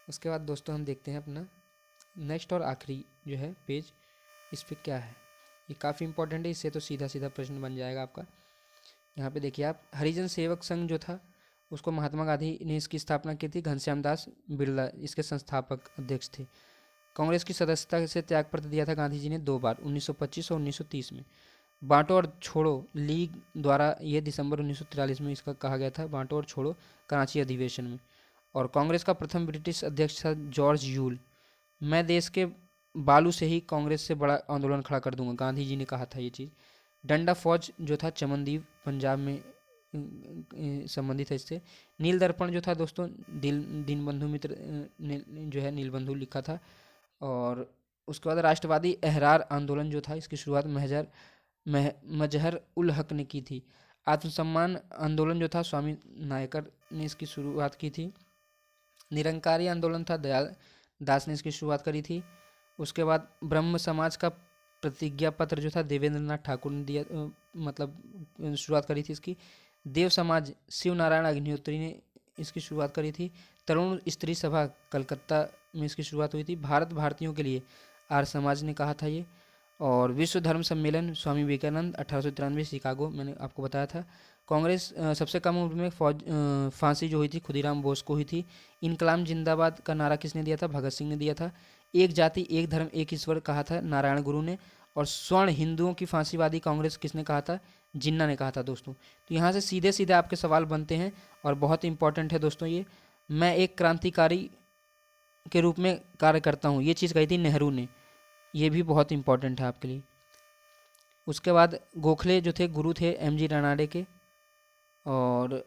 उसके बाद दोस्तों हम देखते हैं अपना नेक्स्ट और आखिरी जो है पेज, इस पे क्या है। ये काफ़ी इंपॉर्टेंट है, इससे तो सीधा सीधा प्रश्न बन जाएगा आपका। यहाँ पे देखिए आप, हरिजन सेवक संघ जो था उसको महात्मा गांधी ने इसकी स्थापना की थी। घनश्याम दास बिरला इसके संस्थापक अध्यक्ष थे। कांग्रेस की सदस्यता से त्यागपत्र दिया था गांधी जी ने 2 बार, 1925 और 1930 में। बांटो और छोड़ो लीग द्वारा ये दिसंबर 1943 में इसका कहा गया था, बांटो और छोड़ो, कराची अधिवेशन में। और कांग्रेस का प्रथम ब्रिटिश अध्यक्ष था जॉर्ज यूल। मैं देश के बालू से ही कांग्रेस से बड़ा आंदोलन खड़ा कर दूंगा, गांधी जी ने कहा था ये चीज़। डंडा फौज जो था चमनदीप पंजाब में संबंधित है इससे। नील दर्पण जो था दोस्तों दीनबंधु मित्र ने जो है नीलबंधु लिखा था। और उसके बाद राष्ट्रवादी एहरार आंदोलन जो था इसकी शुरुआत मजहर उल हक ने की थी। आत्मसम्मान आंदोलन जो था स्वामी नायकर ने इसकी शुरुआत की थी। निरंकारी आंदोलन था दयाल दास ने इसकी शुरुआत करी थी। उसके बाद ब्रह्म समाज का प्रतिज्ञा पत्र जो था देवेंद्र नाथ ठाकुर ने दिया, मतलब शुरुआत करी थी इसकी। देव समाज शिव नारायण अग्निहोत्री ने इसकी शुरुआत करी थी। तरुण स्त्री सभा कलकत्ता में इसकी शुरुआत हुई थी। भारत भारतीयों के लिए आर्य समाज ने कहा था ये। और विश्व धर्म सम्मेलन स्वामी विवेकानंद 1893 शिकागो, मैंने आपको बताया था। कांग्रेस सबसे कम उम्र में फांसी जो हुई थी खुदीराम बोस को हुई थी। इनकलाब जिंदाबाद का नारा किसने दिया था? भगत सिंह ने दिया था। एक जाति एक धर्म एक ईश्वर कहा था नारायण गुरु ने। और स्वर्ण हिंदुओं की फांसीवादी कांग्रेस किसने कहा था? जिन्ना ने कहा था दोस्तों। तो यहाँ से सीधे सीधे आपके सवाल बनते हैं, और बहुत इंपॉर्टेंट है दोस्तों ये। मैं एक क्रांतिकारी के रूप में कार्य करता हूँ, ये चीज़ कही थी नेहरू ने, ये भी बहुत इंपॉर्टेंट है आपके लिए। उसके बाद गोखले जो थे गुरु थे एमजी रनाडे के, और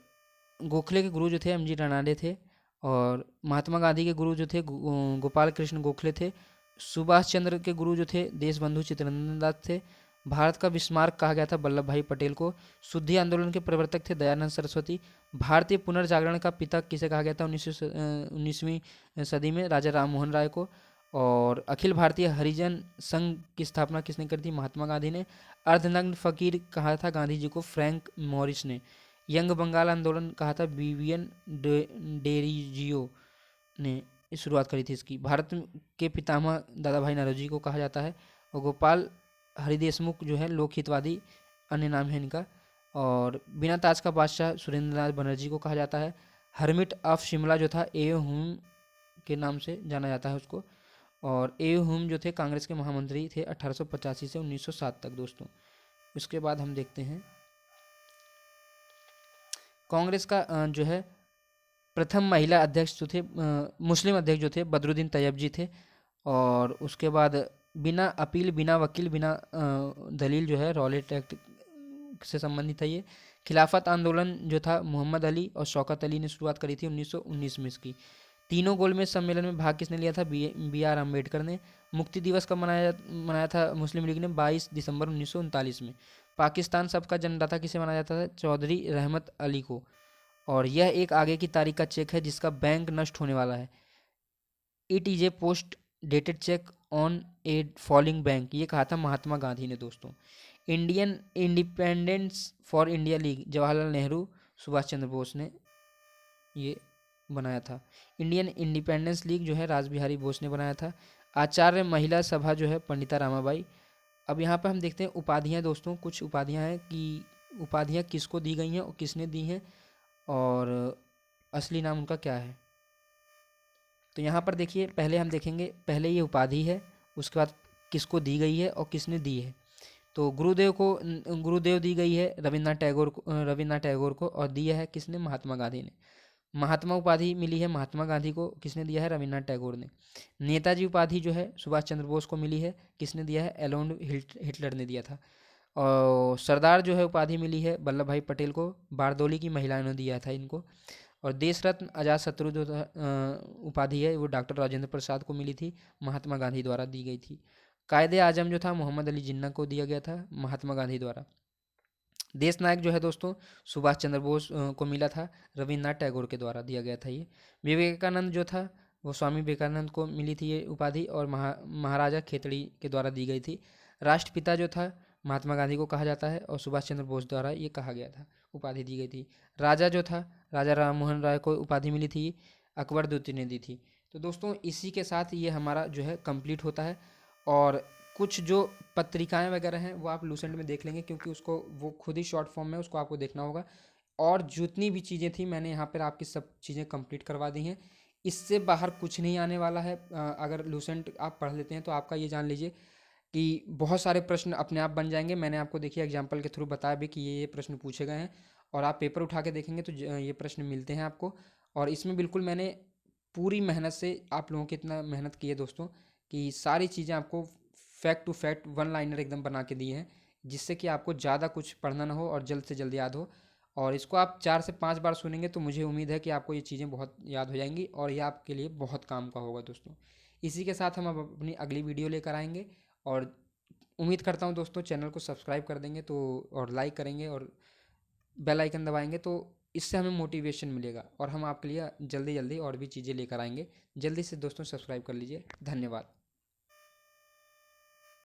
गोखले के गुरु जो थे एमजी रनाडे थे। और महात्मा गांधी के गुरु जो थे गोपाल कृष्ण गोखले थे। सुभाष चंद्र के गुरु जो थे देशबंधु चित्तरंजन दास थे। भारत का बिस्मार्क कहा गया था वल्लभ भाई पटेल को। शुद्धि आंदोलन के प्रवर्तक थे दयानंद सरस्वती। भारतीय पुनर्जागरण का पिता किसे कहा गया था 19वीं सदी में? राजा राम मोहन राय को। और अखिल भारतीय हरिजन संघ की स्थापना किसने करी थी? महात्मा गांधी ने। अर्धनग्न फकीर कहा था गांधी जी को फ्रैंक मॉरिस ने। यंग बंगाल आंदोलन कहा था विवियन डेरिजियो ने शुरुआत करी थी इसकी। भारत के पितामह दादा भाई नौरोजी को कहा जाता है। और गोपाल हरि देशमुख जो है लोकहितवादी अन्य नाम है इनका। और बिना ताज का बादशाह सुरेंद्रनाथ बनर्जी को कहा जाता है। हर्मिट ऑफ शिमला जो था ए हुम के नाम से जाना जाता है उसको। और ए हुम जो थे कांग्रेस के महामंत्री थे 1885 से 1907 तक दोस्तों। उसके बाद हम देखते हैं कांग्रेस का जो है प्रथम महिला अध्यक्ष जो थे मुस्लिम अध्यक्ष जो थे बदरुद्दीन तैयब जी थे। और उसके बाद बिना अपील बिना वकील बिना दलील जो है रॉलेट एक्ट से संबंधित है ये। खिलाफत आंदोलन जो था मोहम्मद अली और शौकत अली ने शुरुआत करी थी 1919 में इसकी। तीनों गोलमेज सम्मेलन में भाग किसने लिया था? बी आर अम्बेडकर ने। मुक्ति दिवस कब मनाया था मुस्लिम लीग ने? 22 दिसंबर 1939 में। पाकिस्तान सबका जनदाता किसे माना जाता था? चौधरी रहमत अली को। और यह एक आगे की तारीख का चेक है जिसका बैंक नष्ट होने वाला है। It is a postdated cheque on a falling bank, ये कहा था महात्मा गांधी ने दोस्तों। Indian independence for India league Jawaharlal Nehru Subhash Chandra Bose ने ये बनाया था। इंडियन इंडिपेंडेंस लीग जो है रासबिहारी बोस ने बनाया था। आचार्य महिला सभा जो है पंडिता रामाबाई। अब यहाँ पर हम देखते हैं उपाधियाँ दोस्तों, कुछ उपाधियाँ हैं कि उपाधियाँ किसको दी गई हैं और किसने दी हैं और असली नाम उनका क्या है। तो यहाँ पर देखिए पहले हम देखेंगे, पहले ये उपाधि है, उसके बाद किसको दी गई है और किसने दी है। तो गुरुदेव दी गई है रविन्द्रनाथ टैगोर को और दिया है किसने? महात्मा गांधी ने। महात्मा उपाधि मिली है महात्मा गांधी को, किसने दिया है? रविन्द्रनाथ टैगोर ने। नेताजी उपाधि जो है सुभाष चंद्र बोस को मिली है, किसने दिया है? एडोल्फ हिटलर ने दिया था। और सरदार जो है उपाधि मिली है वल्लभ भाई पटेल को, बारदोली की महिलाओं ने दिया था इनको। और देश रत्न अजात शत्रु जो उपाधि है वो डॉक्टर राजेंद्र प्रसाद को मिली थी, महात्मा गांधी द्वारा दी गई थी। कायदे आजम जो था मोहम्मद अली जिन्ना को दिया गया था, महात्मा गांधी द्वारा। देश नायक जो है दोस्तों सुभाष चंद्र बोस को मिला था, रविन्द्रनाथ टैगोर के द्वारा दिया गया था ये। विवेकानंद जो था वो स्वामी विवेकानंद को मिली थी ये उपाधि और महाराजा खेतड़ी के द्वारा दी गई थी। राष्ट्रपिता जो था महात्मा गांधी को कहा जाता है और सुभाष चंद्र बोस द्वारा ये कहा गया था, उपाधि दी गई थी। राजा जो था राजा राम मोहन राय को उपाधि मिली थी, अकबर द्वितीय ने दी थी। तो दोस्तों इसी के साथ ये हमारा जो है कंप्लीट होता है। और कुछ जो पत्रिकाएं वगैरह हैं वो आप लूसेंट में देख लेंगे क्योंकि उसको वो खुद ही शॉर्ट फॉर्म में उसको आपको देखना होगा। और जितनी भी चीज़ें थी मैंने यहाँ पर आपकी सब चीज़ें कंप्लीट करवा दी हैं, इससे बाहर कुछ नहीं आने वाला है। अगर लूसेंट आप पढ़ लेते हैं तो आपका ये जान लीजिए कि बहुत सारे प्रश्न अपने आप बन जाएंगे। मैंने आपको देखिए एग्जाम्पल के थ्रू बताया भी कि ये प्रश्न पूछे गए हैं और आप पेपर उठा के देखेंगे तो ये प्रश्न मिलते हैं आपको। और इसमें बिल्कुल मैंने पूरी मेहनत से आप लोगों की इतना मेहनत की है दोस्तों कि सारी चीज़ें आपको fact to fact one liner एकदम बना के दिए हैं, जिससे कि आपको ज़्यादा कुछ पढ़ना ना हो और जल्द से जल्द याद हो। और इसको आप 4 से 5 बार सुनेंगे तो मुझे उम्मीद है कि आपको ये चीज़ें बहुत याद हो जाएंगी और ये आपके लिए बहुत काम का होगा दोस्तों। इसी के साथ हम अब अपनी अगली वीडियो लेकर आएंगे और उम्मीद करता हूँ दोस्तों चैनल को सब्सक्राइब कर देंगे तो और लाइक करेंगे और बेल आइकन दबाएंगे तो इससे हमें मोटिवेशन मिलेगा और हम आपके लिए जल्दी जल्दी और भी चीज़ें लेकर आएंगे। जल्दी से दोस्तों सब्सक्राइब कर लीजिए। धन्यवाद।